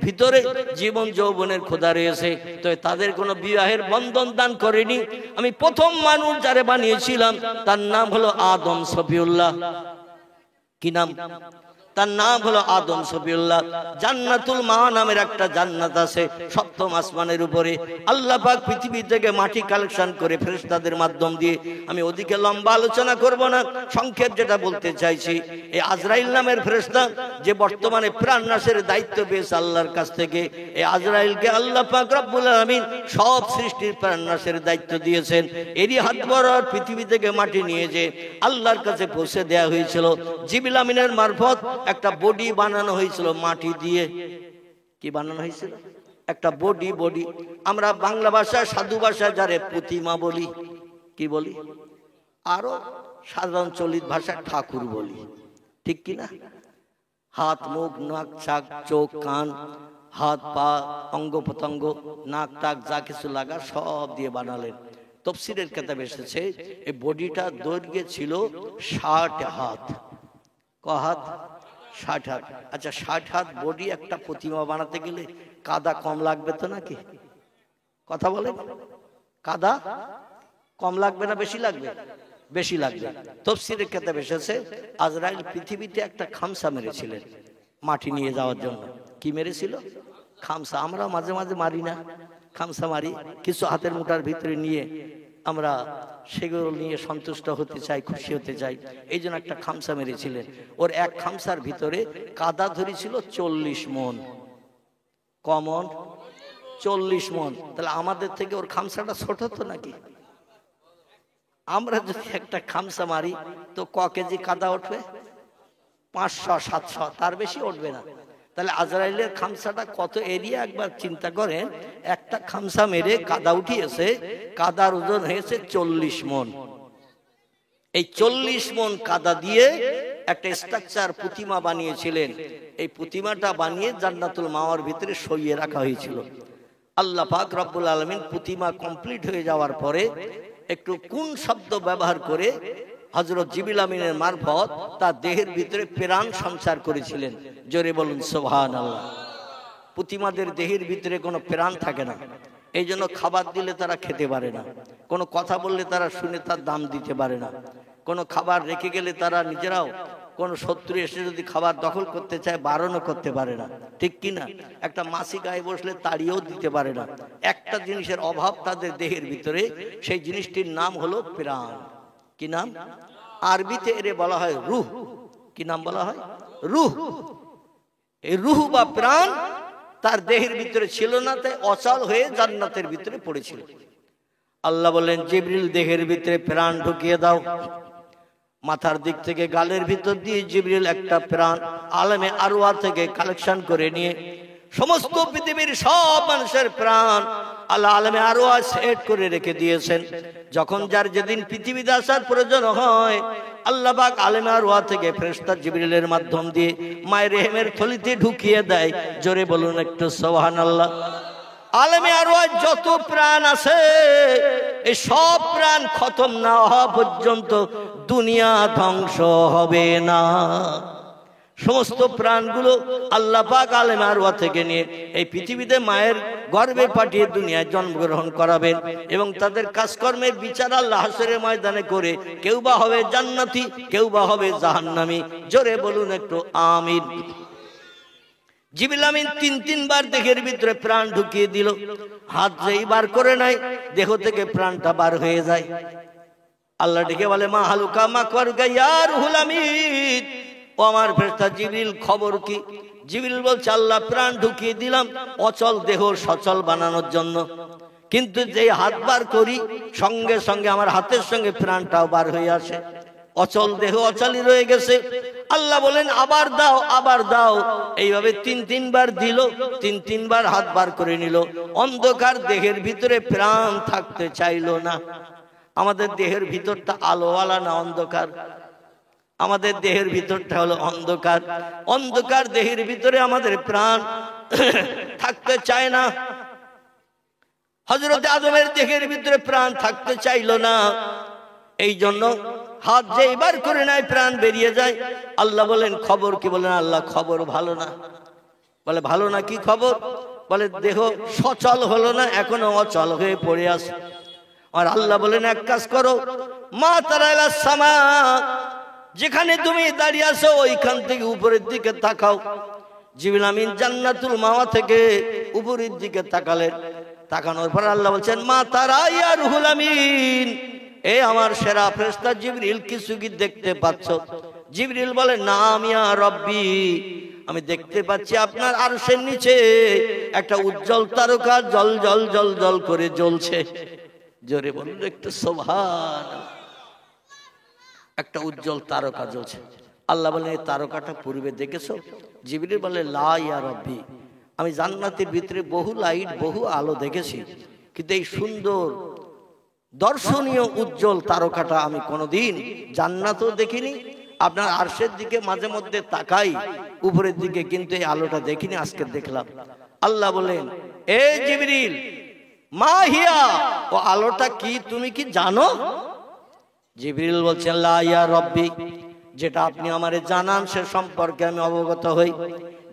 ভিতরে জীবন যৌবনের খোদা রয়েছে, তো তাদের কোনো বিবাহের বন্ধন দান করেনি। আমি প্রথম মানুষ যারে বানিয়েছিলাম তার নাম হলো আদম সফিউল্লাহ। কি নাম? তার নাম হলো আদম সফিউল্লাহ। জান্নাতুল মা নামের একটা জান্নাত আছে সপ্তম আসমানের উপরে। আল্লাহ পাক পৃথিবী থেকে মাটি কালেকশন করে ফেরেশতাদের মাধ্যম দিয়ে, আমি ওদিকে লম্বা আলোচনা করব না, সংক্ষেপ যেটা বলতে চাইছি, এই আজরাইল নামের ফেরেশতা যে বর্তমানে প্রাণ নাশের দায়িত্ব পেয়েছে আল্লাহর কাছ থেকে, এই আজরাইলকে আল্লাহ পাক রব্বুল আলামিন সব সৃষ্টির প্রাণ নাশের দায়িত্ব দিয়েছেন। এরই হাত বরাবর পৃথিবী থেকে মাটি নিয়ে যে আল্লাহর কাছে পৌঁছে দেওয়া হয়েছিল। জিবরিল আমিনের মারফত একটা বডি বানানো হয়েছিল মাটি দিয়ে। কি বানানো হয়েছিল? একটা বডি। আমরা বাংলা ভাষায়, সাধু ভাষায় যারে প্রতিমা বলি, কি বলি? আরো সাধারণ চলিত ভাষায় ঠাকুর বলি, ঠিক কিনা? হাত, মুখ, নাক, চাক, চোখ, কান, হাত, পা, অঙ্গ প্রত্যঙ্গ, নাক টাক যা কিছু লাগা সব দিয়ে বানালেন। তাফসীরের কিতাবে এসেছে এই বডিটা দৈর্ঘ্যে ছিল 60 হাত। ক হাত? 60 হাত। আচ্ছা, 60 হাত বডি একটা প্রতিমা বানাতে গেলে কাদা কম লাগবে তো নাকি? কথা বলেন, কাদা কম লাগবে না বেশি লাগবে? বেশি লাগবে। তাফসীরের কিতাবে এসেছে আজরাইল পৃথিবীতে একটা খামসা মেরেছিলেন মাটি নিয়ে যাওয়ার জন্য। কি মেরেছিল? খামসা। আমরা মাঝে মাঝে মারি না? খামসা মারি, কিছু হাতের মুঠার ভিতরে নিয়ে আমরা সেগুলো নিয়ে সন্তুষ্ট হতে চাই, খুশি হতে চাই, এই জন্য একটা খামসা মেরেছিলেন। ওর এক খামসার ভিতরে কাদা ধরেছিল 40 মণ। কমন 40 মণ। তাহলে আমাদের থেকে ওর খামসাটা ছোট তো নাকি? আমরা যদি একটা খামসা মারি তো ক কেজি কাদা উঠবে? 500-700, তার বেশি উঠবে না। তাহলে আজরাইলের খামসাটা কত এরিয়া একবার চিন্তা করেন। একটা খামসা মেরে কাদা উঠিয়েছে, কাদার ওজন হয়েছে 40 মণ। এই 40 মণ কাদা দিয়ে একটা স্ট্রাকচার প্রতিমা বানিয়েছিলেন। এই প্রতিমাটা বানিয়ে জান্নাতুল মাওয়ার ভিতরে সইয়ে রাখা হয়েছিল। আল্লাহ পাক রব্বুল আলামিন প্রতিমা কমপ্লিট হয়ে যাওয়ার পরে একটু কোন শব্দ ব্যবহার করে হযরত জিবরিল আমিনের মারফত তার দেহের ভিতরে প্রাণ সঞ্চার করেছিলেন। জোরে বলুন সুবহানাল্লাহ। প্রতিমাদের দেহের ভিতরে কোনো প্রাণ থাকে না, এই জন্য খাবার দিলে তারা খেতে পারে না, কোনো কথা বললে তারা শুনে তার দাম দিতে পারে না, কোনো খাবার রেখে গেলে তারা নিজেরাও, কোনো শত্রু এসে যদি খাবার দখল করতে চায় বারণও করতে পারে না, ঠিক কিনা? একটা মাছি গায়ে বসলে তাড়িয়েও দিতে পারে না। একটা জিনিসের অভাব তাদের দেহের ভিতরে, সেই জিনিসটির নাম হলো প্রাণ। কি নাম? আরবিতে এর বলা হয় রূহ। কি নাম বলা হয়? রূহ। এই রূহ বা প্রাণ তার দেহের ভিতরে ছিল না, তাই অচল হয়ে জান্নাতের ভিতরে পড়েছিল। আল্লাহ বলেন, জিবরিল দেহের ভিতরে প্রাণ ঢুকিয়ে দাও। মাথার দিক থেকে গালের ভিতর দিয়ে জিবরিল একটা প্রাণ আলমে আরওয়াহ থেকে কালেকশন করে নিয়ে সমস্ত পৃথিবীর সব মানুষের প্রাণ আল্লাহ আলমে আরওয়াহ সেট করে রেখে দিয়েছেন। যখন যার যেদিন পৃথিবীতে আসার প্রয়োজন হয়, আল্লাহ পাক আলমে আরওয়াহ থেকে ফেরেশতা জিবরিলের মাধ্যম দিয়ে মায়ের রেহেমের থলিতে ঢুকিয়ে দেয়। জোরে বলুন একটু সুবহানাল্লাহ। আলমে আরওয়াহ যত প্রাণ আছে, এই সব প্রাণ খতম না হওয়া পর্যন্ত দুনিয়া ধ্বংস হবে না। সমস্ত প্রাণগুলো আল্লাহ পাক আলেম আরওয়াহ থেকে নিয়ে এই পৃথিবীতে মায়ের গর্ভে পাঠিয়ে দুনিয়ায় জন্মগ্রহণ করাবেন এবং তাদের কাজকর্মের বিচার আল্লাহ হাসরের ময়দানে করে কেউ বা হবে জান্নাতি, কেউ বা হবে জাহান্নামী। জোরে বলুন একটু আমিন। জিবরিল আমিন তিনবার দেহের ভিতরে প্রাণ ঢুকিয়ে দিল। হাত যেই বার করে নাই, দেহ থেকে প্রাণটা বার হয়ে যায়। আল্লাহ ডেকে বলে, মা হালুকা মা করগা ইয়া রুহুল আমিন। ও আমার ফেরেশতা জিবরিল, খবর কি? জিবরিল বলছে, আল্লাহ প্রাণ ঢুকিয়ে দিলাম অচল দেহ সচল বানানোর জন্য, কিন্তু যেই হাত বার করি সঙ্গে সঙ্গে আমার হাতের সঙ্গে প্রাণটাও বার হয়ে আসে। অচল দেহ অচলই রয়ে গেছে। আল্লাহ বলেন, আবার দাও, আবার দাও। এইভাবে তিনবার দিল, তিনবার হাত বার করে নিল। অন্ধকার দেহের ভিতরে প্রাণ থাকতে চাইলো না। আমাদের দেহের ভিতরটা আলোওয়ালা না অন্ধকার? আমাদের দেহের ভিতরটা হলো অন্ধকার। অন্ধকার দেহের ভিতরে আমাদের প্রাণ থাকতে চায় না। হযরত আদমের দেহের ভিতরে প্রাণ থাকতে চাইলো না, এই জন্য হাত যেইবার করে নাই প্রাণ বেরিয়ে যায়। আল্লাহ বলেন, খবর কি? বলেন, আল্লাহ খবর ভালো না। বলে ভালো না, কি খবর? বলে দেহ সচল হলো না, এখনো অচল হয়ে পড়ে আছে। আর আল্লাহ বলেন এক কাজ করো, মা তারাইলা সামা, যেখানে তুমি দাঁড়িয়ে আছো ওইখান থেকে উপরের দিকে তাকাও। জিবরিল আমিন জান্নাতুল মাওয়া থেকে উপরের দিকে তাকালেন। তাকানোর পর আল্লাহ বলছেন মা তারা ইয়া রুহুল আমিন, এ আমার সেরা ফেরেশতা জিবরিল, কিছু কি দেখতে পাচ্ছ? জিবরিল বলে নাম ইয়া রব্বি, আমি দেখতে পাচ্ছি আপনার আরশের নিচে একটা উজ্জ্বল তারকা জল জল জল জল করে জ্বলছে। জোরে বলুন একটু সুবহানাল্লাহ। একটা উজ্জ্বল তারকা জ্বলছে। আল্লাহ বলেন এই তারকাটা পূর্বে দেখেছো? জিবরিল বলে লা ইয়া রব্বি, আমি জান্নাতের ভিতরে বহু লাইট বহু আলো দেখেছি, কিন্তু এই সুন্দর দর্শনীয় উজ্জ্বল তারকাটা আমি কোনোদিন জান্নাতও দেখিনি। আপনার আরশের দিকে মাঝে মধ্যে তাকাই উপরের দিকে, কিন্তু এই আলোটা দেখিনি, আজকে দেখলাম। আল্লাহ বলেন এ জিবরিল মা হিয়া, ও আলোটা কি তুমি কি জানো? জিবরিল বলছেন লা ইয়া রব্বি, যেটা আপনি আমারে জানান সে সম্পর্কে আমি অবগত হই,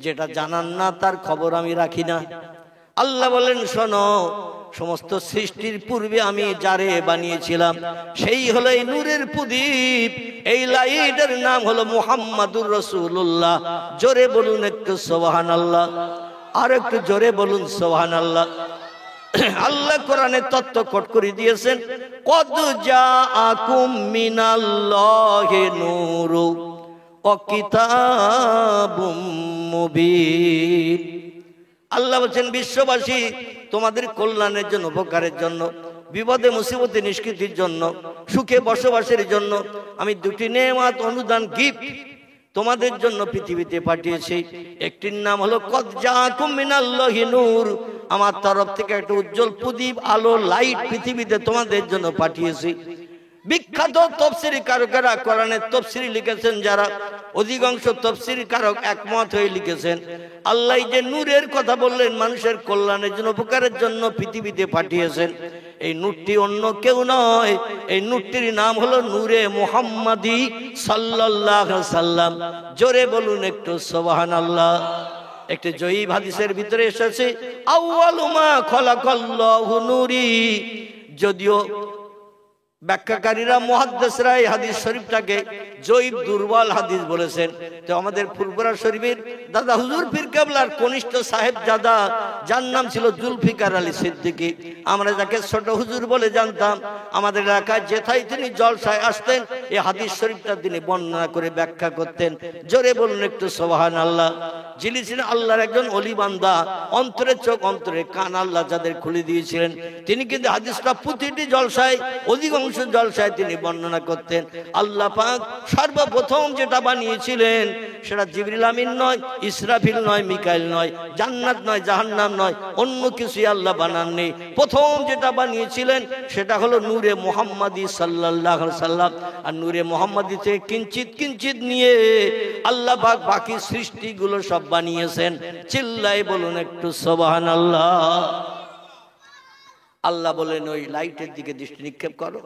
যেটা জানান না তার খবর আমি রাখি না। আল্লাহ বলেন শোনো, সমস্ত সৃষ্টির পূর্বে আমি যারে বানিয়েছিলাম সেই হলো এই নূরের প্রদীপ, এই লাইটের নাম হলো মুহাম্মাদুর রাসূলুল্লাহ। জোরে বলুন একটু সুবহানাল্লাহ, আর একটু জোরে বলুন সুবহানাল্লাহ। আল্লাহ কোরআনে তত্ত্ব কোট করে দিয়েছেন, কদ জাআকুম মিনাল্লাহি নূরু ওয়া কিতাবুম মুবিন। আল্লাহ বলেন বিশ্ববাসী তোমাদের কল্যাণের জন্য, উপকারের জন্য, বিপদে মুসিবতে নিষ্কৃতির জন্য, সুখে বসবাসের জন্য আমি দুটি নেয়ামত অনুদান গিফট তোমাদের জন্য পৃথিবীতে পাঠিয়েছি। একটির নাম হলো কদ জাআকুম মিনাল্লাহি নূর, আমার তরফ থেকে একটা উজ্জ্বল প্রদীপ আলো লাইট পৃথিবীতে তোমাদের জন্য পাঠিয়েছি। বিখ্যাত তাফসীরি কারকেরা কোরআনের তাফসীর লিখেছেন, যারা অধিকাংশ তাফসীর কারক একমত হয়ে লিখেছেন আল্লাহ যে নূরের কথা বললেন মানুষের কল্যাণের জন্য, উপকারের জন্য পৃথিবীতে পাঠিয়েছেন। এই নূরটি অন্য কেউ নয়, এই নূরটির নাম হলো নূরে মুহাম্মাদি সাল্লাল্লাহু আলাইহি সাল্লাম। জোরে বলুন একটু সুবহানাল্লাহ। একটি জয়ীব হাদিসের ভিতরে এসেছে আউয়ালু মা খালাকাল্লাহু নূরি, যদিও ব্যাখ্যাকারীরা মুহাদ্দিসরা এই হাদিস শরীফটাকে জয়ীব দুর্বল হাদিস বলেছেন, তো আমাদের ফুরফুরা শরীফের দাদা হুজুর পীর কেবলার কনিষ্ঠ সাহেবজাদা, যার নাম ছিল জুলফিকার আলী সিদ্দিকী, আমরা যাকে ছোট হুজুর বলে জানতাম, আমাদের এলাকায় যেথায় তিনি জলসায় আসতেন এই হাদিস শরীফটা তিনি বর্ণনা করে ব্যাখ্যা করতেন। জোরে বলুন একটু সুবহানাল্লাহ। যিনি ছিলেন আল্লাহর একজন অলি বান্দা, অন্তরের চোখ অন্তরের কান আল্লাহ যাদের খুলে দিয়েছিলেন, তিনি কিন্তু হাদিসটা প্রতিটি জলসায়, অধিকাংশ জলসায় তিনি বর্ণনা করতেন। আল্লাহ পাক সর্বপ্রথম যেটা বানিয়েছিলেন সেটা জিবরিল আমিন নয়, ইসরাফিল নয়, মিকাইল নয়, জান্নাত নয়, জাহান্নাম নয়, অন্য কিছুই আল্লাহ বানাননি। প্রথম যেটা বানিয়েছিলেন সেটা হলো নূরে মুহাম্মাদি সাল্লাল্লাহু আলাইহি সাল্লাম। আর নূরে মুহাম্মাদি থেকে কিঞ্চিত কিঞ্চিত নিয়ে আল্লাহ পাক বাকি সৃষ্টিগুলো সব বানিয়েছেন। চিল্লায় বলুন একটু সুবহানাল্লাহ। আল্লাহ বলেন ওই লাইটের দিকে দৃষ্টি নিক্ষেপ করো।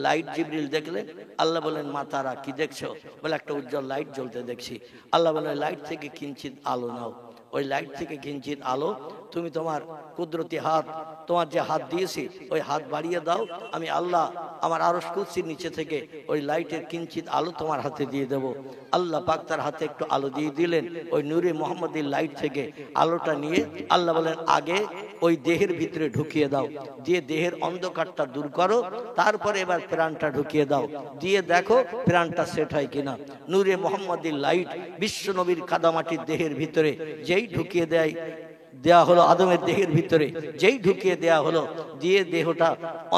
লাইট জিবরিল দেখলেন, আল্লাহ বলেন মা তারা কি দেখছো? বলে একটা উজ্জ্বল লাইট জ্বলতে দেখছি। আল্লাহ বলেন লাইট থেকে কিঞ্চিত আলো নাও। ওই লাইট থেকে কিঞ্চিত আলো তুমি তোমার কুদরতি হাত, তোমার যে হাত দিয়েছি ওই হাত বাড়িয়ে দাও, আমি আল্লাহ আমার আরশ কুরসির নিচে থেকে ওই লাইটের কিঞ্চিত আলো তোমার হাতে দিয়ে দেব। আল্লাহ পাক তার হাতে একটু আলো দিয়ে দিলেন। ওই নূরে মুহাম্মাদির লাইট থেকে আলোটা নিয়ে আল্লাহ বলেন আগে ওই দেহের ভিতরে ঢুকিয়ে দাও, দিয়ে দেহের অন্ধকারটা দূর করো, তারপরে এবার প্রাণটা ঢুকিয়ে দাও, দিয়ে দেখো প্রাণটা সেট হয় কিনা। নূরে মুহাম্মাদির লাইট বিশ্ব নবীর কাদামাটির দেহের ভিতরে যেই ঢুকিয়ে দেয়া হলো, আদমের দেহের ভিতরে যেই ঢুকিয়ে দেয়া হলো, দিয়ে দেহটা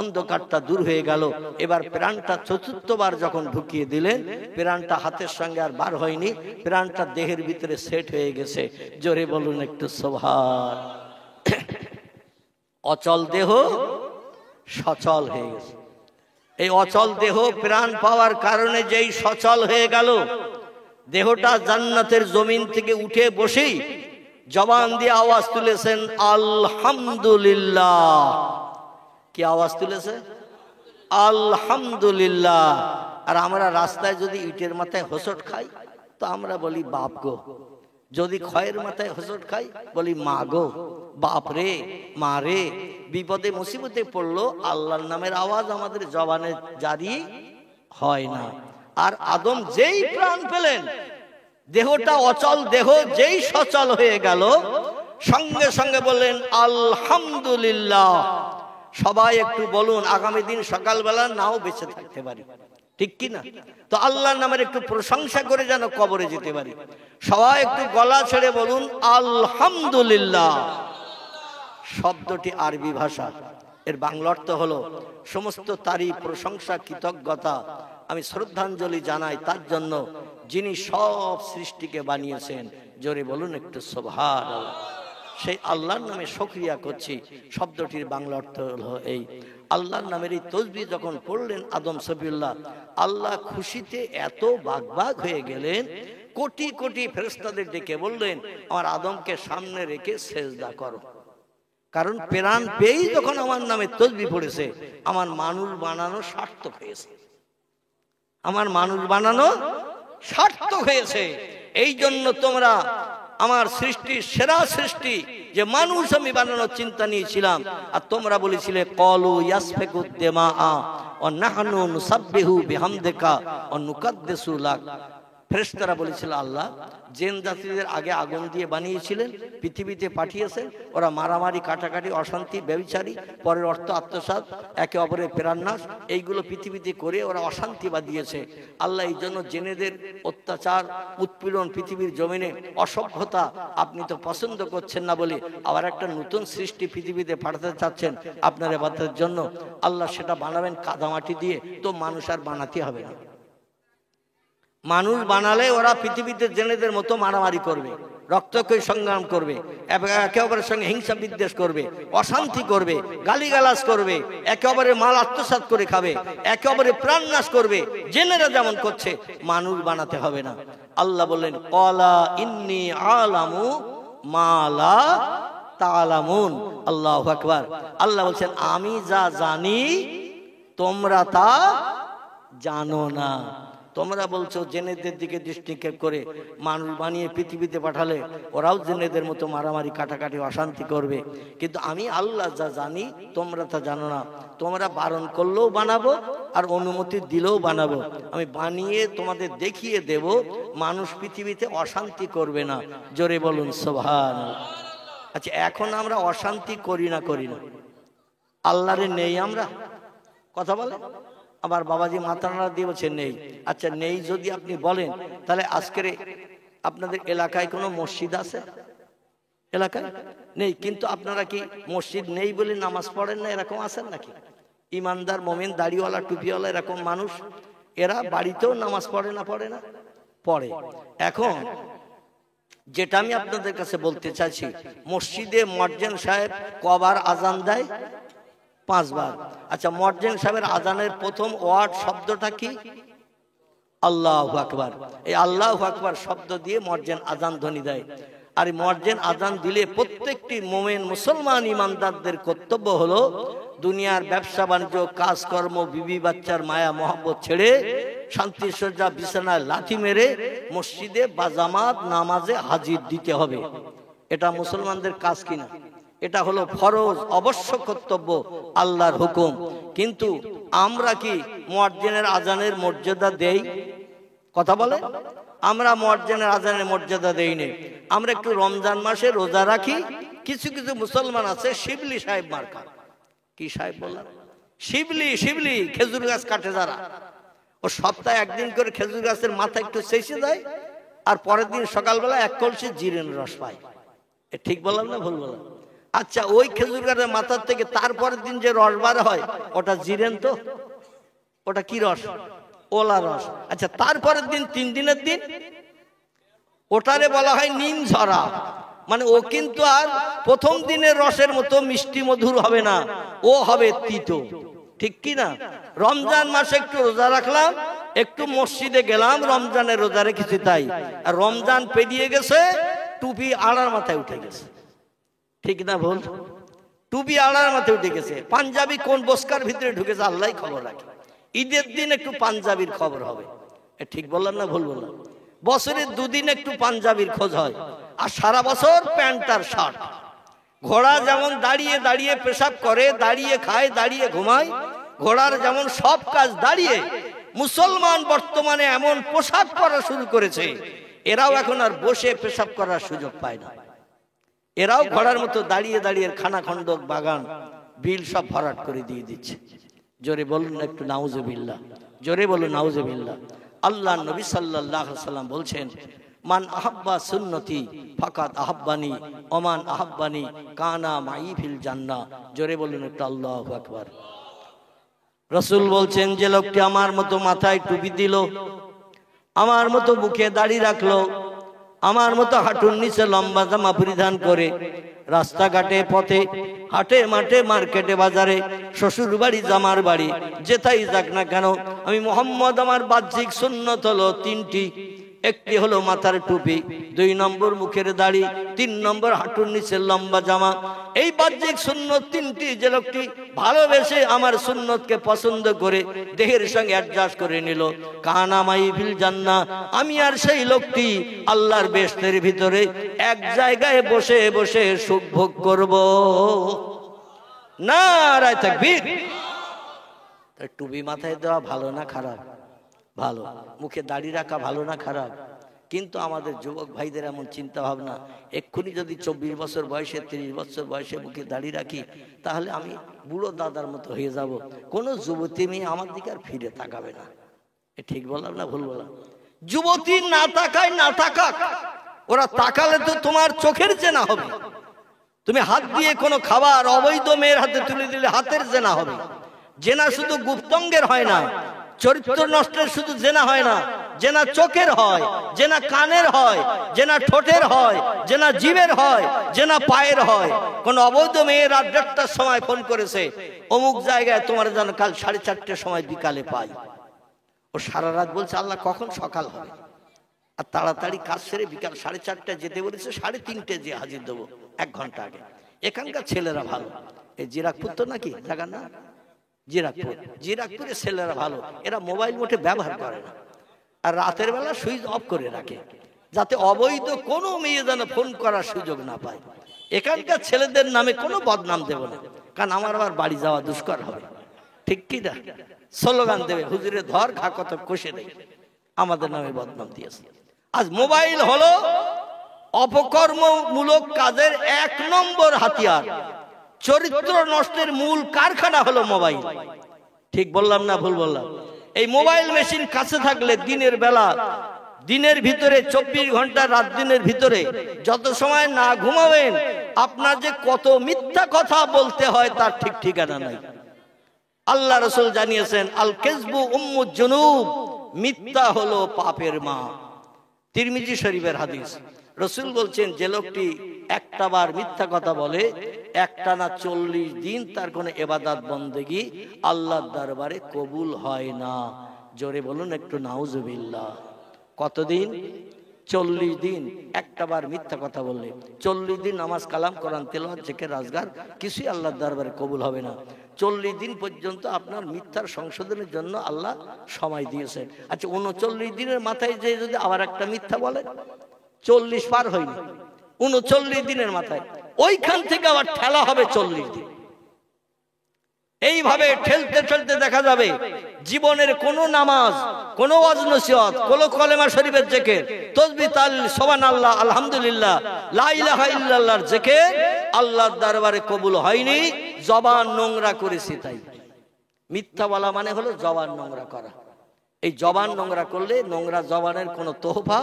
অন্ধকারটা দূর হয়ে গেল। এবার প্রাণটা চতুর্থবার যখন ঢুকিয়ে দিলেন, প্রাণটা হাতের সঙ্গে আর বার হয়নি, প্রাণটা দেহের ভিতরে সেট হয়ে গেছে। জোরে বলুন একটু সুবহান। অচল দেহ সচল হয়ে গেছে। এই অচল দেহ প্রাণ পাওয়ার কারণে যেই সচল হয়ে গেল, দেহটা জান্নাতের জমিন থেকে উঠে বসেই জবান দিয়ে আওয়াজ তুলেছেন আলহামদুলিল্লাহ। কি আওয়াজ তুলেছে? আলহামদুলিল্লাহ। আর আমরা রাস্তায় যদি ইটের মাথায় হোঁচট খাই তো আমরা বলি বাপ গো, যদি খয়ের মাথায় হোঁচট খাই বলি মা গো, বাপ রে, মা রে, বিপদে মুসিবতে পড়লো আল্লাহর নামের আওয়াজ আমাদের জবানে জারি হয় না। আর আদম যেই প্রাণ পেলেন, দেহটা অচল দেহ যেই সচল হয়ে গেল, সঙ্গে সঙ্গে বললেন আলহামদুলিল্লাহ। সবাই একটু বলুন, আগামী দিন সকালবেলা নাও বেঁচে থাকতে পারি, ঠিক কি না? তো আল্লাহর নামের একটু প্রশংসা করে যেন কবরে যেতে পারি। সবাই একটু গলা ছেড়ে বলুন আলহামদুলিল্লাহ। শব্দটি আরবি ভাষা, এর বাংলা অর্থ হলো সমস্ত তারিফ, প্রশংসা, কৃতজ্ঞতা আমি শ্রদ্ধাঞ্জলি জানাই তার জন্য যিনি সব সৃষ্টিকে বানিয়েছেন। জোরে বলুন একটু সুবহানাল্লাহ। সেই আল্লাহর নামে শুকরিয়া করছি। শব্দটির বাংলা অর্থ হলো এই। আল্লাহর নামের এই তসবিহ যখন পড়লেন আদম সফিউল্লাহ, আল্লাহ খুশিতে এত বাগবাগ হয়ে গেলেন, কোটি কোটি ফেরেশতাদের ডেকে বললেন আমার আদমকে সামনে রেখে সেজদা করো। কারণ প্রাণ পেয়েই যখন আমার নামে তসবিহ পড়েছে, আমার মানুষ বানানো সার্থক হয়েছে, আমার মানুষ বানানো সার্থক হয়েছে। এই জন্য তোমরা আমার সৃষ্টির সেরা সৃষ্টি যে মানুষ আমি বানানোর চিন্তা নিয়েছিলাম, আর তোমরা বলেছিলে কলু ইয়াসফিকুদ দিমা ওয়া নাহনু নুসাব্বিহু বিহামদিকা ওয়া নুকাদ্দিসু লাক। ফেরেশতারা বলেছিল আল্লাহ জিন জাতিদের আগে আগুন দিয়ে বানিয়েছিলেন, পৃথিবীতে পাঠিয়েছেন, ওরা মারামারি, কাটাকাটি, অশান্তি, ব্যভিচারী, পরের অর্থ আত্মসাৎ, একে অপরের প্রেরণাস, এইগুলো পৃথিবীতে করে ওরা অশান্তি বাঁধিয়েছে। আল্লাহ এই জন্য জেনেদের অত্যাচার, উৎপীড়ন, পৃথিবীর জমিনে অসভ্যতা আপনি তো পছন্দ করছেন না বলে আবার একটা নতুন সৃষ্টি পৃথিবীতে পাঠাতে চাচ্ছেন আপনার ইবাদতের জন্য। আল্লাহ সেটা বানাবেন কাদামাটি দিয়ে, তো মানুষ আর বানাতে হবে না। মানুষ বানালে ওরা পৃথিবীতে জেনেদের মতো মারামারি করবে, রক্তক্ষয়ী সংগ্রাম করবে, একে অপরের সঙ্গে হিংসা বিদ্বেষ করবে, অশান্তি করবে, গালিগালাজ করবে, একে অপরের মাল আত্মসাৎ করে খাবে, একে অপরের প্রাণ নাশ করবে, জেনেরা যেমন করছে। মানুষ বানাতে হবে না। আল্লাহ বললেন ক্বালা ইন্নী আলামু মা লা তা'লামুন। আল্লাহু আকবার। আল্লাহ বলছেন আমি যা জানি তোমরা তা জানো না। তোমরা বলছো জেনেদের দিকে দৃষ্টিক্ষেপ করে মানুষ বানিয়ে পৃথিবীতে পাঠালে ওরাও জেনেদের মতো মারামারি, কাটাকাটি, অশান্তি করবে, কিন্তু আমি আল্লাহ যা জানি তোমরা তা জানো না। তোমরা বারণ করলেও বানাবো আর অনুমতি দিলেও বানাবো। আমি বানিয়ে তোমাদের দেখিয়ে দেব মানুষ পৃথিবীতে অশান্তি করবে না। জোরে বলুন সুবহানাল্লাহ। আচ্ছা, এখন আমরা অশান্তি করি না? আল্লাহরে নেই আমরা? কথা বলে আবার বাবাজি মাথা নাড়া দিয়ে বলছে নেই। আচ্ছা, নেই যদি আপনি বলেন, তাহলে আজকের আপনাদের এলাকায় কোনো মসজিদ আছে? এলাকায় নেই, কিন্তু আপনারা কি মসজিদ নেই বলে নামাজ পড়েন না, এরকম আছেন নাকি? ইমানদার, মোমেন, দাড়িওয়ালা, টুপিওয়ালা এরকম মানুষ, এরা বাড়িতেও নামাজ পড়ে না পড়ে। এখন যেটা আমি আপনাদের কাছে বলতে চাইছি, মসজিদে মুয়াজ্জিন সাহেব কবার আজান দেয়? 5 বার। আচ্ছা, মুয়াজ্জিন সাহেবের আজানের প্রথম ওয়ার্ড শব্দটা কি? আল্লাহু আকবার। এই আল্লাহু আকবার শব্দ দিয়ে মুয়াজ্জিন আজান ধ্বনি দেয়। আর মুয়াজ্জিন আজান দিলে প্রত্যেকটি মুমিন মুসলমান ইমানদারদের কর্তব্য হলো দুনিয়ার ব্যবসা বাণিজ্য, কাজকর্ম, বিবি বাচ্চার মায়া মহব্বত ছেড়ে শান্তি সজ্জা বিছানায় লাথি মেরে মসজিদে বা জামাত নামাজে হাজির দিতে হবে। এটা মুসলমানদের কাজ কিনা? এটা হলো ফরজ, অবশ্য কর্তব্য, আল্লাহর হুকুম। কিন্তু আমরা কি মুয়াজ্জিনের আজানের মর্যাদা দেই? কথা বলে আমরা মুয়াজ্জিনের আজানের মর্যাদা দেই না। আমরা একটু রমজান মাসে রোজা রাখি। কিছু কিছু মুসলমান আছে শিবলি সাহেব মার্কা। কি সাহেব বললাম? শিবলি, খেজুর গাছ কাটে যারা, ও সপ্তাহে একদিন করে খেজুর গাছের মাথা একটু চেঁচে দেয়, আর পরের দিন সকালবেলা 1 কলসি জিরেন রস পায়। এ ঠিক বললাম না ভুল বললাম? আচ্ছা, ওই খেজুর গাছের মাথার থেকে তারপরের দিন যে রস বার হয় ওটা জিরেন তো? ওটা কি রস? ওলা রস। আচ্ছা, তারপরের দিন 3 দিনের দিন ওটারে বলা হয় নিম ঝরা। মানে ও কিন্তু আর প্রথম দিনের রসের মতো মিষ্টি মধুর হবে না, ও হবে তিতো। ঠিক কি না? রমজান মাসে একটু রোজা রাখলাম, একটু মসজিদে গেলাম, রমজানের রোজা রেখেছি তাই, আর রমজান পেরিয়ে গেছে, টুপি আড়ার মাথায় উঠে গেছে। ঠিক না ভুল? টুপি আড়ার মাথায় উঠে গেছে। পাঞ্জাবি কোন বস্কার ভিতরে ঢুকেছে আল্লাহই খবর রাখে। ঈদের দিন একটু পাঞ্জাবির খবর হবে। ঠিক বললাম না ভুল বললাম? বছরের 2 দিন একটু পাঞ্জাবির খোঁজ হয়। আর সারা বছর প্যান্ট আর শার্ট। ঘোড়া যেমন দাঁড়িয়ে দাঁড়িয়ে পেশাব করে, দাঁড়িয়ে খায়, দাঁড়িয়ে ঘুমায়, ঘোড়ার যেমন সব কাজ দাঁড়িয়ে, মুসলমান বর্তমানে এমন পোশাক পরা শুরু করেছে, এরাও এখন আর বসে পেশাব করার সুযোগ পায় না। এরাও ঘোড়ার মতো দাঁড়িয়ে দাঁড়িয়ে খানাখন্দক, বাগান, বিল সব ভরাট করে দিয়ে দিচ্ছে। জোরে বলুন একটু নাউজুবিল্লাহ, জোরে বলুন নাউজুবিল্লাহ। আল্লাহ নবী সাল্লাল্লাহু আলাইহি সাল্লাম বলছেন, মান আহাব্বা সুন্নতি ফাকাত আহাব্বানি ওমান আহাব্বানি কানা মাই ফিল জান্নাহ। জোরে বলুন একটু আল্লাহু আকবার। রাসূল বলছেন, যে লোকটি আমার মতো মাথায় টুপি দিল, আমার মতো মুখে দাড়ি রাখলো, আমার মতো হাঁটুর নিচে লম্বা জামা পরিধান করে রাস্তাঘাটে, পথে, হাটে, মাঠে, মার্কেটে, বাজারে, শ্বশুর বাড়ি, জামার বাড়ি, যেথাই যাক না কেন, আমি মুহাম্মদ আমার বাহ্যিক সুন্নত হলো তিনটি। একটি হলো মাথার টুপি, 2 নম্বর মুখের দাড়ি, 3 নম্বর হাঁটুর নিচে লম্বা জামা। এই বাহ্যিক সুন্নত তিনটি যে লোকটি ভালোবেসে আমার সুন্নতকে পছন্দ করে দেহের সঙ্গে অ্যাডজাস্ট করে নিল, কানা মাই ফিল জান্নাহ, আমি আর সেই লোকটি আল্লাহর বেহেশতের ভিতরে এক জায়গায় বসে বসে সুখ ভোগ করব। নারায়ে তাকবীর। টুপি মাথায় দেওয়া ভালো না খারাপ? ভালো। মুখে দাড়ি রাখা ভালো না খারাপ? কিন্তু আমাদের যুবক ভাইদের এমন চিন্তা ভাবনা, এক্ষুনি যদি 24 বছর বয়সে, 30 বছর বয়সে মুখে দাড়ি রাখি, তাহলে আমি বুড়ো দাদার মতো হয়ে যাব, কোনো যুবতী মেয়ে আমার দিকে আর ফিরে তাকাবে না। ঠিক বললাম না ভুল বললাম? যুবতী না তাকায় না তাকাক, ওরা তাকালে তো তোমার চোখের জেনা হবে। তুমি হাত দিয়ে কোনো খাবার অবৈধ মেয়ের হাতে তুলে দিলে হাতের জেনা হবে। জেনা শুধু গুপ্তঙ্গের হয় না, চরিত্র নষ্টের শুধু জেনা হয় না, জেনা চোখের হয়, জেনা কানের হয়, জেনা ঠোঁটের হয়, জেনা জিভের হয়, জেনা পায়ের হয়। কোন অবৈধ মেয়ে রাত 1:30টার সময় ফোন করেছে, অমুক জায়গায় তোমার যেন কাল 4:30টার সময় বিকালে পাই। ও সারা রাত বলছে আল্লাহ কখন সকাল হবে, আর তাড়াতাড়ি কাজ সেরে বিকাল 4:30টায় যেতে বলেছে, 3:30টায় যে হাজির দেবো 1 ঘন্টা আগে। এখানকার ছেলেরা ভালো। এই জিরাকপুর তো নাকি জায়গা না, জিরাকপুরের ছেলেরা ভালো, এরা মোবাইল মোটে ব্যবহার করে না, আর রাতের বেলা সুইচ অফ করে রাখে, যাতে অবৈধ কোনো মেয়ে যেন ফোন করার সুযোগ না পায়। এখানকার ছেলেদের নামে কোনো বদনাম দেব না, কারণ আমার আবার বাড়ি যাওয়া দুষ্কর হবে। ঠিক কি না? স্লোগান দেবে, হুজুরে ধর খা কত কষে নেই, আমাদের নামে বদনাম দিয়েছে। আজ মোবাইল হলো অপকর্মমূলক কাজের 1 নম্বর হাতিয়ার। চরিত্র নষ্টের মূল কারখানা হলো মোবাইল। ঠিক বললাম না ভুল বললাম? এই মোবাইল মেশিন কাছে থাকলে দিনের বেলা, দিনের ভিতরে 24 ঘন্টা, রাত দিনের ভিতরে যত সময় না ঘুমাবেন, আপনার যে কত মিথ্যা কথা বলতে হয় তার ঠিক ঠিকানা নাই। আল্লাহ রাসূল জানিয়েছেন, আল কিযবু উম্মুজ জুনুব, মিথ্যা হলো পাপের মা। তিরমিজি শরীফের হাদিস। রাসূল বলছেন, যে লোকটি একটা বার মিথ্যা কথা বলে, একটানা 40 দিন তার কোনো ইবাদত বন্দেগী আল্লাহর দরবারে কবুল হয় না। জোরে বলুন একটু নাউজুবিল্লাহ। কতদিন? 40 দিন। একটা বার মিথ্যা কথা বললে 40 দিন নামাজ কালাম কোরআন তেলাওয়াত জিকির আজকার কিছুই আল্লাহর দরবারে কবুল হবে না। 40 দিন পর্যন্ত আপনার মিথ্যার সংশোধনের জন্য আল্লাহ সময় দিয়েছেন। আচ্ছা, 39 দিনের মাথায় যে যদি আবার একটা মিথ্যা বলে, 40 পার হয়নি, 39 দিনের মাথায় ওইখান থেকে আবার ঠেলা হবে 40 দিন। এইভাবে ঠেলতে ঠেলতে দেখা যাবে জীবনের কোন নামাজ, কোন ওয়াজ নসিহত, কোন কলেমা শরীফের জিকির, তাসবিহ, তাহলিল, সুবহানাল্লাহ, আলহামদুলিল্লাহ, লা ইলাহা ইল্লাল্লাহর জিকির আল্লাহর দরবারে কবুল হয়নি। জবান নোংরা করেছি তাই। মিথ্যা বলা মানে হলো জবান নোংরা করা। এই জবান নোংরা করলে নোংরা জবানের কোনো তোহফা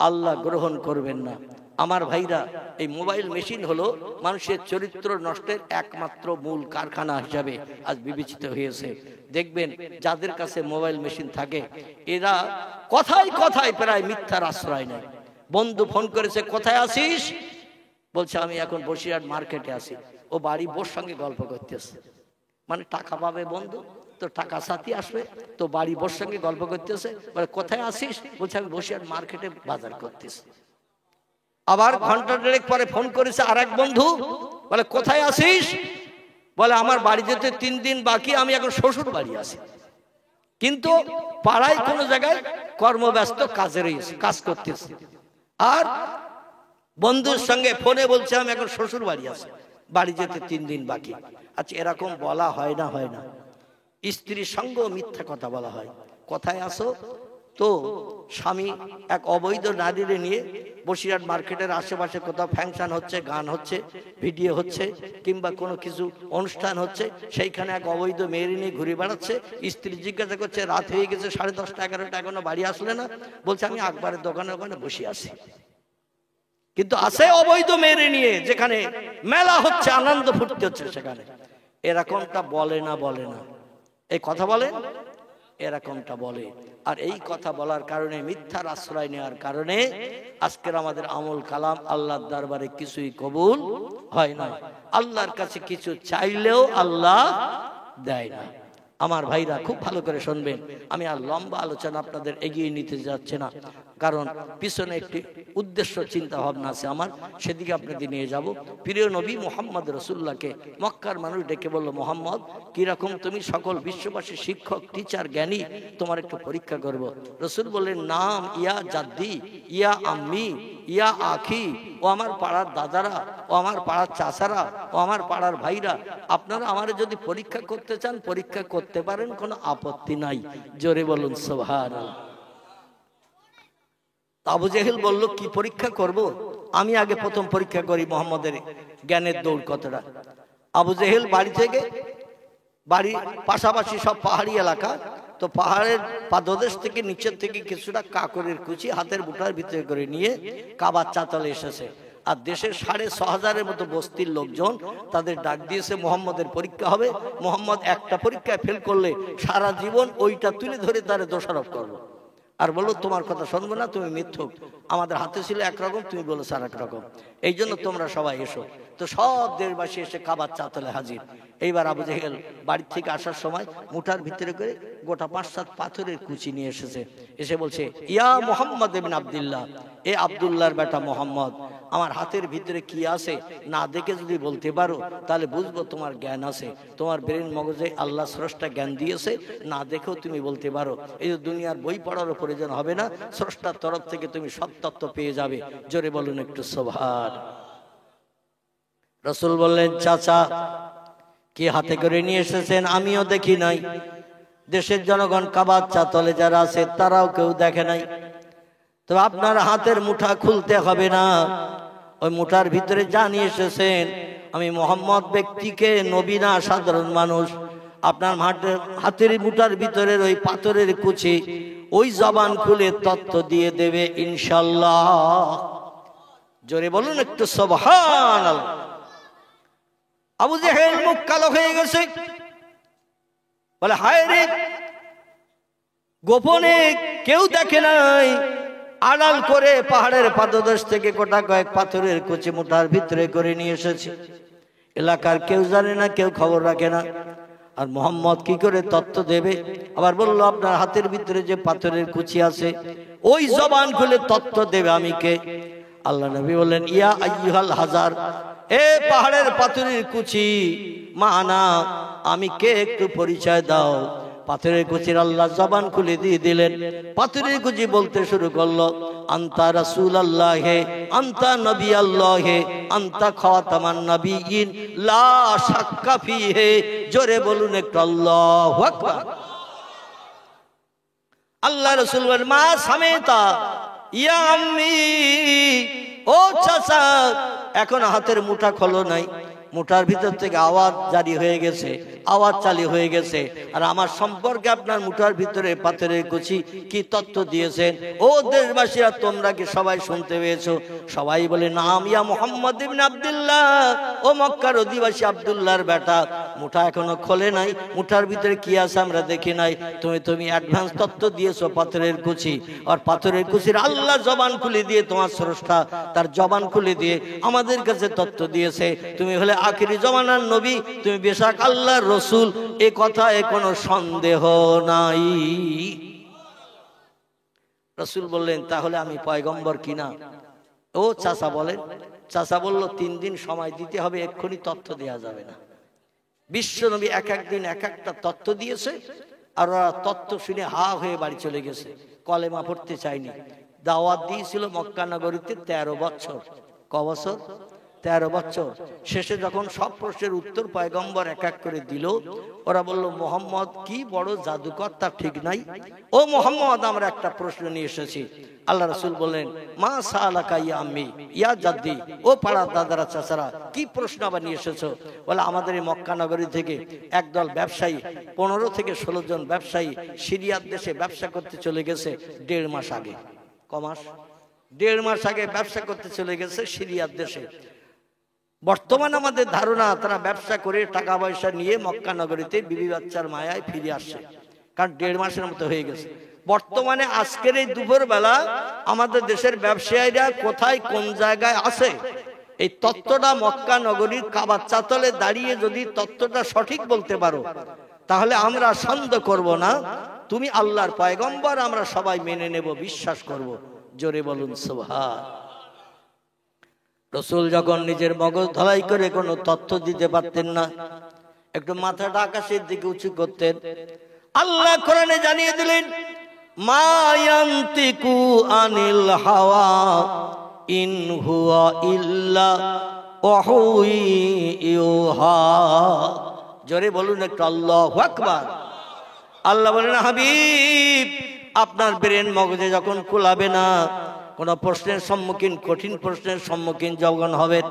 আল্লাহ গ্রহণ করবেন না। আমার ভাইরা, এই মোবাইল মেশিন হলো মানুষের চরিত্র নষ্টের একমাত্র মূল কারখানা হিসাবে আজ বিবেচিত হয়েছে। দেখবেন যাদের কাছে মোবাইল মেশিন থাকে, এরা কথায় কথায় প্রায় মিথ্যার আশ্রয় নেয়। বন্ধু ফোন করেছে, কোথায় আছিস? বলছে আমি এখন বসিরহাট মার্কেটে আছি। ও বাড়ি বোর সঙ্গে গল্প করতেছে, মানে টাকা পাবে বন্ধু তো টাকা সাথী আসবে, তো বাড়ি বোর সঙ্গে গল্প করতেছে। বলে কোথায় আসিস? বলছে আমি বসিরহাট মার্কেটে বাজার করতেছি। আবার ঘন্টা 1.5 পরে ফোন করেছে আরেক বন্ধু, বলে কোথায় আছিস? বলে আমার বাড়ি যেতে 3 দিন বাকি, আমি এখন শ্বশুর বাড়ি আছি, কিন্তু পাড়ায় কোনো জায়গায় কর্মব্যস্ত কাজে রয়েছে, কাজ করতেছে। আর বন্ধুর সঙ্গে ফোনে বলছে আমি এখন শ্বশুর বাড়ি আছি, বাড়ি যেতে 3 দিন বাকি। আচ্ছা, এরকম বলা হয় না হয় না? স্ত্রীর সঙ্গেও মিথ্যা কথা বলা হয়। কথায় আসো তো স্বামী এক অবৈধ নারীরে নিয়ে বসিরহাট মার্কেটের আশেপাশে কোথাও ফাংশন হচ্ছে, গান হচ্ছে, ভিডিও হচ্ছে, কিংবা কোনো কিছু অনুষ্ঠান হচ্ছে, সেইখানে এক অবৈধ মেয়ের নিয়ে ঘুরে বেড়াচ্ছে। স্ত্রী জিজ্ঞাসা করছে, রাত হয়ে গেছে 10:30 11টা, এখনো বাড়ি আসলে না? বলছে আমি আকবরের দোকানে ওখানে বসে আছি। কিন্তু আসে অবৈধ মেয়ের নিয়ে, যেখানে মেলা হচ্ছে, আনন্দ ফুর্তি হচ্ছে সেখানে। এরকমটা বলে না? বলে না? এই কথা বলেন, এরকমটা বলে। আর এই কথা বলার কারণে, মিথ্যার আশ্রয় নেওয়ার কারণে আজকের আমাদের আমল কালাম আল্লাহর দরবারে কিছুই কবুল হয় না। আল্লাহর কাছে কিছু চাইলেও আল্লাহ দেয় না। আমার ভাইরা খুব ভালো করে শুনবেন, আমি আর লম্বা আলোচনা আপনাদের এগিয়ে নিতে যাচ্ছে না, কারণ পিছনে একটি উদ্দেশ্য চিন্তা ভাবনা আছে আমার, সেদিকে আপনাদের নিয়ে যাব। প্রিয় নবী মুহাম্মদ রাসূলুল্লাহকে মক্কার মানুষ ডেকে বলল, মুহাম্মদ কিরকম তুমি সকল বিশ্ববাসীর শিক্ষক, টিচার, জ্ঞানী, তোমার একটু পরীক্ষা করব। রাসূল বললেন, নাম ইয়া জাদ্দি, ইয়া আম্মি, ইয়া আখি, ও আমার পাড়ার দাদারা, ও আমার পাড়ার চাচারা, ও আমার পাড়ার ভাইরা, আপনারা আমার যদি পরীক্ষা করতে চান পরীক্ষা করতে পারেন, কোনো আপত্তি নাই। জোরে বলুন সুবহানাল্লাহ। আবু জেহেল বলল, কি পরীক্ষা করব? আমি আগে প্রথম পরীক্ষা করি মুহাম্মদের জ্ঞানের দৌড় কতটা। আবু জেহেল বাড়ি থেকে, বাড়ির পাশাপাশি সব পাহাড়ি এলাকা, তো পাহাড়ের পাদদেশ থেকে নিচের থেকে কিছুটা কাকরের কুচি হাতের বুটার ভিতরে করে নিয়ে কাবার চাতালে এসেছে। আর দেশের 6,500 মতো বস্তির লোকজন তাদের ডাক দিয়েছে, মুহাম্মদের পরীক্ষা হবে, মুহাম্মদ একটা পরীক্ষায় ফেল করলে সারা জীবন ওইটা তুলে ধরে তারে দোষারোপ করবো। আর বললো, তোমার কথা শুনবো না, তুমি মিথ্যুক, আমাদের হাতে ছিল একরকম, তুমি বলেছো আর একরকম, এই জন্য তোমরা সবাই এসো। তো সব দেশবাসী এসে কাবার চাতালে হাজির। এইবার আবু জেহেল বাড়ি থেকে আসার সময় মুঠার ভিতরে করে গোটা 5-7 পাথরের কুচি নিয়ে এসেছে। এসে বলছে, ইয়া মুহাম্মদ ইবনে আব্দুল্লাহ, এ আব্দুল্লাহর বেটা মুহাম্মদ, আমার হাতের ভিতরে কি আছে না দেখে যদি বলতে পারো তাহলে বুঝবো তোমার জ্ঞান আছে, তোমার ব্রেন মগজে আল্লাহ স্রষ্টা জ্ঞান দিয়েছে, না দেখেও তুমি বলতে পারো। এই যে দুনিয়ার বই পড়ারও প্রয়োজন হবে না, স্রষ্টার তরফ থেকে তুমি সব তত্ত্ব পেয়ে যাবে। জোরে বলুন একটু সুবহান। রাসূল বললেন, চাচা কি হাতে করে নিয়ে এসেছেন? আমিও দেখি নাই, দেশের জনগণ কাবার চাতলে যারা আছে তারাও কেউ দেখে নাই। তো আপনার হাতের মুঠা খুলতে হবে না, ওই মুঠার ভিতরে যা নিয়ে এসেছেন, আমি মুহাম্মদ ব্যক্তিকে, নবী না সাধারণ মানুষ, আপনার হাতের মুঠার ভিতরের ওই পাথরের কুচি ওই জবান খুলে তত্ত্ব দিয়ে দেবে ইনশাআল্লাহ। জোরে বলুন একটু সুবহানাল্লাহ। আবু জেহেল মুখ কালো হয়ে গেছে, বলে, হায় রে, গোপনে কেউ দেখে নাই, আড়াল করে পাহাড়ের পাদদেশ থেকে গোটা কয়েক পাথরের কুচি মুঠার ভিতরে করে নিয়ে এসেছে, এলাকার কেউ জানে না, কেউ খবর রাখে না। আর মুহাম্মদ কি করে তত্ত্ব দেবে? আবার বলল, আপনার হাতের ভিতরে যে পাথরের কুচি আছে ওই জবান খুলে তত্ত্ব দেবে আমি কে? আল্লাহ নবী বললেন, ইয়া আইয়ুহাল হাজার, এ পাহাড়ের পাথরের কুচি, মানা, আমি কে একটু পরিচয় দাও। পাথরের কুচির আল্লাহ জবান খুলে দিয়ে দিলেন। পাথরের কুচি বলতে শুরু করলো, আনতা রাসূলুল্লাহ হে, আনতা নবী আল্লাহ হে, আনতা খাতামান নবিয়্যিন, লা শাক্কা ফিহি। জোরে বলুন একটু আল্লাহু আকবার। আল্লাহ রাসূল বলেন, মা সামেতা ইয়া আম্মি, ও চাচা, এখন হাতের মুঠা খোলো নাই, মুঠার ভিতর থেকে আওয়াজ জারি হয়ে গেছে, আওয়াজ চালু হয়ে গেছে। আর আমার সম্পর্কে আপনার মুঠার ভিতরে পাথরের কুচি কি তত্ত্ব দিয়েছেন? ও দেশবাসীরা, তোমরা কি সবাই শুনতে পেয়েছো? সবাই বলে, নাম ইয়া মুহাম্মদ ইবনে আব্দুল্লাহ, ও মক্কার অধিবাসী আব্দুল্লাহর বেটা। মুঠা এখনো খোলে নাই, মুঠার ভিতরে কি আছে আমরা দেখি নাই, তুমি অ্যাডভান্স তত্ত্ব দিয়েছো পাথরের কুচি। আর পাথরের কুচির আল্লাহ জবান খুলে দিয়ে, তোমার স্রষ্টা তার জবান খুলে দিয়ে আমাদের কাছে তত্ত্ব দিয়েছে, তুমি হলে আখিরি জমানার নবী, তুমি বেশক আল্লাহর রসুল, এ কথায় কোনো সন্দেহ নাই। রসুল বললেন, তাহলে আমি পয়গম্বর কিনা? ও চাচা বলেন। চাচা বলল, 3 দিন সময় দিতে হবে, এক্ষুনি তথ্য দেওয়া যাবে না। বিশ্ব নবী এক একদিন এক একটা তথ্য দিয়েছে, আর ওরা তথ্য শুনে হা হয়ে বাড়ি চলে গেছে, কলেমা পড়তে চায়নি। দাওয়াত দিয়েছিল মক্কা নগরীতে 13 বছর, ক বছর? 13 বছর। শেষে যখন সব প্রশ্নের উত্তর পয়গম্বর এক এক করে দিল, ওরা বলল মোহাম্মদ কি বড় জাদুকর, তার ঠিক নাই। ও মোহাম্মদ, আমরা একটা প্রশ্ন নিয়ে এসেছি। আল্লাহ রাসূল বললেন, মা সালাকা ইয়া আম্মি ইয়া জাদ্দি, ও পাড়া দাদারা চাচারা, কি প্রশ্ন আবার নিয়ে এসেছো? বলে, আমাদের এই মক্কা নগরী থেকে একদল ব্যবসায়ী, 15 থেকে 16 জন ব্যবসায়ী সিরিয়ার দেশে ব্যবসা করতে চলে গেছে 1.5 মাস আগে। ক মাস? 1.5 মাস আগে ব্যবসা করতে চলে গেছে সিরিয়ার দেশে। বর্তমানে আমাদের ধারণা তারা ব্যবসা করে টাকা পয়সা নিয়ে মক্কা নগরীতে বিবি বাচ্চার মায়ায় ফিরে আসছে, কারণ 1.5 মাসের মতো হয়ে গেছে। বর্তমানে আজকের এই দুপুর বেলা আমাদের দেশের ব্যবসায়ীরা কোথায় কোন জায়গায় আছে, এই তত্ত্বটা মক্কা নগরীর কাবার চাতলে দাঁড়িয়ে যদি তত্ত্বটা সঠিক বলতে পারো, তাহলে আমরা সন্দেহ করব না তুমি আল্লাহর পয়গম্বর, আমরা সবাই মেনে নেব, বিশ্বাস করব। জোরে বলুন সুবহান। রাসূল যখন নিজের মগজ ধলাই করে কোনো তথ্য দিতে পারতেন না, একটু মাথাটা আকাশের দিকে উঁচু করতেন। আল্লাহ কোরআনে জানিয়ে দিলেন, মা ইয়ান্তিকু আনিল হাওয়া ইন হুয়া ইল্লা ওয়াহয়ুহা। জোরে বলুন একটু আল্লাহু আকবার। আল্লাহ বলেন, হাবিব, আপনার ব্রেন মগজে যখন কুলাবে না, কোন প্রশ্নের সম্মুখীন, কঠিন প্রশ্নের সম্মুখীন যখন হবেন,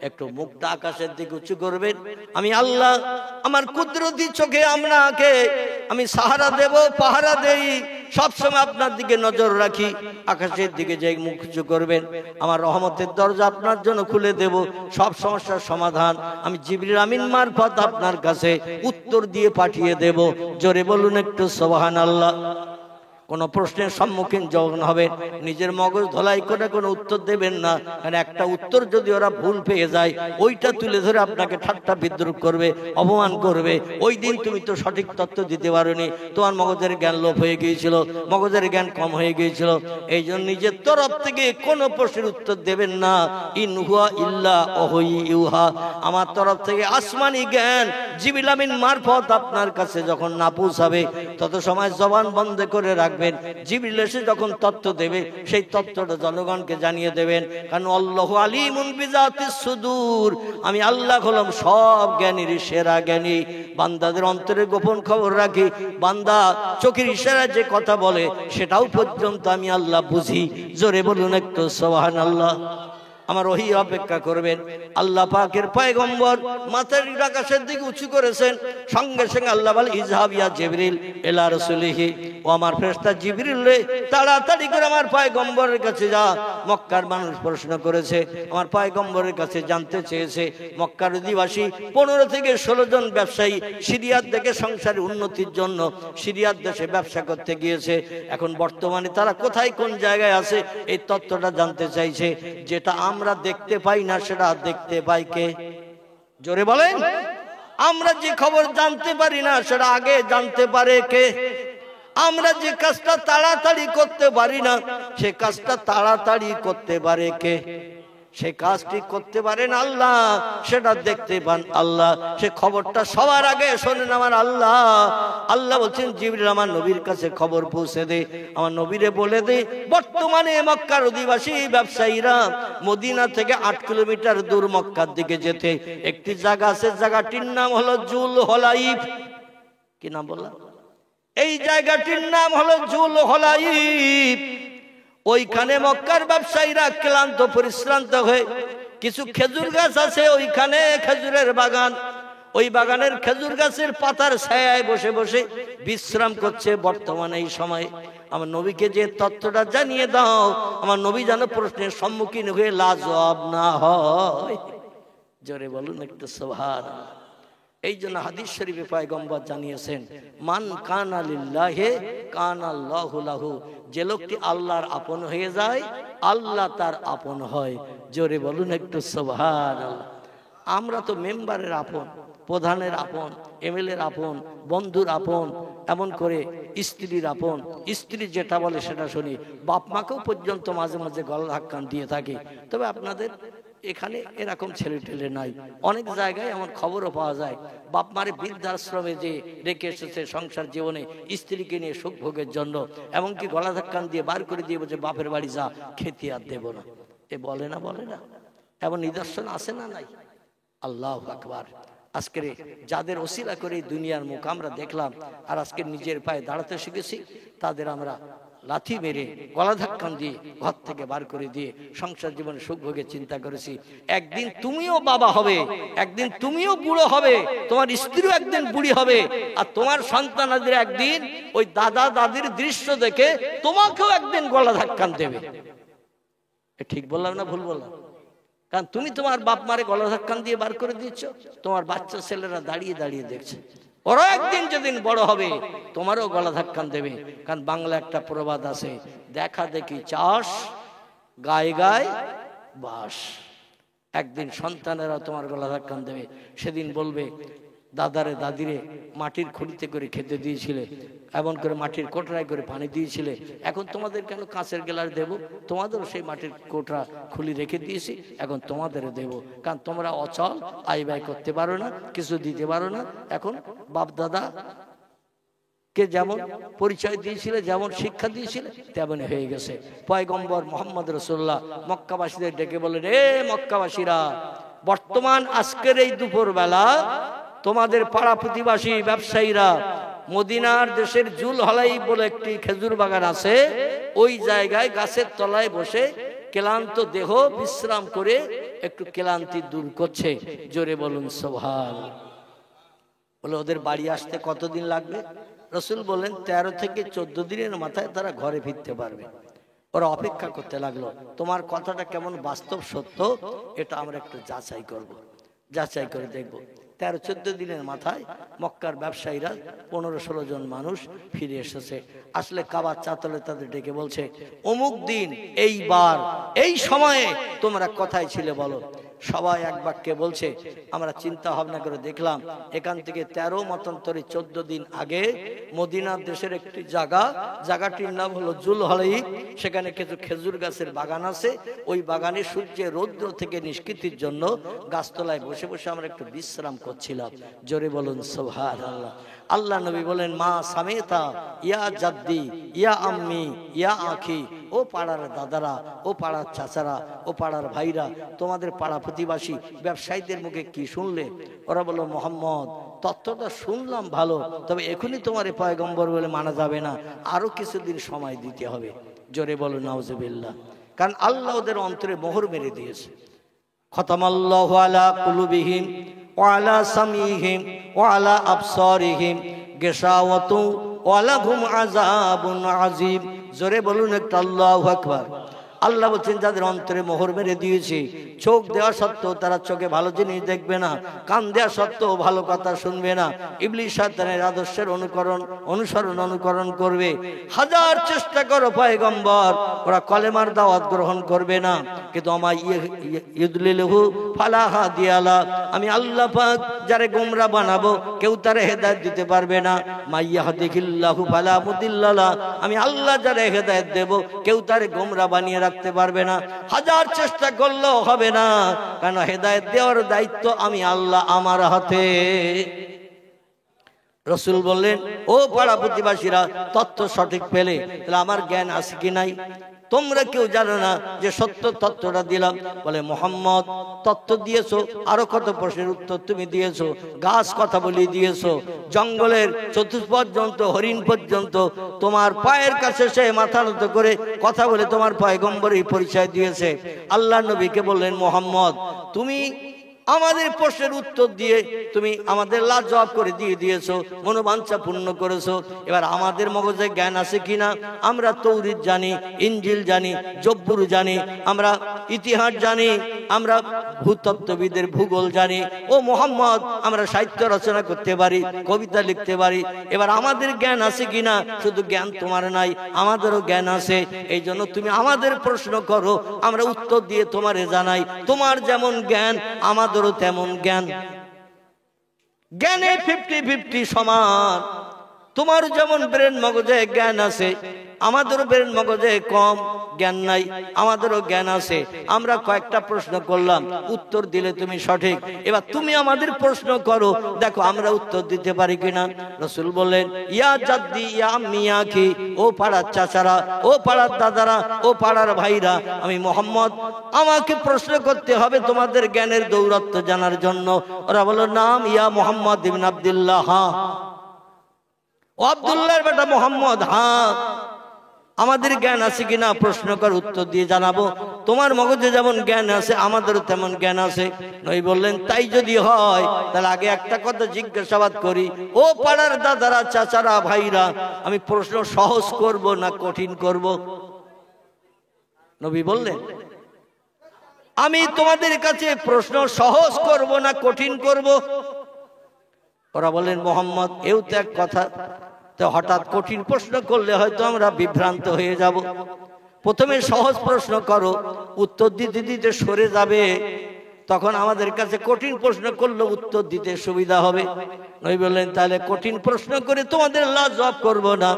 একটু মুখটা আকাশের দিকে উঁচু করবেন। আমি আল্লাহ আমার কুদরতি চোখে আপনাকে আমি সাহারা দেব, পাহারা দেই, সবসময় আপনার দিকে নজর রাখি। আকাশের দিকে যে মুখ উঁচু করবেন, আমার রহমতের দরজা আপনার জন্য খুলে দেব। সব সমস্যার সমাধান আমি জিবরিল আমিন মারফত আপনার কাছে উত্তর দিয়ে পাঠিয়ে দেব। জোরে বলুন একটু সুবহানাল্লাহ। কোন প্রশ্নের সম্মুখীন যখন হবেন, নিজের মগজ ধলাই করে কোনো উত্তর দেবেন না, কারণ একটা উত্তর যদি ওরা ভুল পেয়ে যায়, ওইটা তুলে ধরে আপনাকে ঠাট্টা বিদ্রুপ করবে, অপমান করবে। ওই দিন তুমি তো সঠিক তথ্য দিতে পারোনি, তোমার মগজের জ্ঞান লোপ হয়ে গিয়েছিল, মগজের জ্ঞান কম হয়ে গিয়েছিল। এই জন্য নিজের তরফ থেকে কোনো প্রশ্নের উত্তর দেবেন না। ইন হুয়া ইল্লা ওয়াহয়ুহা, আমার তরফ থেকে আসমানি জ্ঞান জিবরিল আমিন মারফত আপনার কাছে যখন না পৌঁছাবে, তত সময় জবান বন্ধ করে রাখবেন। জিবরিল এসে যখন তথ্য দেবে, সেই তথ্যটা জনগণকে জানিয়ে দেবেন, কারণ আল্লাহু আলিমুন বিজাতিস সুদূর, আমি আল্লাহ হলাম সব জ্ঞানীর সেরা জ্ঞানী। বান্দাদের অন্তরে গোপন খবর রাখি, বান্দা চোখের ইশারায় যে কথা বলে সেটাও পর্যন্ত আমি আল্লাহ বুঝি। জোরে বলুন একটু সুবহানাল্লাহ। আমার ওহী অপেক্ষা করবেন। আল্লাহ পাকের পয়গম্বর মাথার আকাশের দিকে উঁচু করেছেন, সঙ্গে সঙ্গে আল্লাহ বলে, ইযহাব ইয়া জিবরিল ইলা রাসূলিহি, ও আমার ফেরেশতা জিবরিল রে, তাড়াতাড়ি করে আমার পয়গম্বরের কাছে যা। মক্কার মানুষ প্রশ্ন করেছে, আমার পয়গম্বরের কাছে জানতে চেয়েছে। মক্কার অধিবাসী 15 থেকে 16 জন ব্যবসায়ী সিরিয়ার থেকে সংসারের উন্নতির জন্য সিরিয়ার দেশে ব্যবসা করতে গিয়েছে। এখন বর্তমানে তারা কোথায় কোন জায়গায় আছে, এই তথ্যটা জানতে চাইছে। যেটা আমরা দেখতে পাই না, সেটা দেখতে পাই কে? জোরে বলেন। আমরা যে খবর জানতে পারি না, সেটা আগে জানতে পারে কে? আমরা যে কাজটা তাড়াতাড়ি করতে পারি না, সে কাজটা তাড়াতাড়ি করতে পারে কে? সে কাজটি করতে পারেন আল্লাহ, সেটা দেখতে পান আল্লাহ। সে খবরটা সবার আগে শোনেন আমার আল্লাহ। আল্লাহ বলছেন, জিবরিল আমার নবীর কাছে খবর পৌঁছে দে, আমার নবীরে বলে দে, বর্তমানে মক্কার অধিবাসী ব্যবসায়ীরা মদিনা থেকে 8 কিলোমিটার দূর মক্কার দিকে যেতে একটি জায়গা আছে, জায়গাটির নাম হলো জুল হলাইফ। কি নাম বললাম? এই জায়গাটির নাম হলো জুল হলাইফ। ওইখানে মক্কার ব্যবসায়ীরা ক্লান্ত পরিশ্রান্ত হয়ে, কিছু খেজুর গাছ আছে ওইখানে, খেজুরের বাগান, ওই বাগানের খেজুর গাছের পাতার ছায়ায় বসে বসে বিশ্রাম করছে। বর্তমানে এই সময় আমার নবীকে যে তথ্যটা জানিয়ে দাও, আমার নবী যেন প্রশ্নের সম্মুখীন হয়ে লাজবাব না হয়। জোরে বলুন একটু সুবহানাল্লাহ। এই জন্য হাদিস শরীফে পয়গম্বর জানিয়েছেন, মান কানা লিল্লাহি কানাল্লাহু লাহু, যে লোকটি আল্লাহর আপন হয়ে যায়, আল্লাহ তার আপন হয়। জোরে বলুন একটু সুবহানাল্লাহ। আমরা তো মেম্বারের আপন, প্রধানের আপন, এমএলএর আপন, বন্ধুর আপন, এমন করে স্ত্রীর আপন, স্ত্রী যেটা বলে সেটা শুনি। বাপ মাকেও পর্যন্ত মাঝে মাঝে গলা ধাক্কা দিয়ে থাকে। তবে আপনাদের এখানে এরকম ছেলে টেলে নাই। অনেক জায়গায় এমন খবরও পাওয়া যায়, বাপ মারে বৃদ্ধাশ্রমে যে রেখে এসেছে সংসার জীবনে স্ত্রীকে নিয়ে সুখ ভোগের জন্য, এমনকি গলা ধাক্কান দিয়ে বার করে দিয়ে বলছে, বাপের বাড়ি যা, খেতে আর দেব না। এ বলে না, বলে না? এমন নিদর্শন আছে না নাই? আল্লাহু আকবার। আজকের যাদের ওসিলা করে দুনিয়ার মুখ আমরা দেখলাম, আর আজকে নিজের পায়ে দাঁড়াতে শিখেছি, তাদের আমরা লাথি মেরে গলা ধাক্কান দিয়ে ঘর থেকে বার করে দিয়ে সংসার জীবনে সুখ ভোগে চিন্তা করেছি। একদিন তুমিও বাবা হবে, একদিন তুমিও বুড়ো হবে, তোমার স্ত্রীও একদিন বুড়ি হবে, আর তোমার সন্তানাদের একদিন ওই দাদা দাদির দৃশ্য দেখে তোমাকেও একদিন গলা ধাক্কান দেবে। ঠিক বললাম না ভুল বললাম? কারণ তুমি তোমার বাপ মারে গলা ধাক্কান দিয়ে বার করে দিচ্ছ, তোমার বাচ্চা ছেলেরা দাঁড়িয়ে দাঁড়িয়ে দেখছে, ওরা একদিন যেদিন বড় হবে তোমারও গলা ধাক্কান দেবে। কারণ বাংলা একটা প্রবাদ আছে, দেখা দেখি চাষ, গায়ে গায়ে বাস। একদিন সন্তানেরা তোমার গলা ধাক্কান দেবে, সেদিন বলবে দাদারে দাদিরে মাটির খুঁড়িতে করে খেতে দিয়েছিলে, এমন করে মাটির কোটরায় করে পানি দিয়েছিলে, এখন তোমাদের কেন কাঁচের গ্লাস দেব? তোমাদেরও সেই মাটির কোটরা খুলি রেখে দিয়েছি, এখন তোমাদেরও দেব। কারণ তোমরা অচল, আয় ব্যয় করতে পারো না, কিছু দিতে পারো না। এখন বাপ দাদা কে যেমন পরিচয় দিয়েছিলে, যেমন শিক্ষা দিয়েছিলে, তেমনই হয়ে গেছে। পয়গম্বর মোহাম্মদ রাসূলুল্লাহ মক্কাবাসীদের ডেকে বলেন, এ মক্কাবাসীরা, বর্তমান আজকের এই দুপুর বেলা তোমাদের পাড়া প্রতিবাসী ব্যবসায়ীরা মদিনার দেশের জুল হলাই বলে একটি খেজুর বাগান আছে, ওই জায়গায় গাছের তলায় বসে ক্লান্ত দেহ বিশ্রাম করে একটু ক্লান্তি দূর করছে। জোরে বলুন সুবহানাল্লাহ। বলে ওদের বাড়ি আসতে কতদিন লাগবে? রাসূল বলেন 13 থেকে 14 দিনের মাথায় তারা ঘরে ফিরতে পারবে। ওরা অপেক্ষা করতে লাগলো, তোমার কথাটা কেমন বাস্তব সত্য এটা আমরা একটু যাচাই করব, যাচাই করে দেখব। 13-14 দিনের মাথায় মক্কার ব্যবসায়ীরা 15-16 জন মানুষ ফিরে এসেছে। আসলে কাবার চাতলে তাদের ডেকে বলছে, অমুক দিন এইবার এই সময়ে তোমরা কোথায় ছিলে বলো? সবাই এক বাক্যে বলছে, আমরা চিন্তা ভাবনা করে দেখলাম এখান থেকে 13 মতান্তরে 14 দিন আগে মদিনার দেশের একটি জায়গাটির নাম হলো জুল হলাই, সেখানে কিছু খেজুর গাছের বাগান আছে, ওই বাগানে সূর্যের রৌদ্র থেকে নিষ্কৃতির জন্য গাছতলায় বসে বসে আমরা একটু বিশ্রাম করছিলাম। জোরে বলুন সুবহানাল্লাহ। আল্লাহ নবী বলেন, মা সামেতা ইয়া জাদ্দি ইয়া আম্মি ইয়া আখি, ও পাড়ার দাদারা, ও পাড়ার চাচারা, ও পাড়ার ভাইরা, তোমাদের পাড়া প্রতিবাসী ব্যবসায়ীদের মুখে কি শুনলে? ওরা বলল, মোহাম্মদ তত্ত্বটা শুনলাম ভালো, তবে এখনই তোমার পয়গম্বর বলে মানা যাবে না, আরো কিছুদিন সময় দিতে হবে। জোরে বলো নাউজুবিল্লাহ। কারণ আল্লাহ ওদের অন্তরে মোহর মেরে দিয়েছে। খতামাল্লাহু আলা কুলুবিহিম ওয়া আলা সামিহিম ওয়া আলা আবসারিহিম গিশাওয়াতু ওয়া লাহুম আযাবুন আযীম। জোরে বলুন একটা আল্লাহু আকবার। আল্লাহ বলছেন, যাদের অন্তরে মোহর মেরে দিয়েছি, চোখ দেওয়া সত্ত্বেও তারা চোখে ভালো জিনিস দেখবে না, কান দেওয়া সত্ত্বেও ভালো কথা শুনবে না, ইবলিস শয়তানের আদর্শের অনুকরণ করবে। হাজার চেষ্টা করো পয়গম্বর, ওরা কলেমার দাওয়াত গ্রহণ করবে না। কিন্তু ইউদলিলহু ফালা হাদিয়া লা, আমি আল্লাহ পাক যারে গোমরা বানাবো কেউ তারে হেদায়েত দিতে পারবে না। মাইয়াহদিকিল্লাহু ফালা মুদিল্লা লা, আমি আল্লাহ যারে হেদায়েত দেব কেউ তারে গোমরা বানিয়ে রাখতে পারবে না। হাজার চেষ্টা করলেও হবে না, কারণ হেদায়েত দেওয়ার দায়িত্ব আমি আল্লাহ, আমার হাতে। রাসূল বললেন, ও পাড়া প্রতিবাসীরা, তত্ত্ব সঠিক পেলে তাহলে আমার জ্ঞান আছে কি নাই? তোমরা কেউ জানো না যে সত্য তত্ত্বটা দিলাম। বলে, মোহাম্মদ তত্ত্ব দিয়েছো, আরো কত প্রশ্নের উত্তর তুমি দিয়েছো, গাছ কথা বলে দিয়েছো, জঙ্গলের চতুষ্পর্যন্ত হরিণ পর্যন্ত তোমার পায়ের কাছে সে মাথা নত করে কথা বলে তোমার পয়গম্বরের পরিচয় দিয়েছে। আল্লাহ নবীকে বললেন, মোহাম্মদ তুমি আমাদের প্রশ্নের উত্তর দিয়ে তুমি আমাদের লাজবাব করে দিয়েছো, মনোবাঞ্ছা পূর্ণ করেছো। এবার আমাদের মগজে জ্ঞান আছে কিনা? আমরা তৌরাত জানি, ইনজিল জানি, জব্বুর জানি, আমরা ইতিহাস জানি, আমরা ভূতত্ত্ববিদের ভূগোল জানি। ও মোহাম্মদ, আমরা সাহিত্য রচনা করতে পারি, কবিতা লিখতে পারি। এবার আমাদের জ্ঞান আছে কিনা? শুধু জ্ঞান তোমার নাই, আমাদেরও জ্ঞান আছে। এই জন্য তুমি আমাদের প্রশ্ন করো, আমরা উত্তর দিয়ে তোমারে জানাই। তোমার যেমন জ্ঞান আমাদেরও তেমন জ্ঞান। জ্ঞানে 50-50 সমান। তোমার যেমন ব্রেন মগজে জ্ঞান আছে, আমাদেরও ব্রেন মগজে কম জ্ঞান নাই, আমাদেরও জ্ঞান আছে। আমরা কয়েকটা প্রশ্ন করলাম, উত্তর দিলে তুমি সঠিক, এবার তুমি আমাদের প্রশ্ন করো, দেখো আমরা উত্তর দিতে পারি কিনা। রাসূল বললেন, ইয়া জাদ্দি ইয়া আম্মি ইয়া আখি, ও পাড়ার চাচারা, ও পাড়ার দাদারা, ও পাড়ার ভাইরা, আমি মুহাম্মদ, আমাকে প্রশ্ন করতে হবে তোমাদের জ্ঞানের দৌরাত্ম্য জানার জন্য। ওরা বলল, নাম ইয়া মুহাম্মদ ইবনে আব্দুল্লাহ, হ্যাঁ। ও আব্দুল্লাহর বেটা মুহাম্মদ, হ্যাঁ। আমাদের জ্ঞান আছে কিনা প্রশ্ন কর, উত্তর দিয়ে জানাবো। তোমার মগজে যেমন জ্ঞান আছে আমাদেরও তেমন জ্ঞান আছে। নবী বললেন, তাই যদি হয় তাহলে আগে একটা কথা জিজ্ঞাসাবাদ করি, ও পাড়ার দাদারা, চাচারা, ভাইরা, আমি প্রশ্ন সহজ করব না কঠিন করব? নবী বললেন, আমি তোমাদের কাছে প্রশ্ন সহজ করব না কঠিন করব? ওরা বললেন, মুহাম্মদ, এও তো এক কথা, তো হঠাৎ কঠিন প্রশ্ন করলে হয়তো আমরা বিভ্রান্ত হয়ে যাব। প্রথমে সহজ প্রশ্ন করো, উত্তর দিতে দিতে সরে যাবে, তখন আমাদের কাছে কঠিন প্রশ্ন করলে উত্তর দিতে সুবিধা হবে। নবী বললেন, তাহলে কঠিন প্রশ্ন করে তোমাদের লাজবাব করব না।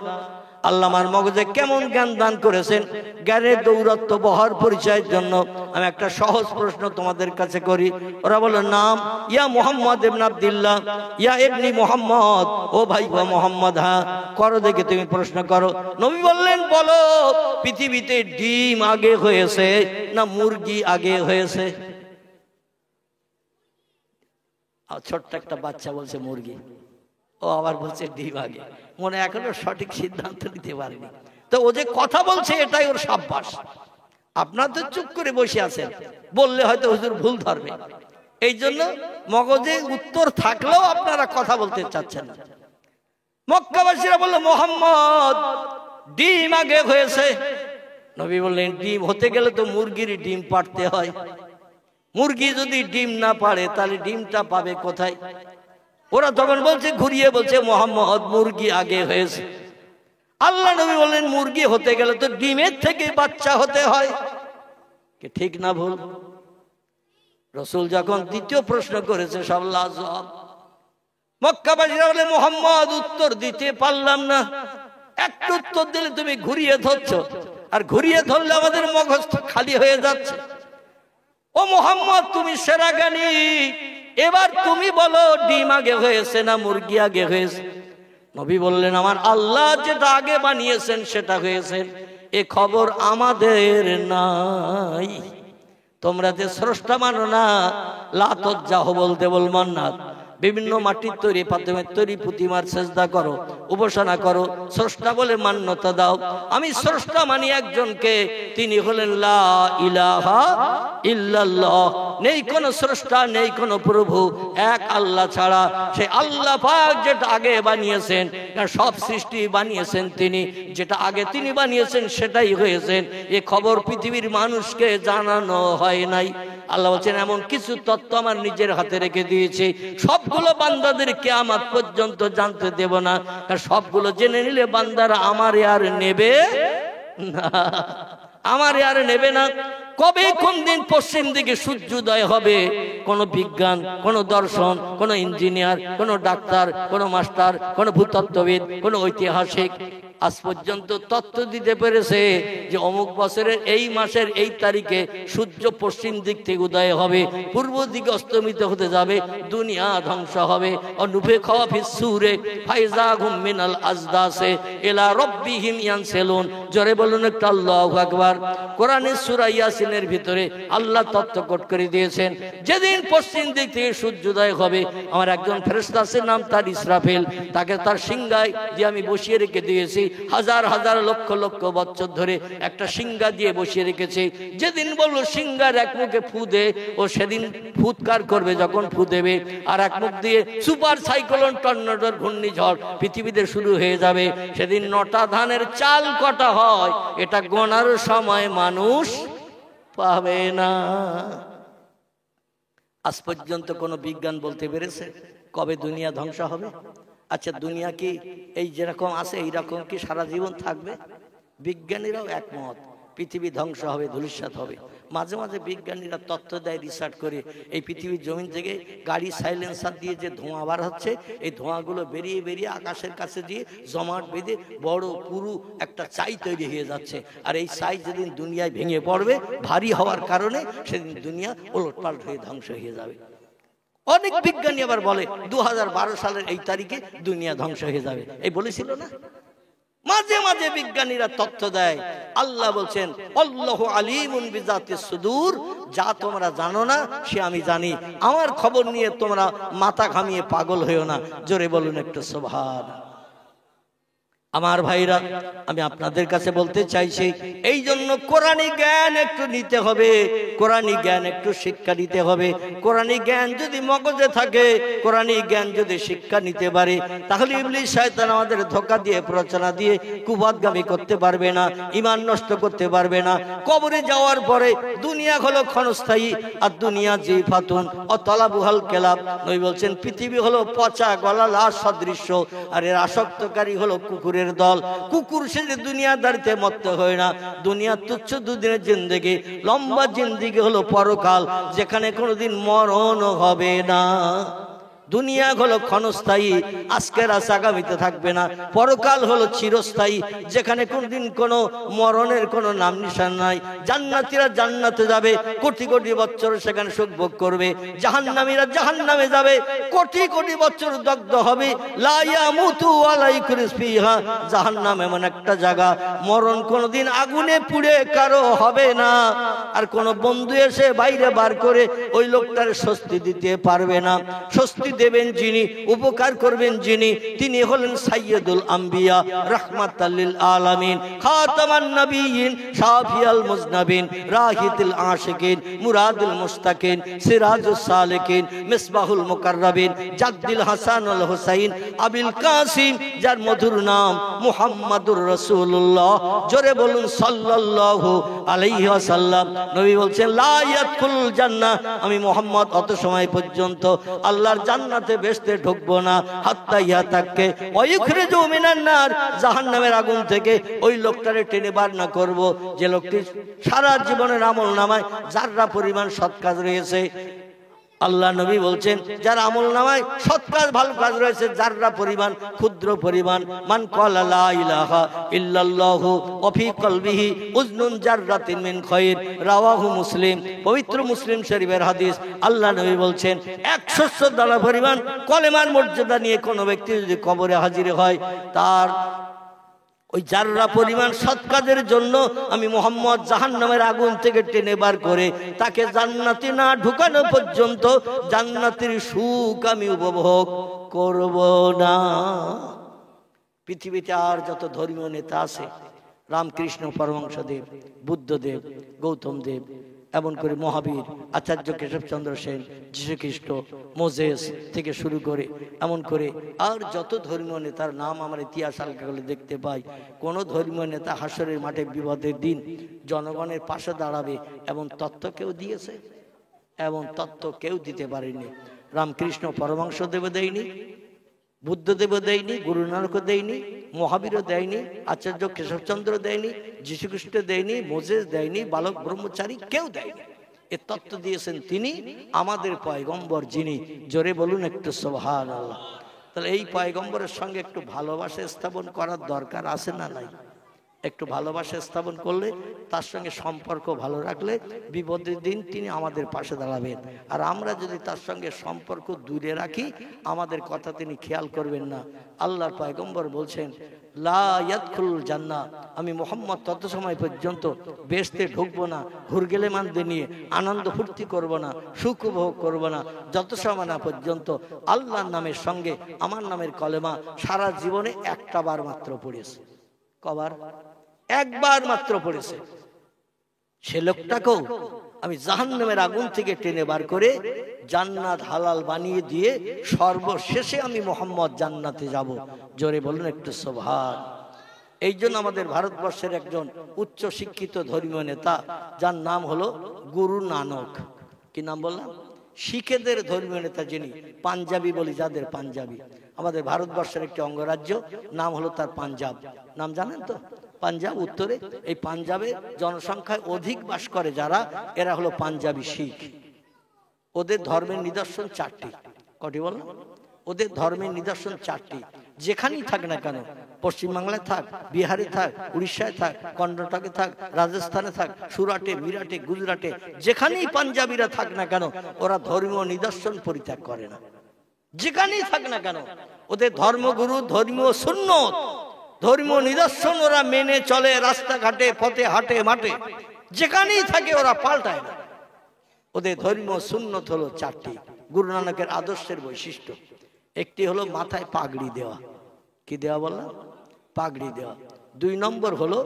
আল্লাহ আমার মগজে কেমন জ্ঞান দান করেছেন, জ্ঞানের দৌরাত্ম্য বহার পরিচয়ের জন্য আমি একটা সহজ প্রশ্ন তোমাদের কাছে করি। ওরা বলল, নাম ইয়া মুহাম্মদ ইবনে আব্দুল্লাহ, ইয়া ইবনি মুহাম্মদ, ও ভাই মুহাম্মদ, হ্যাঁ। করো দেখে, তুমি প্রশ্ন করো। নবী বললেন, বলো, পৃথিবীতে ডিম আগে হয়েছে না মুরগি আগে হয়েছে? ছোট্ট একটা বাচ্চা বলছে মুরগি, ও আবার বলছে ডিম আগে। মনে এখনো সঠিক সিদ্ধান্ত নিতে পারেনি। তো ও যে কথা বলছে এটাই ওর সাব্বাস। আপনারা তো চুপ করে বসে আছেন, বললে হয়তো হুজুর ভুল ধরবে, এই জন্য মগজে উত্তর থাকলেও আপনারা কথা বলতে চাচ্ছেন না। মক্কাবাসীরা বলল, মুহাম্মদ, ডিম আগে হয়েছে। নবী বললেন, ডিম হতে গেলে তো মুরগির ডিম পাড়তে হয়, মুরগি যদি ডিম না পাড়ে তাহলে ডিমটা পাবে কোথায়? ওরা তখন বলছে, ঘুরিয়ে বলছে, মুহাম্মদ, মুরগি আগে হয়েছে। আল্লাহ নবী বললেন, মুরগি হতে গেলে তো ডিমের থেকে বাচ্চা হতে হয়। ঠিক না ভুল? রাসূল যখন দ্বিতীয় প্রশ্ন করেছে, সব লাজবাব। মক্কাবাসীরা বলে, মুহাম্মদ, উত্তর দিতে পারলাম না, একটু উত্তর দিলে তুমি ঘুরিয়ে ধরছো, আর ঘুরিয়ে ধরলে আমাদের মগজ খালি হয়ে যাচ্ছে। ও মুহাম্মদ, তুমি সেরা জ্ঞানী, এবার তুমি বলো, ডিম আগে হয়েছে না মুরগি আগে হয়েছে? নবী বললেন, আমার আল্লাহ যেটা আগে বানিয়েছেন সেটা হয়েছেন, এ খবর আমাদের নাই। তোমরা যে স্রষ্টা মানো না, লাতজ্জা হবল দেবল মান্নাত, বিভিন্ন মাটির তৈরি পাথরের তৈরি প্রতিমার সেজদা করো, উপাসনা করো, স্রষ্টা বলে মান্যতা দাও। আমি স্রষ্টা মানি একজনকে, তিনি হলেন লা ইলাহা ইল্লাল্লাহ, নেই কোন স্রষ্টা, নেই কোন প্রভু, এক আল্লাহ ছাড়া। সে আল্লাহ পাক যেটা আগে বানিয়েছেন, সব সৃষ্টি বানিয়েছেন তিনি, যেটা আগে তিনি বানিয়েছেন সেটাই হয়েছেন। এ খবর পৃথিবীর মানুষকে জানানো হয় নাই। আল্লাহ বলছেন, এমন কিছু তত্ত্ব আমার নিজের হাতে রেখে দিয়েছি, সবগুলো বান্দাদের কিয়ামত পর্যন্ত জানতে দেব না। সবগুলো জেনে নিলে বান্দারা আমারে আর নেবে না, আমারে আর নেবে না। কবে কোন দিন পশ্চিম দিকে সূর্যোদয় হবে, কোন বিজ্ঞান, কোন দর্শন, কোন ইঞ্জিনিয়ার, কোন ডাক্তার, কোন মাস্টার, কোন ভূতত্ত্ববিদ, কোন ঐতিহাসিক আজ পর্যন্ত তথ্য দিতে পেরেছে যে অমুক বছরের এই মাসের এই তারিখে সূর্য পশ্চিম দিক থেকে উদয় হবে, পূর্ব দিকে অস্তমিত হতে যাবে, দুনিয়া ধ্বংস হবে। অনুফে খাওয়া ফিসুরে ফাইজাহুম মিনাল আজদাসে ইলা রাব্বিহিম ইয়ানসিলুন। জোরে বলুন একটা আল্লাহু আকবার। কোরআনের সূরা ইয়াসিনের ভিতরে আল্লাহ তথ্য কোট করে দিয়েছেন, যেদিন পশ্চিম দিক থেকে সূর্যোদয় হবে, আমার একজন ফেরেশতা আছে, নাম তার ইসরাফিল, তাকে তার সিংহায় দিয়ে আমি বসিয়ে রেখে দিয়েছি। হাজার হাজার লক্ষ লক্ষ বছর ধরে একটা সিংহা দিয়ে বসিয়ে রেখেছে। যেদিন বললো সিংহার এক মুখে ফু দে, ও সেদিন ফুৎকার করবে যখন ফু দেবে, আর এক মুখ দিয়ে সুপার সাইক্লোন, টর্নেডোর ঘূর্ণিঝড় পৃথিবীতে শুরু হয়ে যাবে। সেদিন 9টা ধানের চাল কটা হয় এটা গোনার সময় মানুষ পাবে না। আজ পর্যন্ত কোনো বিজ্ঞান বলতে পেরেছে কবে দুনিয়া ধ্বংস হবে? আচ্ছা, দুনিয়া কি এই যেরকম আছে এইরকম কি সারা জীবন থাকবে? বিজ্ঞানীরাও একমত, পৃথিবী ধ্বংস হবে, ধূলিসাৎ হবে। মাঝে মাঝে বিজ্ঞানীরা তথ্য দেয়, রিসার্চ করে এই পৃথিবীর জমিন থেকে গাড়ি সাইলেন্সার দিয়ে যে ধোঁয়া বার হচ্ছে, এই ধোঁয়াগুলো বেরিয়ে বেরিয়ে আকাশের কাছে দিয়ে জমাট বেঁধে বড় পুরু একটা চাই তৈরি হয়ে যাচ্ছে। আর এই চাই যেদিন দুনিয়ায় ভেঙে পড়বে ভারী হওয়ার কারণে, সেদিন দুনিয়া ওলটপালট হয়ে ধ্বংস হয়ে যাবে। অনেক বিজ্ঞানী আবার বলে 2012 সালের এই তারিখে দুনিয়া ধ্বংস হয়ে যাবে। এই বলেছিল না? মাঝে মাঝে বিজ্ঞানীরা তথ্য দেয়। আল্লাহ বলছেন আল্লাহু আলিমুন বিজাতিস সুদূর, যা তোমরা জানো না সে আমি জানি। আমার খবর নিয়ে তোমরা মাথা ঘামিয়ে পাগল হইও না। জোরে বলুন একটু সুবহানাল্লাহ। আমার ভাইরা, আমি আপনাদের কাছে বলতে চাইছি, এই জন্য কোরআনী জ্ঞান একটু নিতে হবে, কোরআনী জ্ঞান একটু শিক্ষা নিতে হবে। কোরআনী জ্ঞান যদি মগজে থাকে, কোরআনী জ্ঞান যদি শিক্ষা নিতে পারে, তাহলে ইবলিস শয়তান আমাদের ধোঁকা দিয়ে প্ররোচনা দিয়ে কুপথগামী করতে পারবে না, ঈমান নষ্ট করতে পারবে না। কবরে যাওয়ার পরে দুনিয়া হলো ক্ষণস্থায়ী, আর দুনিয়া জিফাতুন ও তলাবুহাল কেলাব। নবী বলছেন পৃথিবী হলো পচা গলা লাশ সদৃশ্য, আর এর আসক্তকারী হলো কুকুরের দল। কুকুর সে যে দুনিয়াদারিতে মরতে হয় না, দুনিয়া তুচ্ছ দুদিনের জিন্দেগি, লম্বা জিন্দেগি হলো পরকাল, যেখানে কোনোদিন মরণ হবে না। দুনিয়া হলো ক্ষণস্থায়ী, আজকের আশা আগামীতে থাকবে না। পরকাল হলো চিরস্থায়ী, যেখানে কোনদিন কোনো মরণের কোনো নাম নিশান নাই। জান্নাতীরা জান্নাতে যাবে, কোটি কোটি বছর সেখানে সুখ ভোগ করবে। জাহান্নামীরা জাহান্নামে যাবে, কোটি কোটি বছর দগ্ধ হবে। লা ইয়ামুতু ওয়া লা ইউখরিজ ফিহা, জাহান্নাম এমন একটা জায়গা, মরণ কোনোদিন আগুনে পুড়ে কারো হবে না। আর কোন বন্ধু এসে বাইরে বার করে ওই লোকটার স্বস্তি দিতে পারবে না। স্বস্তি দেবেন যিনি, উপকার করবেন যিনি, তিনি হলেন সাইয়্যিদুল আম্বিয়া রাহমাতাল লিল আলামিন, খাতামান নবিয়্যিন, শাফিয়াল মুজনাবিন, রাহিতুল আশিকিন, মুরাদুল মুস্তাকিন, সিরাজুস সালিকিন, মিসবাহুল মুকাররাবিন, জাদ্দিল হাসানুল হুসাইন, আবিল কাসিম, যার মধুর নাম মুহাম্মাদুর রাসূলুল্লাহ। জোরে বলুন সাল্লাল্লাহু আলাইহি ওয়াসাল্লাম। নবী বলছেন লা ইয়াদখুলুল জান্নাহ, আমি মুহাম্মদ অত সময় পর্যন্ত আল্লাহর জান্নাতে বেহেশতে ঢুকবো না, হাত্তা ইয়াতাকে ওয়া ইখরিজু মিনান নার, জাহান্নামের আগুন থেকে ওই লোকটারে টেনে বার না করব, যে লোকটি সারা জীবনের আমলনামায় যাররা পরিমাণ সৎ কাজ রয়েছে। আল্লাহ নবী বলছেন যার আমলনামায় সৎ কাজ ভালো কাজ রয়েছে যাররা পরিমাণ, ক্ষুদ্র পরিমাণ, মান ক্বালা লা ইলাহা ইল্লাল্লাহু ওয়া ফি কলবিহি উজনুন জাররাতিন মিন খায়র, রাওয়াহু মুসলিম। পবিত্র মুসলিম শরীফের হাদিস। আল্লাহ নবী বলছেন 100 দানা পরিমাণ কলেমার মর্যাদা নিয়ে কোনো ব্যক্তি যদি কবরে হাজির হয়, তার ওই যাররা পরিমাণ সৎ কাজের জন্য আমি মুহাম্মদ জাহান্নামের আগুন থেকে টেনে বার করে তাকে জান্নাতে না ঢুকানো পর্যন্ত জান্নাতের সুখ আমি উপভোগ করব না। পৃথিবীতে আর যত ধর্মীয় নেতা আছে, রামকৃষ্ণ পরমহংসদেব, বুদ্ধদেব, গৌতম দেব, এমন করে মহাবীর, আচার্য কেশবচন্দ্র সেন, যীশুখ্রিস্ট, মোজেস থেকে শুরু করে এমন করে আর যত ধর্মীয় নেতার নাম আমার ইতিহাস আলকাগুলো দেখতে পাই, কোন ধর্মীয় নেতা হাসরের মাঠে বিপদের দিন জনগণের পাশে দাঁড়াবে এমন তত্ত্ব কেউ দিয়েছে? এমন তত্ত্ব কেউ দিতে পারেনি। রামকৃষ্ণ পরমহংসদেব দেয়নি, বুদ্ধদেব দেয়নি, গুরু নানক দেয়নি, মহাবীরও দেয়নি, আচার্য কেশবচন্দ্র দেয়নি, যীশুখ্রিস্ট দেয়নি, মোজেস দেয়নি, বালক ব্রহ্মচারী কেউ দেয়নি। এ তত্ত্ব দিয়েছেন তিনি, আমাদের পয়গম্বর যিনি। জোরে বলুন একটু সুবহানাল্লাহ। তাহলে এই পয়গম্বরের সঙ্গে একটু ভালোবাসা স্থাপন করার দরকার আছে না নাই? একটু ভালোবাসা স্থাপন করলে, তার সঙ্গে সম্পর্ক ভালো রাখলে বিপদের দিন তিনি আমাদের পাশে দাঁড়াবেন। আর আমরা যদি তার সঙ্গে সম্পর্ক দূরে রাখি, আমাদের কথা তিনি খেয়াল করবেন না। আল্লাহর পয়গম্বর বলছেন লা ইয়াদখুলুল জান্নাহ, আমি মুহাম্মদ তত সময় পর্যন্ত বেহেশতে ঢুকবো না, হুরগেলেমানদের নিয়ে আনন্দ ফুর্তি করব না, সুখ উপভোগ করব না, যত সময় না পর্যন্ত আল্লাহর নামের সঙ্গে আমার নামের কলেমা সারা জীবনে একটা বার মাত্র পড়েছে। কবার? একবার মাত্র পড়েছে। সে লোকটাকেও আমি জাহান্নামের আগুন থেকে টেনে বার করে জান্নাত হালাল বানিয়ে দিয়ে সর্বশেষে আমি মুহাম্মদ জান্নাতে যাব। জোরে বলুন একটু সুবহান। এই জন্য আমাদের ভারতবর্ষের একজন উচ্চ শিক্ষিত ধর্মীয় নেতা, যার নাম হলো গুরু নানক। কি নাম বললাম? শিখেদের ধর্মীয় নেতা যিনি, পাঞ্জাবি বলি যাদের, পাঞ্জাবি আমাদের ভারতবর্ষের একটি অঙ্গরাজ্য, নাম হলো তার পাঞ্জাব। নাম জানেন তো? পাঞ্জাব উত্তরে। এই পাঞ্জাবে জনসংখ্যায় অধিক বাস করে যারা, এরা হলো পাঞ্জাবি শিখ। ওদের ধর্মের নিদর্শন চারটি। কটি বলো? ওদের ধর্মের নিদর্শন চারটি। যেখানেই থাক না কেন, পশ্চিমবাংলায় থাক, বিহারে থাক, উড়িষ্যায় থাক, কর্ণাটকে থাক, রাজস্থানে থাক, সুরাটে, মিরাটে, গুজরাটে, যেখানেই পাঞ্জাবিরা থাক না কেন, ওরা ধর্মীয় নিদর্শন পরিত্যাগ করে না। যেখানেই থাক না কেন, ওদের ধর্মগুরু, ধর্মীয় সুন্নত, ধর্মীয় নিদর্শন ওরা মেনে চলে। রাস্তাঘাটে, পথে, হাটে, মাঠে, যেখানেই থাকে ওরা পাল্টায় না। ওদের ধর্মীয় সুন্নত হলো চারটি, গুরু নানকের আদর্শের বৈশিষ্ট্য। একটি হলো মাথায় পাগড়ি দেওয়া। কি দেওয়া বললাম? পাগড়ি দেওয়া। 2 নম্বর হলো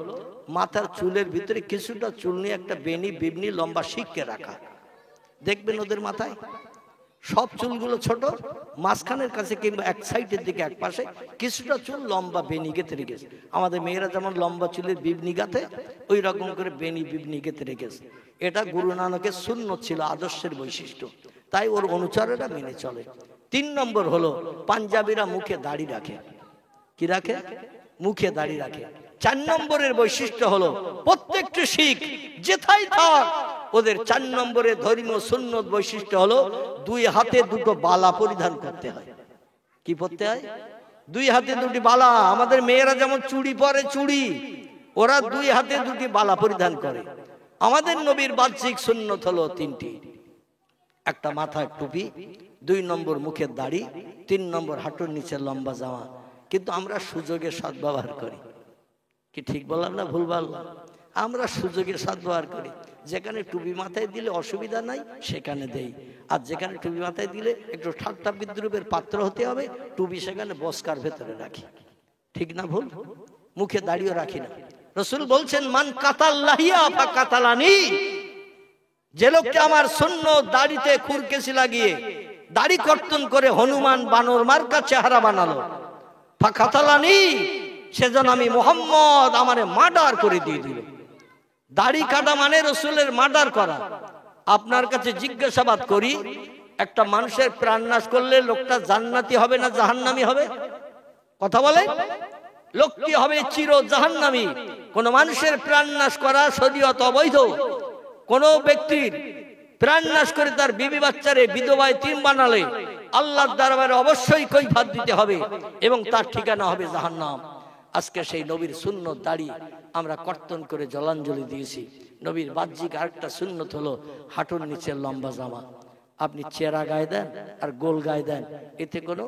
মাথার চুলের ভিতরে কিছুটা চুল নিয়ে একটা বেনি বিবনি লম্বা শিখকে রাখা। দেখবেন ওদের মাথায় সব চুলগুলো ছোট, মাঝখানের কাছে কিংবা এক সাইডের দিকে এক পাশে কিছুটা চুল লম্বা বেনি গেঁথে রেখেছে। আমাদের মেয়েরা যেমন লম্বা চুলের বিবনি গাঁথে, ওই রকম করে বেনি বিবনি গেঁথে রেখেছে। এটা গুরু নানকের সুন্নত ছিল, আদর্শের বৈশিষ্ট্য, তাই ওর অনুচরেরা মেনে চলে। 3 নম্বর হলো পাঞ্জাবিরা মুখে দাড়ি রাখে। কি রাখে? মুখে দাড়ি রাখে। 4 নম্বরের বৈশিষ্ট্য হলো প্রত্যেকটি শিখ যেথায় থাক, ওদের 4 নম্বরের ধর্মীয় সুন্নত বৈশিষ্ট্য হলো 2 হাতে 2টো বালা পরিধান করতে হয়। কি পরতে হয়? 2 হাতে 2টি বালা। আমাদের মেয়েরা যেমন চুড়ি পরে, চুড়ি, ওরা 2 হাতে 2টি বালা পরিধান করে। আমাদের নবীর বাহ্যিক সুন্নত হলো 3টি। একটা মাথায় টুপি, 2 নম্বর মুখের দাড়ি, 3 নম্বর হাঁটুর নিচে লম্বা জামা। কিন্তু আমরা সুযোগের সদ্ব্যবহার করি। কি ঠিক বললাম না ভুল বললাম? আমরা সুযোগের সদ্ব্যবহার করি। যেখানে টুপি মাথায় দিলে অসুবিধা নাই সেখানে দেই, আর যেখানে টুপি মাথায় দিলে একটু ঠাট্টা বিদ্রুপের পাত্র হতে হবে, টুপি সেখানে বস্কার ভেতরে রাখি। ঠিক না ভুল? মুখে দাড়িও রাখি না। রাসূল বলছেন, মান কাতাল্লাহিয়া ফা কাতালানি, যে লোকটা আমার সুন্নত দাড়িতে খুরকেসি লাগিয়ে দাড়ি কর্তন করে হনুমান বানর মার্কা চেহারা বানালো, ফা কাতালানি, সেজন্য আমি মুহাম্মদ আমারে মার্ডার করে দিয়ে দিল। দাড়ি কাটা মানে রাসূলের মার্ডার করা। আপনার কাছে জিজ্ঞাসাবাদ করি, একটা মানুষের প্রাণ নাশ করলে লোকটা জান্নাতি হবে না জাহান্নামী হবে? কথা বলে। লোকটি হবে চির জাহান্নামী। কোন মানুষের প্রাণ নাশ করা শরীয়ত অবৈধ। কোন ব্যক্তির প্রাণ নাশ করে তার বিবি বাচ্চারে বিধবা এতিম বানালে আল্লাহর দরবারে অবশ্যই কৈফিয়ত দিতে হবে এবং তার ঠিকানা হবে জাহান্নাম। আজকে সেই নবীর সুন্নত দাড়ি আমরা কর্তন করে জলাঞ্জলি দিয়েছি। নবীর বাহ্যিক আরেকটা সুন্নত হলো হাঁটুর নিচে লম্বা জামা। আপনি চেরা গায়ে দেন আর গোল গায়ে দেন, এতে কোনো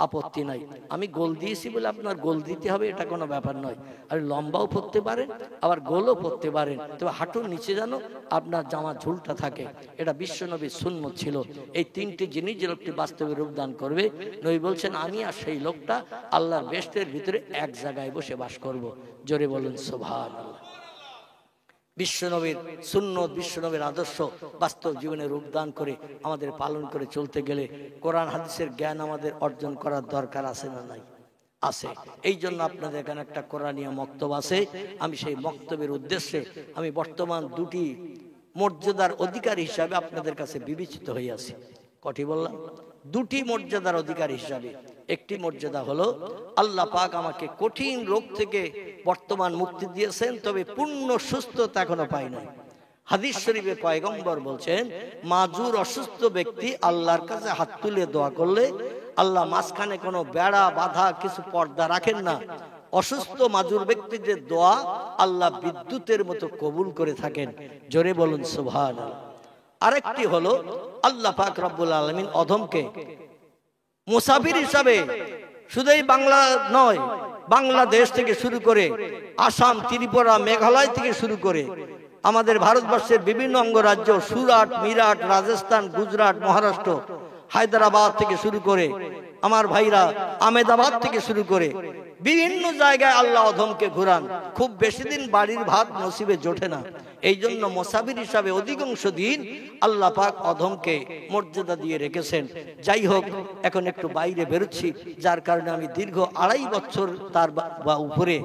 আপত্তি নাই। আমি গোল দিয়েছি বলে আপনার গোল দিতে হবে এটা কোনো ব্যাপার নয়। আর লম্বাও পরতে পারেন, আবার গোলও পরতে পারেন, তবে হাঁটুর নিচে যেন আপনার জামা ঝুলটা থাকে। এটা বিশ্বনবীর সুন্নত ছিল। এই 3টি জিনিস যে লোকটি বাস্তবে রূপদান করবে, নবী বলছেন আমি আর সেই লোকটা আল্লাহর বেহেশতের ভিতরে এক জায়গায় বসে বাস করব। জোরে বলুন সুবহানাল্লাহ। বিশ্বনবীর সুন্নত, বিশ্বনবীর আদর্শ বাস্তব জীবনে রূপদান করে আমাদের পালন করে চলতে গেলে কোরআন হাদিসের জ্ঞান আমাদের অর্জন করার দরকার আছে না নাই? আছে। এই জন্য আপনাদের এখানে একটা কোরআনিয়া মক্তব আছে। আমি সেই মক্তবের উদ্দেশ্যে আমি বর্তমান 2টি মর্যাদার অধিকারী হিসাবে আপনাদের কাছে বিবেচিত হয়ে আছি। কটি বললাম? 2টি মর্যাদার অধিকারী হিসাবে। একটি মর্যাদা হলো আল্লাহ পাক আমাকে কঠিন রোগ থেকে বর্তমান মুক্তি দিয়েছেন, তবে পূর্ণ সুস্থতা এখনো পাই নাই। হাদিস শরীফে পয়গম্বর বলছেন, মাজুর অসুস্থ ব্যক্তি আল্লাহর কাছে হাত তুলে দোয়া করলে আল্লাহ মাঝখানে কোনো বেড়া বাধা কিছু পর্দা রাখেন না। অসুস্থ মাজুর ব্যক্তিদের দোয়া আল্লাহ বিদ্যুতের মতো কবুল করে থাকেন। জোরে বলুন সুবহানাল্লাহ। আরেকটি হলো আল্লাহ পাক রব্বুল আলামিন অধমকে মুসাফির হিসাবে শুধু এই বাংলা নয়, বাংলাদেশ থেকে শুরু করে আসাম, ত্রিপুরা, মেঘালয় থেকে শুরু করে আমাদের ভারতবর্ষের বিভিন্ন অঙ্গরাজ্য, সুরাট, মিরাট, রাজস্থান, গুজরাট, মহারাষ্ট্র, হায়দ্রাবাদ থেকে শুরু করে আমার ভাইরা আহমেদাবাদ থেকে শুরু করে বিভিন্ন জায়গায় আল্লাহ অধমকে ঘুরান। খুব বেশি দিন বাড়ির ভাত নসিবে জোটে না, এই জন্য মুসাফির হিসাবে অধিকাংশ দিন আল্লাহ পাক অধমকে মর্যাদা দিয়ে রেখেছেন। যাই হোক, এখন একটু বাইরে বেরোচ্ছি, যার কারণে আমি দীর্ঘ 2.5 বছর তার বা উপরে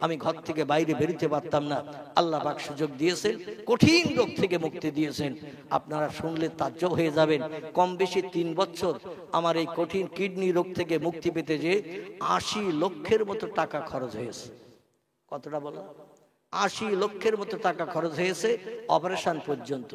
আমি ঘর থেকে বাইরে বেরোতে পারতাম না। আল্লাহ পাক সুযোগ দিয়েছেন, কঠিন রোগ থেকে মুক্তি দিয়েছেন। আপনারা শুনলে তাজ্জব হয়ে যাবেন, কম বেশি 3 বছর আমার এই কঠিন কিডনি রোগ থেকে মুক্তি পেতে যে 80 লক্ষের মতো টাকা খরচ হয়েছে। কতটা বলো? 80 লক্ষের মতো টাকা খরচ হয়েছে অপারেশন পর্যন্ত।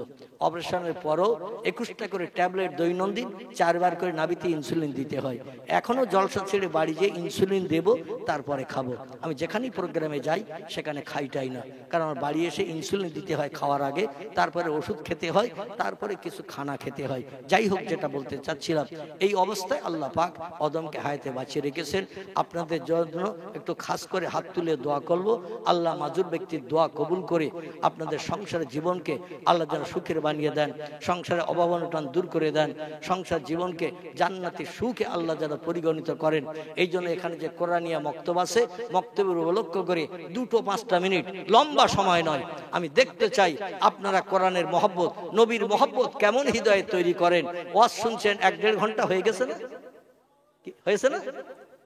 অপারেশনের পরও 21টা করে ট্যাবলেট দৈনন্দিন 4 বার করে নাভিতে ইনসুলিন দিতে হয়। এখনো জলসা ছেড়ে বাড়ি যেয়ে ইনসুলিন দেব, তারপরে খাবো। আমি যেখানেই প্রোগ্রামে যাই সেখানে খাইটাই না, কারণ আমার বাড়ি এসে ইনসুলিন দিতে হয় খাওয়ার আগে, তারপরে ওষুধ খেতে হয়, তারপরে কিছু খানা খেতে হয়। যাই হোক, যেটা বলতে চাচ্ছিলাম, এই অবস্থায় আল্লাহ পাক অদমকে হায়াতে বাঁচিয়ে রেখেছেন। আপনাদের জন্য একটু খাস করে হাত তুলে দোয়া করব, আল্লাহ মাজুর ব্যক্তির দোয়া কবুল করে আপনাদের সংসারের জীবনকে আল্লাহ যেন সুখের বানিয়ে দেন, সংসারে অভাব অনটন দূর করে দেন, সংসার জীবনকে জান্নাতি সুখে আল্লাহ যেন পরিগণিত করেন। এই জন্য এখানে যে কোরআনিয়া মক্তব আছে, মক্তবের উপলক্ষ করে 2-5 মিনিট, লম্বা সময় নয়, আমি দেখতে চাই আপনারা কোরআনের মহব্বত, নবীর মহব্বত কেমন হৃদয়ে তৈরি করেন। ওয়াজ শুনছেন 1-1.5 ঘন্টা হয়ে গেছে না? হয়েছে না?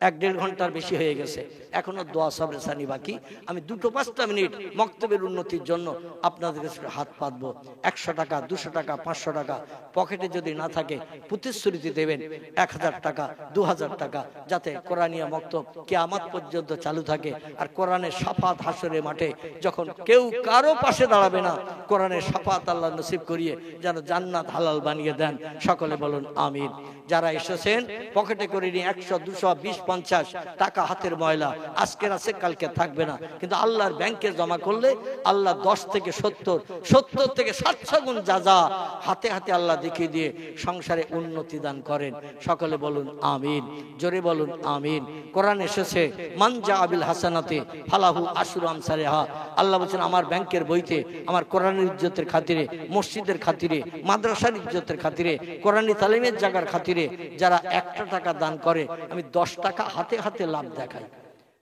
1-1.5 ঘন্টার বেশি হয়ে গেছে, এখনো দোয়া সবরে সানি বাকি। আমি 2-5 মিনিট মক্তবের উন্নতির জন্য আপনাদের কাছে হাত পাতবো। 100 টাকা, 200 টাকা, 500 টাকা পকেটে যদি না থাকে প্রতিশ্রুতি দেবেন 1000 টাকা, 2000 টাকা, যাতে কোরআনিয়া মক্তব কিয়ামত পর্যন্ত চালু থাকে। আর কোরআনের শাফাত হাসরের মাঠে যখন কেউ কারো পাশে দাঁড়াবে না, কোরআনের শাফাত আল্লাহ নসিব করিয়ে যেন জান্নাত হালাল বানিয়ে দেন। সকলে বলুন আমিন। যারা এসেছেন পকেটে করে নিয়ে 100, 200, 20, 50 টাকা হাতের ময়লা, আজকের আছে কালকে থাকবে না, কিন্তু আল্লাহর ব্যাংকে জমা করলে আল্লাহ 10 থেকে 70, 70 থেকে 700 গুণ যা হাতে হাতে আল্লাহ দেখিয়ে দিয়ে সংসারে উন্নতি দান করেন। সকলে বলুন আমিন, জোরে বলুন আমিন। কোরআন এসেছে মান জা আবিল হাসানাতে ফালাহু আশরু আমসালিহা। আল্লাহ বলেন আমার ব্যাংকের বইতে আমার কোরআনের ইজ্জতের খাতিরে, মসজিদের খাতিরে, মাদ্রাসার ইজ্জতের খাতিরে, কোরআনি তালিমের জায়গার খাতিরে যারা 1 টাকা দান করে, আমি 10 টাকা হাতে হাতে লাভ দেখাই।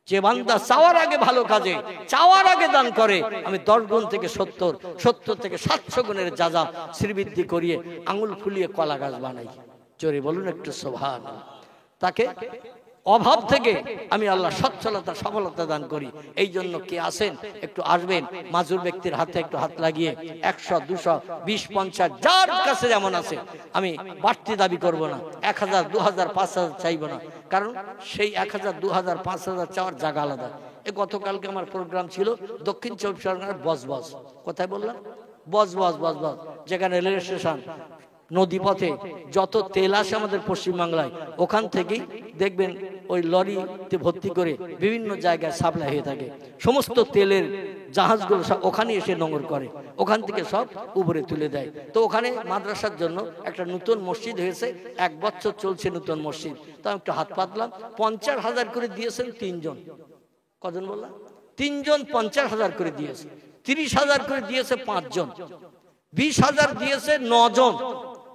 যে বান্দা চাওয়ার আগে ভালো কাজে, চাওয়ার আগে দান করে, আমি 10 গুণ থেকে 70, 70 থেকে 700 গুণের যাজা শ্রীবৃদ্ধি করিয়ে আঙুল ফুলিয়ে কলা গাছ বানাই। জোরে বলুন একটু সুবহানাল্লাহ। তাকে অভাব থেকে আমি আল্লাহ সচ্ছলতা, সফলতা দান করি। এই জন্য কে আসেন একটু আসবেন, মাজুর ব্যক্তির হাতে একটু হাত লাগিয়ে 100, 200, 20, 50 যার কাছে যেমন আছে, আমি বাড়তি দাবি করব না, 1000, 2000, 5000 চাইব না, কারণ সেই 1000, 2000, 5000 চাওয়ার জায়গা আলাদা। গতকালকে আমার প্রোগ্রাম ছিল দক্ষিণ 24 পরগনার বজবজ, কোথায় বললাম? বজবজ, যেখানে রেল স্টেশন, নদীপথে যত তেল আসে আমাদের পশ্চিমবাংলায়, ওখান থেকেই দেখবেন ওই লরিতে ভর্তি করে বিভিন্ন জায়গায় সাপ্লাই হয়ে থাকে। সমস্ত তেলের জাহাজগুলো সব ওখানে এসে নোঙর করে, ওখান থেকে সব উপরে তুলে দেয়। তো ওখানে মাদ্রাসার জন্য একটা নতুন মসজিদ হয়েছে, 1 বছর চলছে নতুন মসজিদ। তো আমি একটু হাত পাতলাম, 50,000 করে দিয়েছেন 3 জন। কজন বললাম? 3 জন 50,000 করে দিয়েছে। 30,000 করে দিয়েছে 5 জন। 20,000 দিয়েছে 9 জন,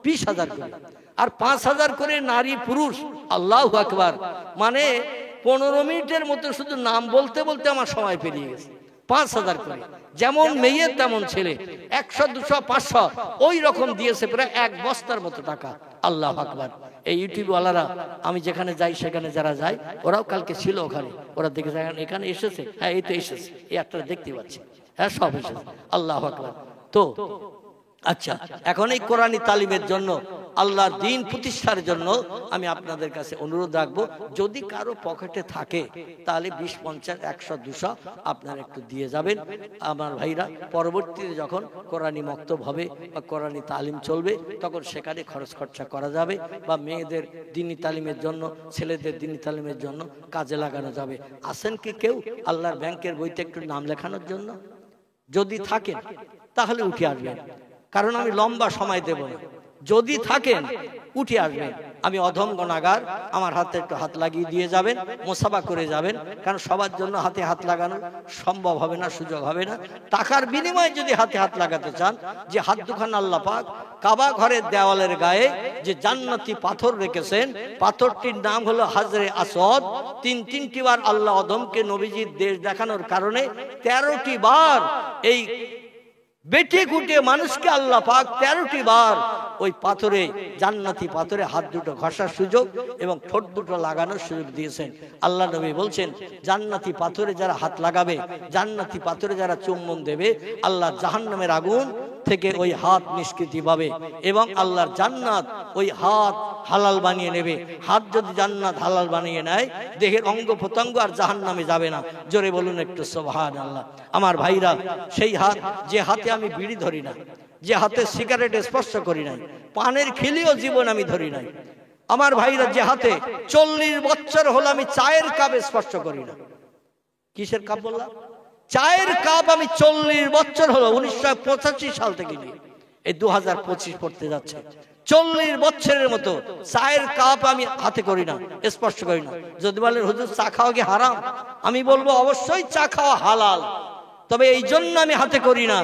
20,000 করে। আর 5,000 করে নারী পুরুষ। আল্লাহু আকবার। মানে 15 মিনিটের মতো শুধু নাম বলতে বলতে আমার সময় পেরিয়ে গেছে। 5,000 করে, যেমন মেয়ে তেমন ছেলে, 100, 200, 500 ওই রকম দিয়েছে, প্রায় 1 বস্তার মতো টাকা। আল্লাহু আকবার। এই ইউটিউবওয়ালারা আমি যেখানে যাই সেখানে যারা যায়, ওরাও কালকে ছিল ওখানে, ওরা দেখে যায় এখানে এসেছে। হ্যাঁ, এই তো এসেছে, এই একটা দেখতে পাচ্ছি। হ্যাঁ, সব এসেছে। আল্লাহু আকবার। তো আচ্ছা, এখন এই কোরআনী তালিমের জন্য, আল্লাহর দ্বীন প্রতিষ্ঠার জন্য আমি আপনাদের কাছে অনুরোধ রাখবো, যদি কারো পকেটে থাকে তাহলে 20, 50, 100, 200 আপনারা একটু দিয়ে যাবেন আমার ভাইরা। পরবর্তীতে যখন কোরআনী মক্তব হবে বা কোরআনী তালিম চলবে, তখন সেখানে খরচ খরচা করা যাবে, বা মেয়েদের দ্বীনি তালিমের জন্য, ছেলেদের দ্বীনি তালিমের জন্য কাজে লাগানো যাবে। আসেন কি কেউ আল্লাহর ব্যাংকের বইতে একটু নাম লেখানোর জন্য? যদি থাকেন তাহলে উঠে আসবেন, কারণ আমি লম্বা সময় দেব না। যদি থাকেন উঠে আসবেন। আমি অধম গুনাহগার, আমার হাতে একটু হাত লাগিয়ে দিয়ে যাবেন, মোসাফা করে যাবেন, কারণ সবার জন্য হাতে হাত লাগানো সম্ভব হবে না, সুযোগ হবে না। টাকার বিনিময়ে যদি হাতে হাত লাগাতে চান, যে হাত দুখান আল্লাহ পাক কাবা ঘরের দেওয়ালের গায়ে যে জান্নাতি পাথর রেখেছেন, পাথরটির নাম হলো হাজরে আসওয়াদ। 3টি বার আল্লাহ অধমকে নবীজির দেশ দেখানোর কারণে 13টি বার এই বেটে কুটে মানুষকে আল্লাহ পাক 13টি বার ওই পাথরে, জান্নাতি পাথরে হাত দুটো ঘষার সুযোগ এবং ঠোঁট দুটো লাগানোর সুযোগ দিয়েছেন। আল্লাহ নবী বলছেন, জান্নাতি পাথরে যারা হাত লাগাবে, জান্নাতি পাথরে যারা চুম্বন দেবে, আল্লাহ জাহান্নামের আগুন থেকে ওই হাত নিষ্কৃতি পাবে এবং আল্লাহর জান্নাত ওই হাত হালাল বানিয়ে নেবে। হাত যদি জান্নাত হালাল বানিয়ে নেয়, দেহের অঙ্গ প্রত্যঙ্গ আর জাহান্নামে যাবে না। জোরে বলুন একটু সুবহানাল্লাহ। আমার ভাইরা, সেই হাত যে হাতে আমি বিড়ি ধরি না, যে হাতে সিগারেট স্পর্শ করি নাই, পানের খিলিও জীবন আমি ধরি নাই। আমার ভাইরা, যে হাতে 40 বছর হলো আমি চায়ের কাপ স্পর্শ করি না। কিসের কাপ বললাম? চায়ের কাপ আমি 40 বছর হলো, 1985 সাল থেকে নিয়ে এই 2025 পড়তে যাচ্ছে, 40 বছরের মতো চায়ের কাপ আমি হাতে করি না, স্পর্শ করি না। যদি বলেন হুজুর চা খাওয়া কি হারাম, আমি বলবো অবশ্যই চা খাওয়া হালাল, তবে এই জন্য আমি হাতে করি না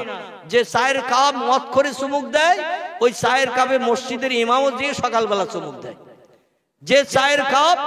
যে চায়ের কাপ মদ করে চুমুক দেয়, ওই চায়ের কাপে মসজিদের ইমামও দিয়ে সকালবেলা চুমুক দেয়। যে চায়ের কাপ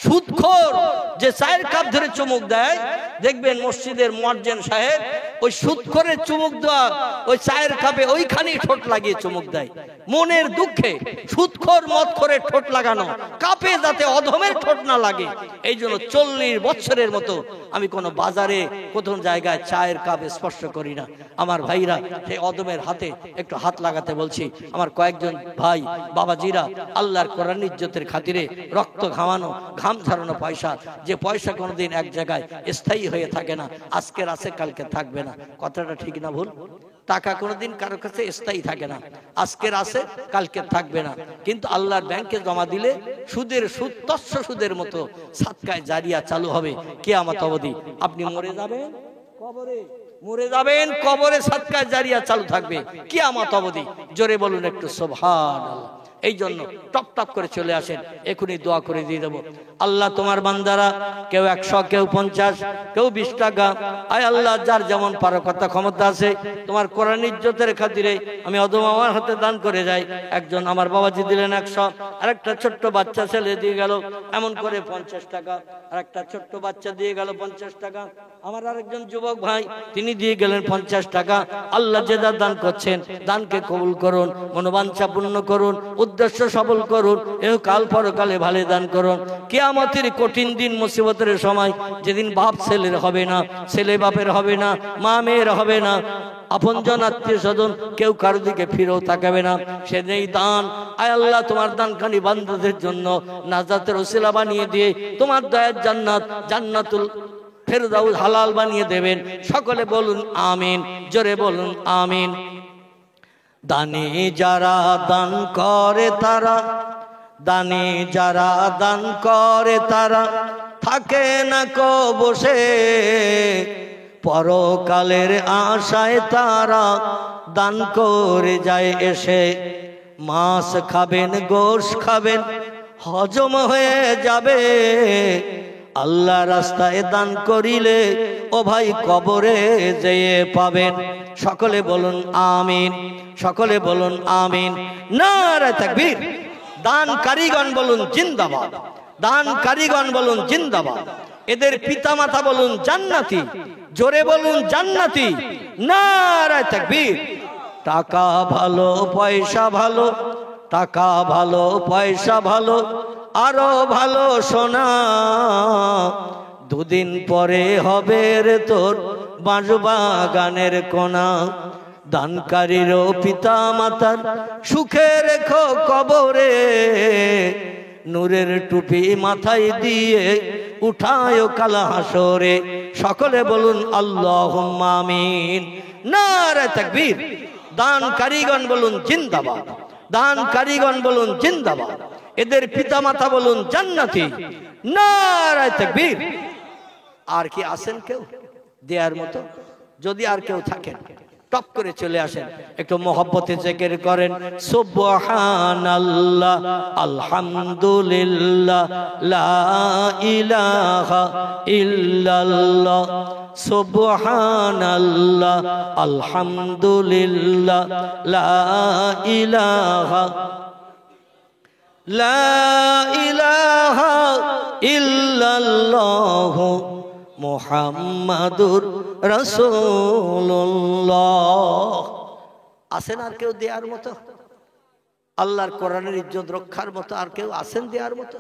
সুদখোর, যে চায়ের কাপ ধরে চুমুক দেয়, দেখবেন মসজিদের মুয়াজ্জিন সাহেব ওই সুদখোরের চুমুক দেওয়া ওই চায়ের কাপে ওইখানেই ঠোঁট লাগিয়ে চুমুক দেয়। মনের দুঃখে সুদখোর মদখোরের ঠোঁট লাগানো কাপে যাতে অধমের ঠোঁট না লাগে, এই জন্য 40 বছরের মতো আমি কোনো বাজারে কোন জায়গায় চায়ের কাপ স্পর্শ করি না। আমার ভাইরা, সেই অধমের হাতে একটু হাত লাগাতে বলছি। আমার কয়েকজন ভাই বাবাজিরা, আল্লাহর কোরআন ইজ্জতের খাতিরে রক্ত ঘামানো, ঘাম ঝরানো পয়সা, যে পয়সা কোনোদিন এক জায়গায় স্থায়ী হয়ে থাকে না, আজকের আছে কালকে থাকবে না। কথাটা ঠিক না ভুল? টাকা কোনোদিন কারো কাছে স্থায়ী থাকে না, আজকের আছে কালকে থাকবে না। কিন্তু আল্লাহর ব্যাংকে জমা দিলে সুদের সুদ তস্য সুদের মতো সাদকায়ে জারিয়া চালু হবে কিয়ামত অবধি। আপনি মরে যাবেন কবরে, মরে যাবেন কবরে, সাদকায়ে জারিয়া চালু থাকবে কিয়ামত অবধি। জোরে বলুন একটু সুবহানাল্লাহ। এই জন্য টপ টপ করে চলে আসেন, এখনই দোয়া করে দিয়ে দেবো। আল্লাহ, তোমার বান্দারা কেউ 100, কেউ 50, কেউ 20 টাকা, আয় আল্লাহ যার যেমন পারো কথা ক্ষমতা আছে, তোমার কোরআন ইজ্জতের খাতিরে আমি অদম আমার হাতে দান করে যাই। একজন আমার বাবাজি দিলেন 100, আর একটা ছোট্ট বাচ্চা ছেলে দিয়ে গেল এমন করে 50 টাকা, আর একটা ছোট্ট বাচ্চা দিয়ে গেল 50 টাকা, আমার আরেকজন যুবক ভাই তিনি দিয়ে গেলেন 50 টাকা। আল্লাহ যে যা দান করছেন, দানকে কবুল করুন, মনোবাঞ্ছা পূর্ণ করুন, উদ্দেশ্য সফল করুন, এও কাল পরকালে ভালো দান করুন। কিয়ামতের কঠিন দিন, মুসিবতের সময়, যেদিন বাপ ছেলের হবে না, ছেলে বাপের হবে না, মা মেয়ের হবে না, আপনজন আত্মীয় স্বজন কেউ কারো দিকে ফিরেও তাকাবে না, সেদিন দান আয় আল্লাহ তোমার দানখানি বান্দাদের জন্য নাজাতের ওসিলা বানিয়ে দিয়ে তোমার দয়ার জান্নাত, জান্নাতুল ফেরদাউস হালাল বানিয়ে দেবেন। সকলে বলুন আমিন, জোরে বলুন আমিন। দানে যারা দান করে তারা, দানে যারা দান করে তারা থাকে না কো বসে, পরকালের আশায় তারা দান করে যায় এসে। মাছ খাবেন, গোশ খাবেন, হজম হয়ে যাবে, আল্লাহ রাস্তায় দান করিলে ও ভাই কবরে যেয়ে পাবেন। সকলে বলুন আমিন, সকলে বলুন আমিন। নারে তাকবীর। দান কারিগণ বলুন জিন্দাবাদ, দান কারিগণ বলুন জিন্দাবাদ। এদের পিতামাতা বলুন জান্নাতি, জোরে বলুন জান্নাতি। নারে তাকবীর। টাকা ভালো, পয়সা ভালো, টাকা ভালো, পয়সা ভালো, আরো ভালো সোনা, দুদিন পরে হবে রে তোর বাঁশবাগানের কোনা। দানকারীরও পিতা মাতার সুখে রেখো কবরে, নূরের টুপি মাথায় দিয়ে উঠায় কাল হাসরে। সকলে বলুন আল্লাহুম্মা আমিন। নারে তাকবীর। দান কারিগণ বলুন জিন্দাবাদ, দান কারিগণ বলুন জিন্দাবাদ। এদের পিতামাতা বলুন জান্নাতি। নারে তাকবীর। আর কি আছেন কেউ দেয়ার মতো? যদি আর কেউ থাকেন টপ করে চলে আসেন, একটু মোহব্বতে জিকির করেন সুবহানাল্লাহ, আলহামদুলিল্লাহ, লা ইলাহা ইল্লাল্লাহ, সুবহানাল্লাহ, আলহামদুলিল্লাহ, লা ইলাহা, লা ইলাহা ইল্লাল্লাহ, মুহাম্মাদুর রাসূলুল্লাহ। আছেন আর কেউ দেয়ার মতো? আল্লাহর কোরআনের ইজ্জত রক্ষার মতো আর কেউ আছেন দেয়ার মতো?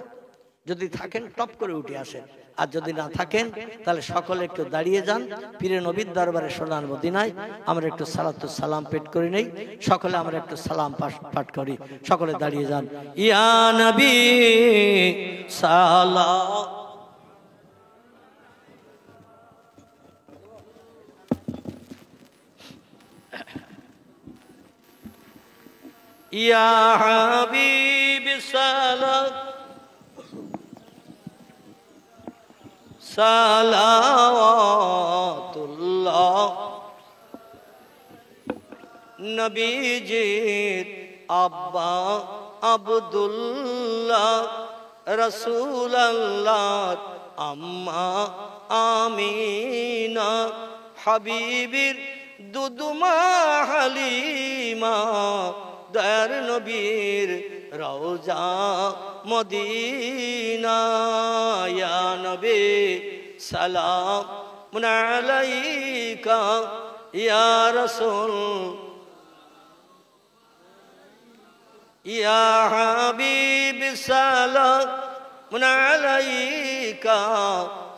যদি থাকেন টপ করে উঠে আসেন, আর যদি না থাকেন তাহলে সকলে একটু দাঁড়িয়ে যান। পীরে নবীর দরবারে সোনার মদিনায় আমরা একটু সালাতু সালাম পেশ করে নেই। সকলে আমরা একটু সালাম পাঠ করি। সকলে দাঁড়িয়ে যান। ইয়া নবী সালাম, ইয়া হাবিব সালাম, সালাওয়াতুল্লাহ নবীজির আব্বা আব্দুল্লাহ, রাসূলুল্লাহ আম্মা আমিনা, হাবিবির দুদুমা হালিমা, দয়ার নবীর রওজা মদিনা। ইয়া নবী সালাম আলাইকা, ইয়া রাসূল, ইয়া হাবিব সালাম আলাইকা,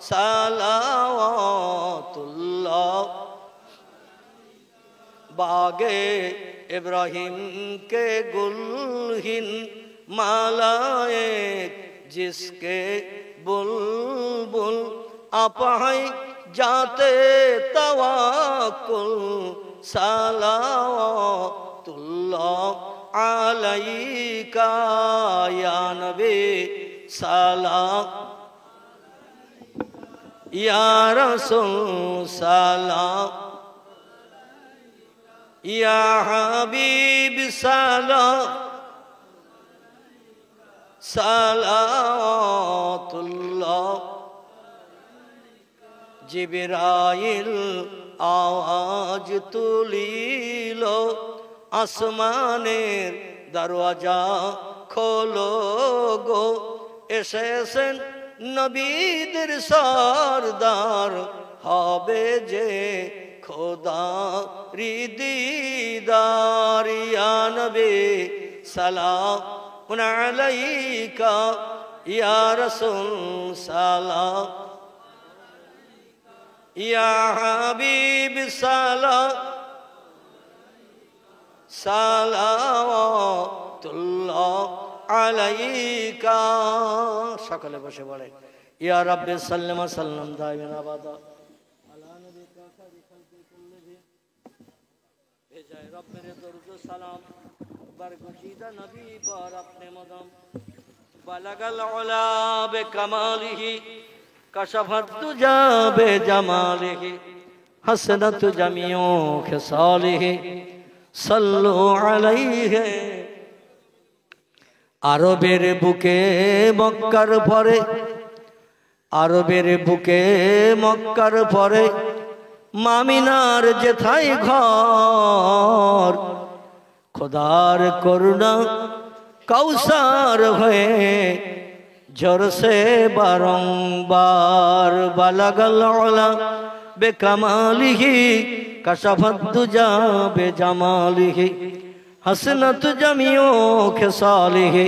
সালাওয়াতুল্লাহ। बागे इब्राहिम के गुलहिन मालाए, जिसके बुलबुल अपहाय जाते तवाक्कुल, सलावतुल्लाह अलैका या नबी सलाम, या रसूल सलाम, या हबीब सलाम, सलावतुल्लाह। जिब्राइल आवाज तुलिलो, आसमानेर दरवाजा खोलो गो, एसेছেন নবীদের সরদার, হবে যে খোদা দিদার। ইয়া নবী সালাম আলাইকা, ইয়া রাসূল সালাম, ইয়া হাবিব সালাম, সালাওয়াতুল্লাহ আলাইকা। সকলে বসে পড়ে। ইয়া রাব্বি সাল্লাম সাল্লাম দাইমান আবাদা আলা নবিকা খায়রি খালকি কুল্লিহি, भेजाए रब मेरे दर्द सलाम बरगुशीदा नबी पर अपने मदम, बलगल उला बे कमालिही, कशफत तुजा बे जमालिही, हसनत जमियो खिसालिही, सल्लु अलैहि। আরবের বুকে মক্কার পরে, আরবের বুকে মক্কার পরে, মামিনার যেথায় ঘর, খোদার করুণা কৌসার হয়ে ঝরসে বারংবার, বালাগাল উলা বেকামালিহি, কাশাফাত দুজা বেজামালিহি, हसनत जमियो खिसालिही,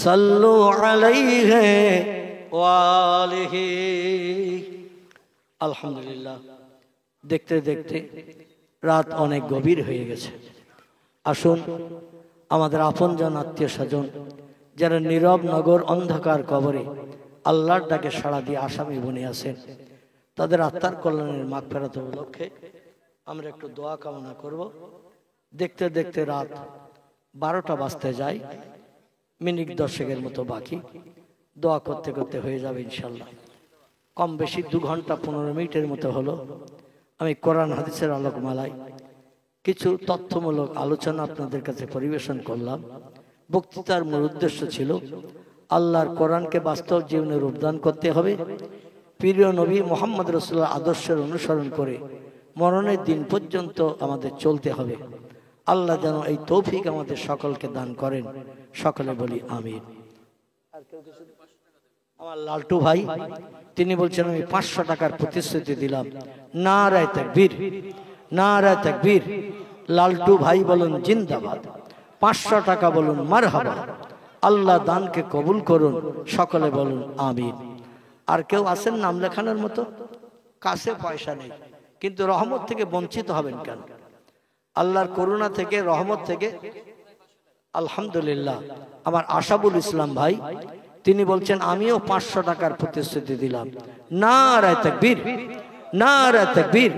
सल्लु अलैहि वालिही। আলহামদুলিল্লাহ। দেখতে দেখতে রাত অনেক গভীর হয়ে গেছে। আসুন আমাদের আপনজন আত্মীয় স্বজন যারা নীরব নগর অন্ধকার কবরে আল্লাহর ডাকে সাড়া দিয়ে আসামি বনে আছেন, তাদের আত্মার কল্যাণের মাগফিরাত উপলক্ষে আমরা একটু দোয়া কামনা করব। দেখতে দেখতে রাত 12টা বাজতে যায়, মিনিট 10 মতো বাকি। দোয়া করতে করতে হয়ে যাবে ইনশাল্লাহ। কম বেশি 2 ঘন্টা 15 মিনিটের মতো হলো। আমি কোরআন হাদিসের আলোকমালায় কিছু তথ্যমূলক আলোচনা আপনাদের কাছে পরিবেশন করলাম। বক্তৃতার মূল উদ্দেশ্য ছিল আল্লাহর কোরআনকে বাস্তব জীবনে রূপদান করতে হবে, প্রিয় নবী মুহাম্মদ রাসূলুল্লাহ আদর্শের অনুসরণ করে মরণের দিন পর্যন্ত আমাদের চলতে হবে। আল্লাহ যেন এই তৌফিক আমাদের সকলকে দান করেন। সকলে বলি আমিন। আমার লালটু ভাই তিনি বলছেন আমি 500 টাকার প্রতিশ্রুতি দিলাম। নারায়ে তাকবীর, নারায়ে তাকবীর। লালটু ভাই বলুন জিন্দাবাদ। 500 টাকা বলুন মারহাবা। আল্লাহ দানকে কবুল করুন, সকলে বলুন আমিন। আর কেউ আছেন নাম লেখানোর মতো? কাছে পয়সা নেই, কিন্তু রহমত থেকে বঞ্চিত হবেন কেন? আল্লাহর করুণা থেকে, রহমত থেকে। আলহামদুলিল্লাহ, আমার আশাবুল ইসলাম ভাই তিনি বলছেন আমিও 500 টাকার প্রতিশ্রুতি দিলাম। নারায়ে তাকবীর, নারায়ে তাকবীর।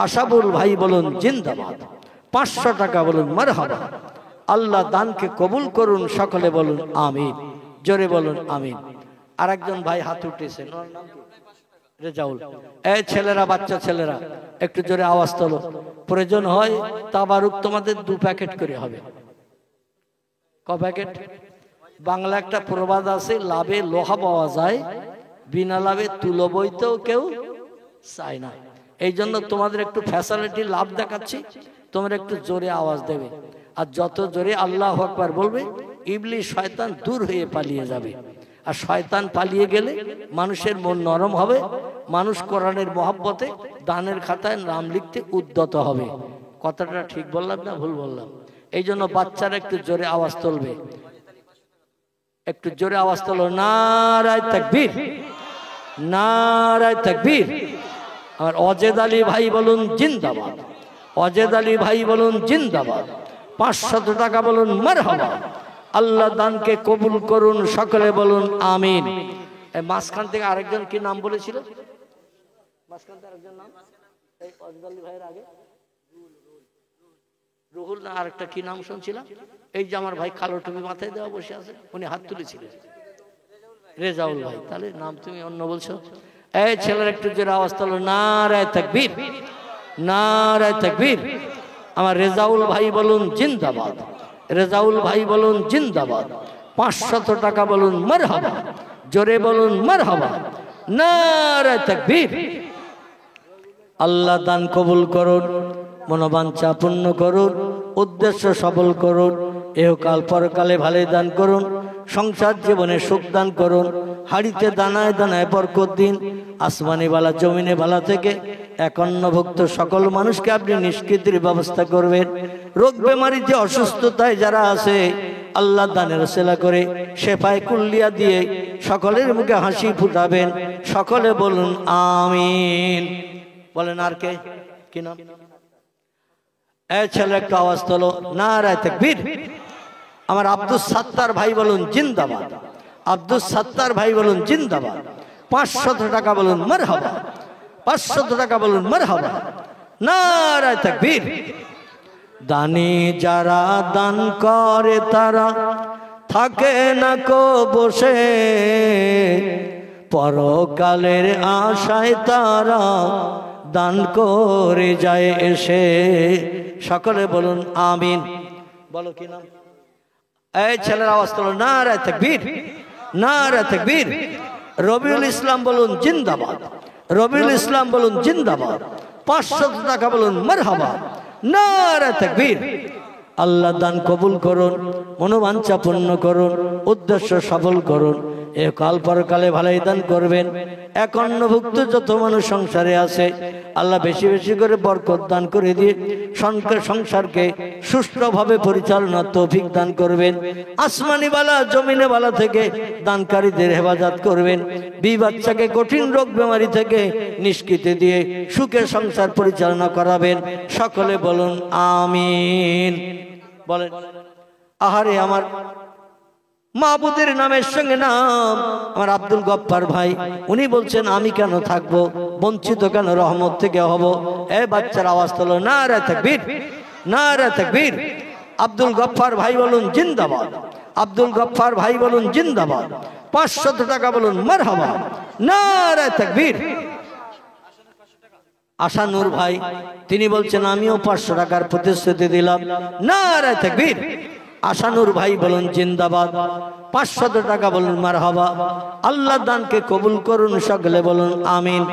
আশাবুল ভাই বলুন জিন্দাবাদ। 500 টাকা বলুন মারহাবা। আল্লাহ দানকে কবুল করুন, সকলে বলুন আমিন। জোরে বলুন আমিন। আরেকজন ভাই হাত উঠেছেন, রেজাউল। এই ছেলেরা, বাচ্চা ছেলেরা একটু জোরে আওয়াজ তোলো। প্রয়োজন হয় তাবারুক তোমাদের 2 প্যাকেট করে হবে। ক প্যাকেট? বাংলা একটা প্রবাদ আছে, লাভে লোহা পাওয়া যায়, বিনা লাভে তুলো বইতেও কেউ চায় না। এই জন্য তোমাদের একটু ফ্যাসিলিটি লাভ দেখাচ্ছি, তোমরা একটু জোরে আওয়াজ দেবে। আর যত জোরে আল্লাহু আকবার বলবে, ইবলিস শয়তান দূর হয়ে পালিয়ে যাবে। আর শয়তান পালিয়ে গেলে মানুষের মন নরম হবে, মানুষ কোরআনের মহব্বতে দানের খাতায় নাম লিখতে উদ্যত হবে। কথাটা ঠিক বললাম না ভুল বললাম? এই জন্য বাচ্চারা একটু জোরে আওয়াজ তুলবে, একটু জোরে আওয়াজ তোলো। নারায়ে তাকবীর, নারায়ে তাকবীর। আর অজেদ আলী ভাই বলুন জিন্দাবাদ। অজেদ আলী ভাই বলুন জিন্দাবাদ। 500 টাকা বলুন মারহাবা। আল্লাহ দানকে কবুল করুন, সকলে বলুন আমিন। এই মাঝখান থেকে আরেকজন কি নাম বলেছিল? মাঝখান থেকে আরেকজন নাম, এই অজেদ আলী ভাইয়ের আগে রুহুল না আরেকটা কি নাম শুনছিলাম? এই যে আমার ভাই কালো টুপি মাথায় দেওয়া বসে আছে, উনি হাত তুলেছিলেন, রেজাউল ভাই। তাহলে নাম তুমি অন্য বলছো? এই ছেলের একটু জোরে আওয়াজ তোলো। নারায়ে তাকবীর, নারায়ে তাকবীর। আমার রেজাউল ভাই বলুন জিন্দাবাদ। রেজাউল ভাই বলুন জিন্দাবাদ। 500 টাকা বলুন মারহাবা। জোরে বলুন মারহাবা। নারায়ে তাকবীর। আল্লাহ দান কবুল করুন, মনোবাঞ্ছা পূর্ণ করুন, উদ্দেশ্য সফল করুন, এহকাল পরকালে ভালো দান করুন, সংসার জীবনে সুখ দান করুন, হাড়িতে দানায় দানায় বরকত দিন। আসমানি বালা জমিনে বালা থেকে 51ভুক্ত সকল মানুষকে আপনি নিষ্কৃতির ব্যবস্থা করবেন। রোগ বেমারিতে অসুস্থতায় যারা আছে আল্লাহ দানের সেলা করে শেফায়ে কুল্লিয়া দিয়ে সকলের মুখে হাসি ফুটাবেন, সকলে বলুন আমিন। বলেন আর কে কি নাম? এই ছেলে একটু আওয়াজ তোলো। নারায়ে তাকবীর। আমার আব্দুল সাত্তার ভাই বলুন জিন্দাবাদ। আব্দুল সাত্তার ভাই বলুন জিন্দাবাদ। 500 টাকা বলুন মারহাবা। 500 টাকা বলুন মারহাবা। নারায়ে তাকবীর। দানি যারা দান করে তারা থাকে না কো বসে, পরকালের আশায় তারা দান করে যায় এসে, সকলে বলুন আমিন। বলো কি নাম? এই ছেলের আওয়াজ তোলো। নারায়ে তাকবীর, নারায়ে তাকবীর। রবিউল ইসলাম বলুন জিন্দাবাদ। রবিউল ইসলাম বলুন জিন্দাবাদ। 500 টাকা বলুন মারহাবা। নারায়ে তাকবীর। আল্লাহ দান কবুল করুন, মনোবাঞ্ছা পূর্ণ করুন, উদ্দেশ্য সফল করুন, একাল পরকালে ভালোই দান করবেন। 51ভুক্ত যত মানুষ সংসারে আছে আল্লাহ বেশি বেশি করে বরকত দান করে দিয়ে সংসারকে সুষ্ঠুভাবে পরিচালনার তৌফিক দান করবেন। আসমানি বালা জমিনে বালা থেকে দানকারীদের হেফাজত করবেন। বাচ্চাকে কঠিন রোগ বেমারি থেকে নিষ্কৃতি দিয়ে সুখে সংসার পরিচালনা করাবেন। সকলে বলুন আমিন। বলেন আহারে আমার মাহবুদের নামের সঙ্গে নাম আমার আব্দুল গফফার ভাই, উনি বলছেন আমি কেন থাকবো, বঞ্চিত কেন রহমত থেকে হব? এই বাচ্চার আওয়াজ তোলো। নারায়ে তাকবীর, নারায়ে তাকবীর। আব্দুল গফফার ভাই বলুন জিন্দাবাদ। আব্দুল গফফার ভাই বলুন জিন্দাবাদ। 500 টাকা বলুন মারহাবা। নারায়ে তাকবীর। আশানুর ভাই তিনি বলছেন আমিও 500 টাকার প্রতিশ্রুতি দিলাম। নারায়ে তাকবীর। আশানুর ভাই বলুন জিন্দাবাদ। 500 টাকা বলুন মারহাবা। আল্লাহ দানকে কবুল করুন, সকলে বলুন আমিন।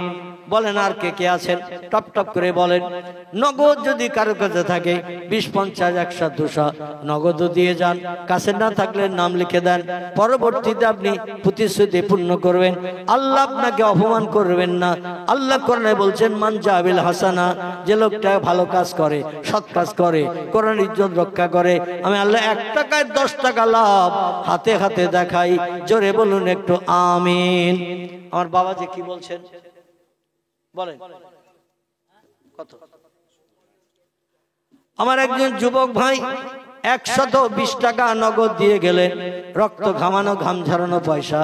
বলেন আর কে কে আছেন? টপ টপ করে বলেন। নগদ যদি কারো কাছে থাকে 20, 50, 100, 200 নগদও দিয়ে যান। কাছে না থাকলে নাম লিখে দেন। পরবর্তীতে আপনি প্রতিশ্রুতি পূর্ণ করবেন। আল্লাহ আপনাকে অপমান করবেন না। আল্লাহ কোরআনে বলছেন মান জাবিল হাসানা, যে লোকটা ভালো কাজ করে, সৎ কাজ করে, কোরআন ইজ্জত রক্ষা করে, আমি আল্লাহ 1 টাকায় 10 টাকা লাভ হাতে হাতে দেখাই। জোরে বলুন একটু আমিন। আমার বাবা যে কি বলছেন বলেন কত? আমার একজন যুবক ভাই 120 টাকা নগদ দিয়ে গেলেন। রক্ত ঘামানো, ঘাম ঝরানো পয়সা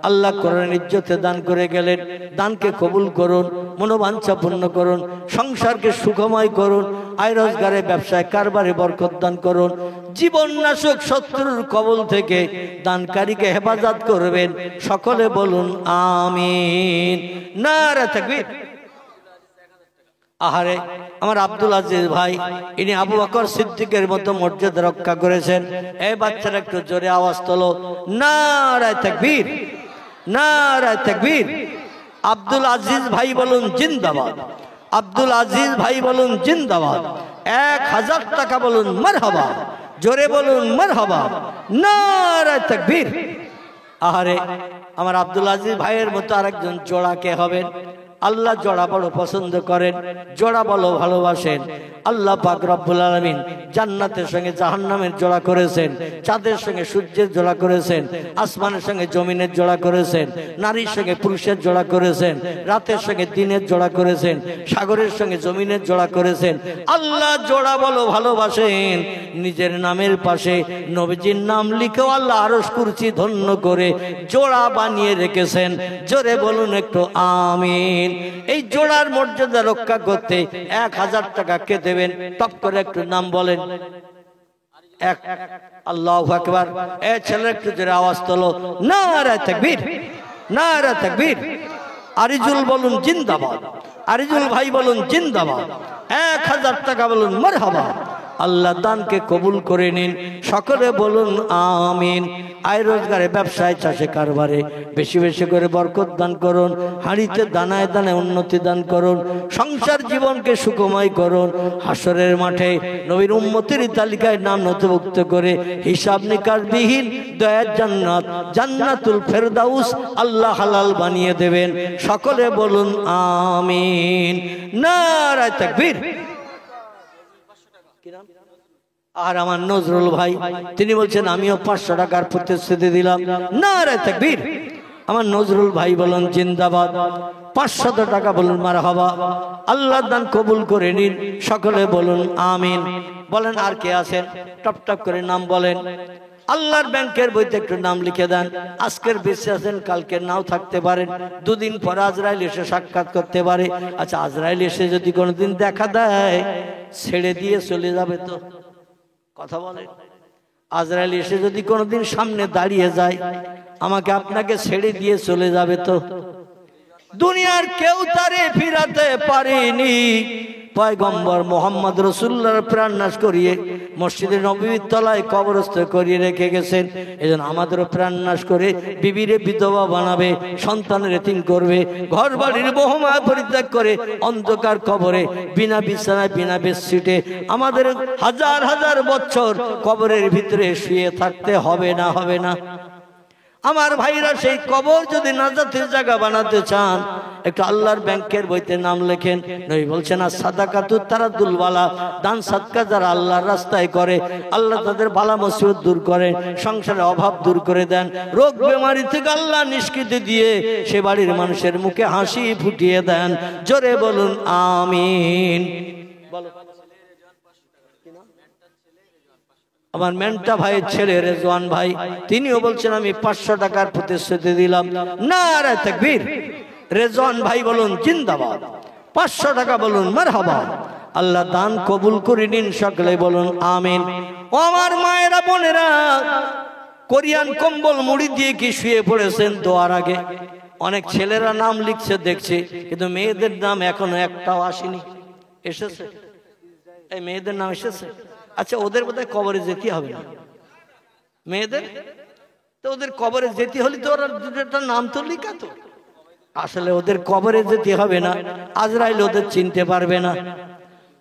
আল্লাহ কোরআনের ইজ্জতে দান করে গেলেন। দানকে কবুল করুন, মনোবাঞ্ছা পূর্ণ করুন, সংসারকে সুখময় করুন, আয় রোজগারে, ব্যবসায়, কারবারে বরকত দান করুন। জীবন নাশক শত্রুর কবল থেকে দানকারীকে হেফাজত করবেন। সকলে বলুন আমিন। নারে তাকবীর। আহারে আমার আব্দুল আজিজ ভাই, ইনি আবু বকর সিদ্দিকের মতো মর্যাদা রক্ষা করেছেন। এই বাচ্চারা একটু জোরে আওয়াজ তোলো, নারে তাকবীর, নারে তাকবীর। আব্দুল আজিজ ভাই বলুন জিন্দাবাদ। আব্দুল আজিজ ভাই বলুন জিন্দাবাদ। 1000 টাকা বলুন মারহাবা। জোরে বলুন মারহাবা, নারে তাকবীর। আহারে আমার আব্দুল আজিজ ভাইয়ের মতো আরেকজন জোড়া কে হবেন? আল্লাহ জোড়া বড় পছন্দ করেন, জোড়া বড় ভালোবাসেন। আল্লাহ পাক রব্বুল আলামিন জান্নাতের সঙ্গে জাহান্নামের জোড়া করেছেন, চাঁদের সঙ্গে সূর্যের জোড়া করেছেন, আসমানের সঙ্গে জমিনের জোড়া করেছেন, নারীর সঙ্গে পুরুষের জোড়া করেছেন, রাতের সঙ্গে দিনের জোড়া করেছেন, সাগরের সঙ্গে জমিনের জোড়া করেছেন। আল্লাহ জোড়া বলো ভালোবাসেন। নিজের নামের পাশে নবীজির নাম লিখেও আল্লাহ আরশ কুরসি ধন্য করে জোড়া বানিয়ে রেখেছেন। জোরে বলুন একটু আমিন। এই জোড়ার মর্যাদা রক্ষা করতে 1000 টাকা কে দেবেন? টপ করে একটু নাম বলেন। এক, আল্লাহু আকবার। এই ছেলে একটু জোরে আওয়াজ তোলো, নারে তাকবীর, নারে তাকবীর। আরিজুল বলুন জিন্দাবাদ। আরিজুল ভাই বলুন জিন্দাবাদ। 1000 টাকা বলুন মারহাবা। আল্লাহ দানকে কবুল করে নিন। সকলে বলুন আমিন। আয় রোজগারে, ব্যবসায়, চাষে, কারবারে বেশি বেশি করে বরকত দান করুন। হাঁড়িতে দানায় দানায় উন্নতি দান করুন। সংসার জীবনকে সুখময় করুন। হাসরের মাঠে নবীর উম্মতের তালিকায় নাম নথিভুক্ত করে হিসাব নিকাশবিহীন দয়ার জান্নাত, জান্নাতুল ফেরদাউস আল্লাহ হালাল বানিয়ে দেবেন। সকলে বলুন আমিন। নারে তাকবীর। আর আমার নজরুল ভাই তিনি বলছেন আমিও 500 টাকার প্রতিশ্রুতি দিলাম। নারে তাকবীর। আমার নজরুল ভাই বলুন জিন্দাবাদ। 500 টাকা বলুন মারহাবা। আল্লাহ দান কবুল করে নিন। সকলে বলুন আমিন। বলেন আর কে আছেন? টপ টপ করে নাম বলেন। আল্লাহর ব্যাংকের বইতে একটু নাম লিখে দেন। আজকের বেঁচে আছেন, কালকে নাও থাকতে পারেন। 2 দিন পর আজরাইল এসে সাক্ষাৎ করতে পারে। আচ্ছা, আজরাইল এসে যদি কোনোদিন দেখা দেয় ছেড়ে দিয়ে চলে যাবে তো? কথা বলে। আজরাইল এসে যদি কোনোদিন সামনে দাঁড়িয়ে যায়, আমাকে আপনাকে ছেড়ে দিয়ে চলে যাবে তো? দুনিয়ার কেউ তারে ফিরাতে পারেনি। পয়গম্বর মোহাম্মদ রাসূলুল্লাহর প্রাণ নাশ করিয়ে মসজিদে নববীর তলায় কবরস্থ করিয়ে রেখে গেছেন। এজন্য আমাদেরও প্রাণ নাশ করে বিবিরে বিধবা বানাবে, সন্তানের এতিম করবে, ঘর বাড়ির বহুমা পরিত্যাগ করে অন্ধকার কবরে বিনা বিছানায় বিনা বেডশিটে আমাদের হাজার হাজার বছর কবরের ভিতরে শুয়ে থাকতে হবে না? হবে না? আমার ভাইরা, সেই কবর যদি নাজাতের জায়গা বানাতে চান, একটু আল্লাহর ব্যাংকের বইতে নাম লেখেন। নবী বলছেন আর সাদাকাতু তারাদুল বালা, দান সাদকা যারা আল্লাহর রাস্তায় করে আল্লাহ তাদের বালা মুসিবত দূর করেন, সংসারের অভাব দূর করে দেন, রোগ বেমারি থেকে আল্লাহ নিষ্কৃতি দিয়ে সে বাড়ির মানুষের মুখে হাসি ফুটিয়ে দেন। জোরে বলুন আমিন। বলো। আমার মেন্টা ভাইয়ের ছেলে রেজওয়ান ভাই তিনিও বলছেন আমি 500 টাকার প্রতিশ্রুতি দিলাম। নারে তাকবীর। রেজওয়ান ভাই বলুন জিন্দাবাদ। 500 টাকা বলুন মারহাবা। আল্লাহ দান কবুল করে নিন। সকলে বলুন আমিন। ও আমার মায়েরা বোনেরা, কোরিয়ান কম্বল মুড়ি দিয়ে কি শুয়ে পড়েছেন দোয়ার আগে? অনেক ছেলেরা নাম লিখছে দেখছি, কিন্তু মেয়েদের নাম এখনো একটাও আসেনি। এসেছে? এই মেয়েদের নাম এসেছে? আচ্ছা, ওদের বোধহয় কবরে যেতে হবে না মেয়েদের? তো ওদের কবরে যেতে হলে তো ওরা দুটোটা নাম তো লিখা তো। আসলে ওদের কবরে যেতে হবে না, আজরাইল ওদের চিনতে পারবে না,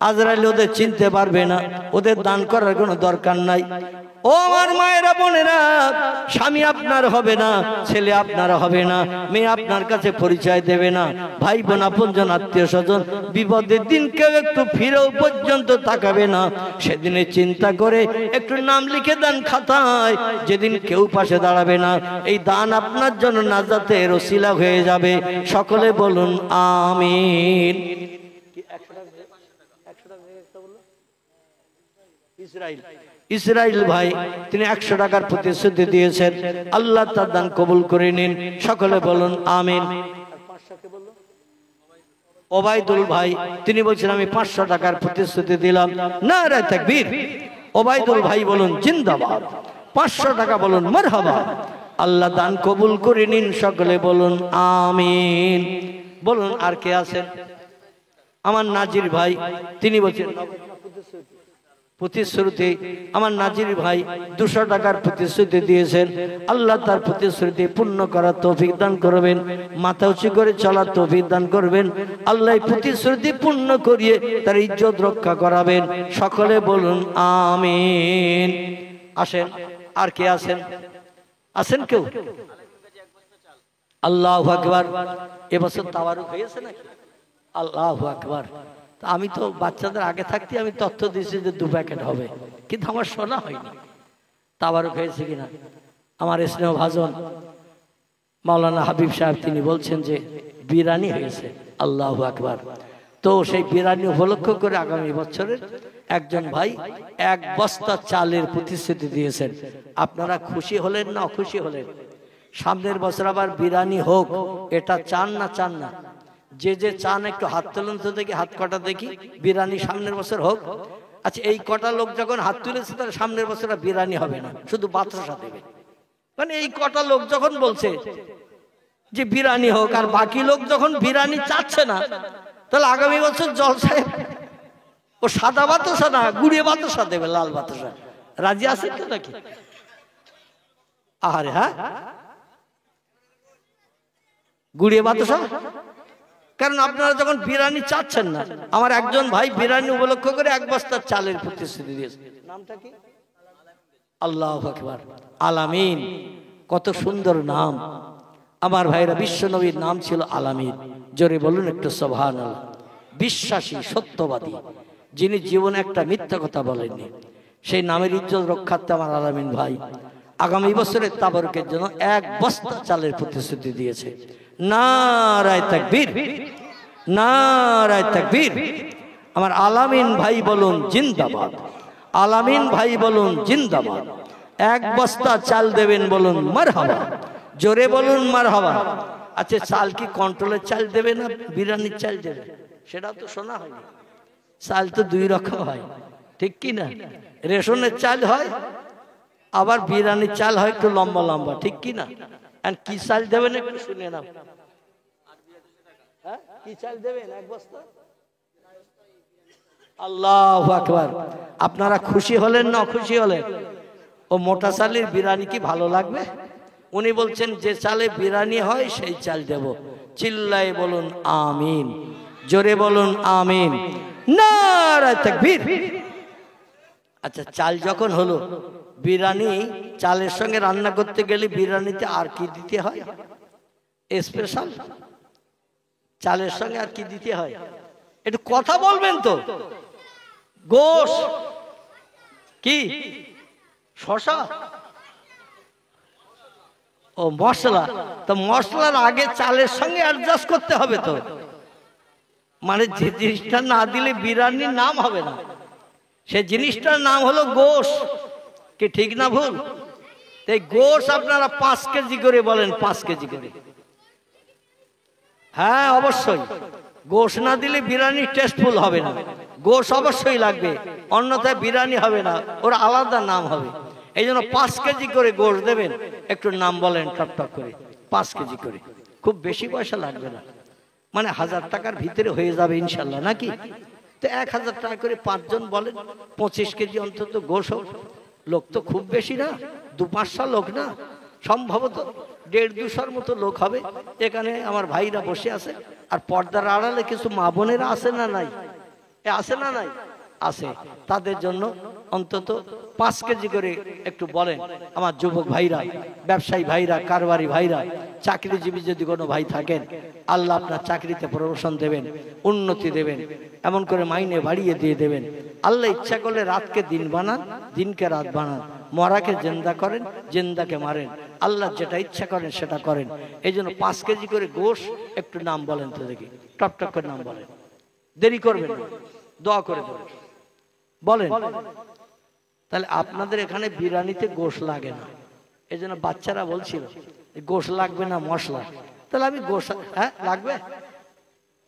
আজরাইল ওদের চিনতে পারবে না, ওদের দান করার কোনো দরকার নাই। ও আমার মায়েরা বোনেরা, স্বামী আপনার হবে না, ছেলে আপনার হবে না, মেয়ে আপনার কাছে পরিচয় দেবে না, ভাই বোন আপনজন আত্মীয় স্বজন বিপদের দিন কেউ একটু ফিরেও পর্যন্ত তাকাবে না। সেদিনে চিন্তা করে একটু নাম লিখে দেন খাতায়, যেদিন কেউ পাশে দাঁড়াবে না, এই দান আপনার জন্য নাজাতের ওসিলা হয়ে যাবে। সকলে বলুন আমিন। ইসরাইল ভাই তিনি 100 টাকার প্রতিশ্রুতি দিয়েছেন, আল্লাহ তার দান কবুল করে নিন। সকলে বলুন আমিন। ওবায়দুল ভাই তিনি বলছেন আমি 500 টাকার প্রতিশ্রুতি দিলাম। নারায়ে তাকবীর। ওবায়দুল ভাই বলুন জিন্দাবাদ। 500 টাকা বলুন মারহাবা। আল্লাহ দান কবুল করে নিন। সকলে বলুন আমিন। বলুন আর কে আছেন? আমার নাজির ভাই তিনি বলছেন প্রতিশ্রুতি, আমার নাজির ভাই 200 টাকার প্রতিশ্রুতি দিয়েছেন, আল্লাহ তার প্রতিশ্রুতি পূর্ণ করার তৌফিক দান করবেন, মাথা উঁচু করে চলার তৌফিক দান করবেন, আল্লাহ প্রতিশ্রুতি পূর্ণ করিয়ে তার ইজ্জত রক্ষা করাবেন। সকলে বলুন আমিন। আসেন আর কে আছেন? আছেন কেউ? আল্লাহু আকবার। এবছর তাওয়ারুক হয়েছে নাকি? আল্লাহু আকবার। আমি তো বাচ্চাদের আগে থাকতে আমি তথ্য দিয়েছি যে 2 প্যাকেট হবে, কিন্তু আমার শোনা হয়নি তাবারুক হয়েছে কিনা। আমার স্নেহ ভাজন মাওলানা হাবিব সাহেব তিনি বলছেন যে বিরানি হয়েছে। আল্লাহু আকবার। তো সেই বিরানি উপলক্ষ করে আগামী বছরের একজন ভাই 1 বস্তা চালের প্রতিশ্রুতি দিয়েছেন। আপনারা খুশি হলেন না অখুশি হলেন? সামনের বছর আবার বিরানি হোক, এটা চান না চান না? যে যে চান একটু হাত তুলুন তো দেখি, হাত কটা দেখি। বিরানি সামনের বছর হোক। আচ্ছা এই কটা লোক যখন হাত তুলেছে তাহলে সামনের বছর বিরানি হবে না, শুধু বাতাসা দেবে। মানে এই কটা লোক যখন বলছে যে বিরানি হোক আর বাকি লোক যখন বিরানি চাচ্ছে না, তাহলে আগামী বছর জলসায় ও সাদা বাতাসা না গুড়িয়ে বাতাসা দেবে, লাল বাতাসা। রাজি আছেন তো নাকি? আহারে হ্যাঁ, গুড়িয়ে বাতাসা। কারণ আপনারা যখন বিরানি চাচ্ছেন না, আমার একজন ভাই বিরানি উপলক্ষ করে 1 বস্তা চালের প্রতিশ্রুতি দিয়েছে। নামটা কি? আল্লাহু আকবার। আলামিন। কত সুন্দর নাম আমার ভাইরা। বিশ্ব নবীর নাম ছিল আলামিন। জোরে বলুন একটু সুবহানাল্লাহ। বিশ্বাসী, সত্যবাদী, যিনি জীবনে একটা মিথ্যা কথা বলেননি, সেই নামের ইজ্জত রক্ষার্থে আমার আলামিন ভাই আগামী বছরের তাবারুকের জন্য 1 বস্তা চালের প্রতিশ্রুতি দিয়েছে। নারায়ে তাকবীর, নারায়ে তাকবীর। আমার আলামিন ভাই বলুন জিন্দাবাদ। আলামিন ভাই বলুন জিন্দাবাদ। 1 বস্তা চাল দেবেন, বলুন মারহাবা। জোরে বলুন মারহাবা। আচ্ছা চাল কি কন্ট্রোলের চাল দেবে না বিরিয়ানির চাল দেবে? সেটা তো শোনা হয়নি। চাল তো 2 রকম হয়, ঠিক কি না? রেশনের চাল হয়, আবার বিরিয়ানির চাল হয় একটু লম্বা লম্বা, ঠিক কি না? আর কি চাল দেবেন একটু শুনে নাও। হ্যাঁ কি চাল দেবেন 1 বস্তা? আল্লাহু আকবার। আপনারা খুশি হলেন না অখুশি হলেন? ও মোটা চালের বিরিয়ানি কি ভালো লাগবে? উনি বলছেন যে চালে বিরিয়ানি হয় সেই চাল দেব। চিল্লায়ে বলুন আমিন। জোরে বলুন আমিন। নারায়ে তাকবীর। আচ্ছা চাল যখন হলো, বিরিয়ানি চালের সঙ্গে রান্না করতে গেলে বিরিয়ানিতে আর কি দিতে হয়? স্পেশাল চালের সঙ্গে আর কি দিতে হয়? একটু কথা বলবেন তো। গোশ কি, শশা, ও মশলা। তো মশলার আগে চালের সঙ্গে অ্যাডজাস্ট করতে হবে তো। মানে যে জিনিসটা না দিলে বিরিয়ানির নাম হবে না, সে জিনিসটার নাম হলো গোশ। কি ঠিক না ভুল? এই গোশ আপনারা 5 কেজি করে বলেন, 5 কেজি করে। হ্যাঁ অবশ্যই, গোশ না দিলে বিরিয়ানি টেস্টফুল হবে না। গোশ অবশ্যই লাগবে, অন্যথায় বিরিয়ানি হবে না, ওর আলাদা নাম হবে। এই জন্য 5 কেজি করে গোশ দেবেন। একটু নাম বলেন টক টক করে। 5 কেজি করে, খুব বেশি পয়সা লাগবে না, মানে 1000 টাকার ভিতরে হয়ে যাবে ইনশাল্লাহ, নাকি? তো 1000 টাকা করে 5 জন বলেন, 25 কেজি অন্তত গোশ হোক। লোক তো খুব বেশি না, 2-500 লোক না, সম্ভবত 150-200 মতো লোক হবে। এখানে আমার ভাইরা বসে আছে, আর পর্দার আড়ালে কিছু মা বোনেরা আছে না নাই? আছে না নাই? আছে। তাদের জন্য অন্তত 5 কেজি করে একটু বলেন। আমার যুবক ভাইরা, ব্যবসায়ী ভাইরা, কারবারি ভাইরা, চাকরিজীবী যদি কোনো ভাই থাকেন, আল্লাহ আপনার চাকরিতে প্রমোশন দেবেন, উন্নতি দেবেন, এমন করে মাইনে বাড়িয়ে দিয়ে দেবেন। আল্লাহ ইচ্ছা করলে রাতকে দিন বানান, দিনকে রাত বানান, মরাকে জিন্দা করেন, জিন্দাকে মারেন। আল্লাহ যেটা ইচ্ছা করেন সেটা করেন। এই জন্য 5 কেজি করে গোশ একটু নাম বলেন তো দেখি, টপ টপ করে নাম বলেন, দেরি করবেন না, দোয়া করে দেবেন, বলেন। তাহলে আপনাদের এখানে বিরিয়ানিতে গোশ লাগে না, এই জন্য বাচ্চারা বলছিল গোশ লাগবে না মশলা। তাহলে আমি গোশ, হ্যাঁ লাগবে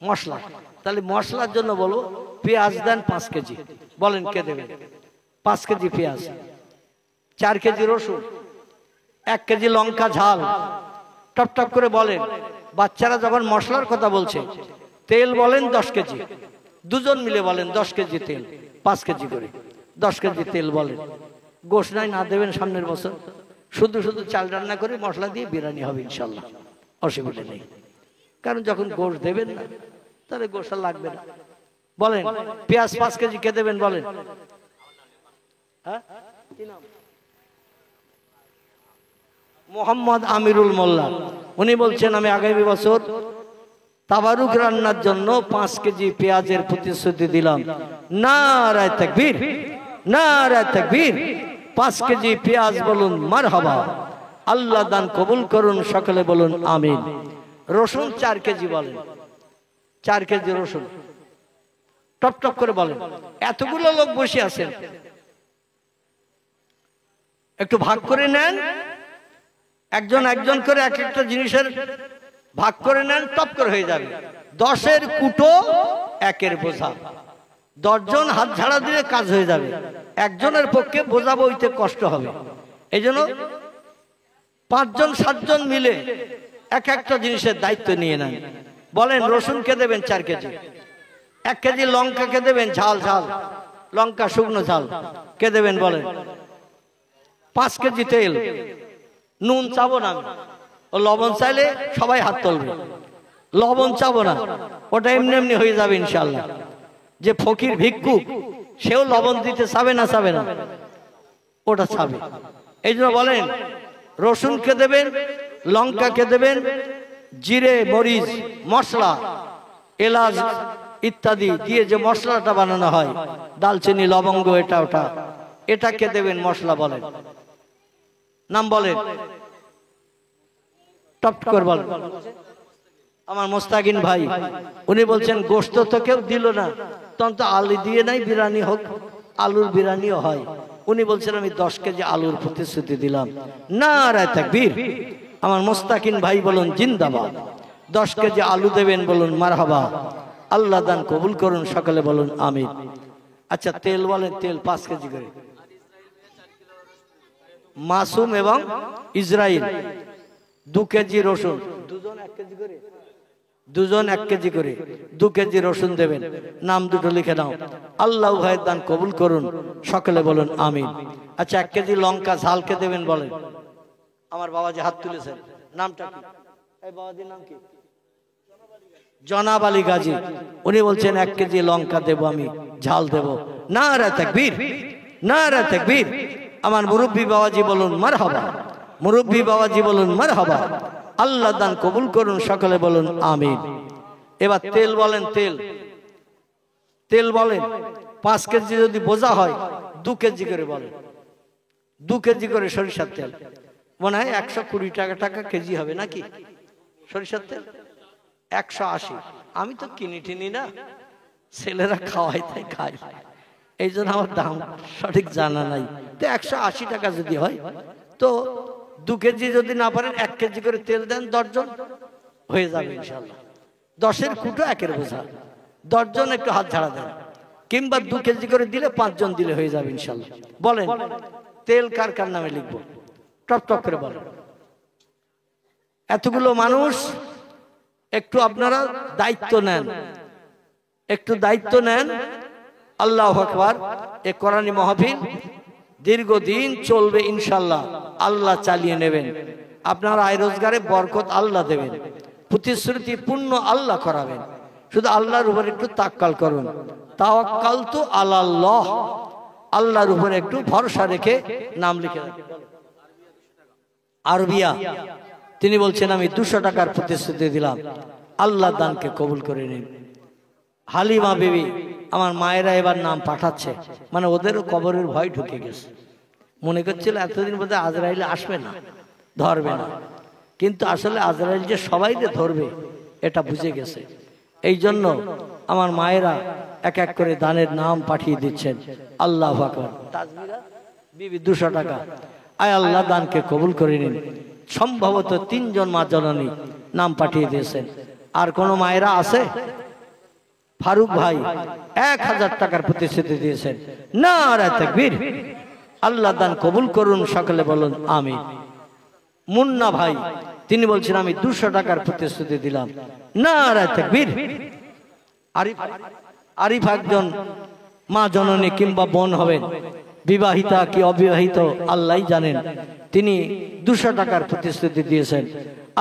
মশলা। তাহলে মশলার জন্য বলবো পেঁয়াজ দেন 5 কেজি, বলেন কে দেবেন? 5 কেজি পেঁয়াজ, 4 কেজি রসুন, 1 কেজি লঙ্কা ঝাল, টপ টপ করে বলেন। বাচ্চারা যখন মশলার কথা বলছে, তেল বলেন 10 কেজি, দুজন মিলে বলেন 10 কেজি তেল, 5 কেজি করে 10 কেজি তেল বলেন। গোশ নাই না দেবেন সামনের বছর, শুধু শুধু চাল রান্না করে মশলা দিয়ে বিরিয়ানি হবে ইনশাল্লাহ, অসুবিধা নেই। কারণ যখন গোশ দেবেন না, তাহলে গোশ লাগবে না। বলেন পেঁয়াজ 5 কেজি কে দেবেন বলেন? হ্যাঁ, কি নাম? মোহাম্মদ আমিরুল মোল্লা। উনি বলছেন আমি আগামী বছর তাবারুক রান্নার জন্য 5 কেজি পেঁয়াজের প্রতিশ্রুতি দিলাম। নারায়ে তাকবীর, নারায়ে তাকবীর। 5 কেজি পেঁয়াজ বলুন মারহাবা। আল্লাহ দান কবুল করুন, সকলে বলুন আমিন। রসুন 4 কেজি বলেন, 4 কেজি রসুন, টপ টপ করে বলেন। এতগুলো লোক বসে আছেন, একটু ভাগ করে নেন, একজন একজন করে এক একটা জিনিসের ভাগ করে নেন, টপ করে হয়ে যাবে। 10-এর কুটো 1-এর বোঝা, 10 জন হাত ঝাড়া দিলে কাজ হয়ে যাবে। একজনের পক্ষে বোঝা বইতে কষ্ট হবে। এই জন্য 5 জন 7 জন মিলে এক একটা জিনিসের দায়িত্ব নিয়ে নেন। বলেন রসুন কে দেবেন 4 কেজি, 1 কেজি লঙ্কা কে দেবেন ঝাল ঝাল, লঙ্কা শুকনো ঝাল কে দেবেন বলেন। 5 কেজি তেল, নুন চাবো না আমি, ও লবণ চাইলে সবাই হাত তুলবে, লবণ চাবো না, ওটা এমনি এমনি হয়ে যাবে ইনশাল্লাহ। যে ফকির ভিক্ষুক সেও লবণ দিতে চাবে না, চাবে না, ওটা চাবে। এই জন্য বলেন রসুন কে দেবেন, লঙ্কা কে দেবেন, জিরে মরিচ মশলা এলাচ ইত্যাদি দিয়ে যে মশলাটা বানানো হয়, দালচিনি লবঙ্গ এটা ওটা, এটা কে দেবেন মশলা বলেন, নাম বলেন, টপ করে বলেন। আমার মোস্তাকিন ভাই উনি বলছেন গোশত তো কেউ দিল না, তখন তো আলু দিয়ে নাই বিরিয়ানি হোক, আলুর বিরিয়ানিও হয়। উনি বলছেন আমি 10 কেজি আলুর প্রতিশ্রুতি দিলাম। নারায়ে তাকবীর। আমার মোস্তাকিন ভাই বলুন জিন্দাবাদ। 10 কেজি আলু দেবেন বলুন মারহাবা। আল্লাহ দান কবুল করুন, সকলে বলুন আমিন। আচ্ছা তেল বলেন, তেল 5 কেজি করে। মাসুম এবং ইসরাইল 2 কেজি রসুন, দুজন 1 কেজি করে, দুজন 1 কেজি করে 2 কেজি রসুন দেবেন। নাম দুটো লিখে নাও। আল্লাহ ভাইয়ের দান কবুল করুন, সকলে বলুন আমিন। আচ্ছা 1 কেজি লঙ্কা ঝালকে দেবেন বলেন। আমার বাবাজি হাত তুলেছেন, নামটা কি? এই বাবাজির নাম কি? জনাব আলী গাজী। উনি বলছেন 1 কেজি লঙ্কা দেব আমি, ঝাল দেব। নারায়ে তাকবীর, নারায়ে তাকবীর। আমার মুরব্বী বাবাজি বলুন মারহাবা, মুরব্বী বাবাজি বলুন মারহাবা। আল্লাহ দান কবুল করুন, সকলে বলুন আমিন। এবার তেল বলেন, তেল, তেল বলেন 5 কেজি যদি বোঝা হয় 2 কেজি করে বলেন, 2 কেজি করে সরিষার তেল। মনে হয় 120 টাকা কেজি হবে নাকি সরিষার তেল? 180। আমি তো কিনি টিনি না, ছেলেরা খাওয়াই তাই খাই, এই জন্য আমার দাম সঠিক জানা নাই। তো 180 টাকা যদি হয় তো 2 কেজি যদি না পারেন 1 কেজি করে তেল দেন, 10 জন হয়ে যাবে ইনশাল্লাহ। 10-এর কুটো 1-এর বোঝা, 10 জন একটু হাত ঝাড়া দেন, কিংবা 2 কেজি করে দিলে 5 জন দিলে হয়ে যাবে ইনশাল্লাহ। বলেন তেল কার কার নামে লিখবো, টপ টপ করে বলেন। এতগুলো মানুষ, একটু আপনারা দায়িত্ব নেন, একটু দায়িত্ব নেন। আল্লাহু আকবার। এ কোরআনী মাহফিল দীর্ঘদিন চলবে ইনশাল্লাহ, আল্লাহ চালিয়ে নেবেন। আপনার আয় রোজগারে বরকত আল্লাহ দেবেন, প্রতিশ্রুতি পূর্ণ আল্লাহ করাবেন। শুধু আল্লাহর উপর একটু তাক্কাল করুন, তাওয়াক্কালতু আলাল্লাহ, আল্লাহর উপর একটু ভরসা রেখে নাম লিখে রাখেন। আরবিয়া তিনি বলছেন আমি 200 টাকার প্রতিশ্রুতি দিলাম, আল্লাহ দানকে কবুল করে নিন। হালিমা বিবি, আমার মায়েরা এবার নাম পাঠাচ্ছে, মানে ওদেরও কবরের ভয় ঢুকে গেছে। মনে করছিল এতদিন বোধহয় আজরাইল আসবে না, ধরবে না, কিন্তু আসলে আজরাইল যে সবাইকে ধরবে এটা বুঝে গেছে। এই জন্য আমার মায়েরা এক এক করে দানের নাম পাঠিয়ে দিচ্ছেন। আল্লাহু আকবার। তাজমিরা বিবি 200 টাকা, আয় আল্লাহ দানকে কবুল করে নিন। সম্ভবত 3 জন মা জননী নাম পাঠিয়ে দিয়েছেন। আর কোন মায়েরা আছে? ফারুক ভাই 1000 টাকার প্রতিশ্রুতি দিয়েছেন। নারে তাকবীর, আল্লাহ দান কবুল করুন, সকলে বলুন আমিন। মুন্না ভাই তিনি বলছেন আমি 200 টাকার প্রতিশ্রুতি দিলাম, নারে তাকবীর। আরিফ একজন মা জননী কিংবা বোন হবেন, বিবাহিতা কি অবিবাহিত আল্লাহই জানেন, তিনি 200 টাকার প্রতিশ্রুতি দিয়েছেন।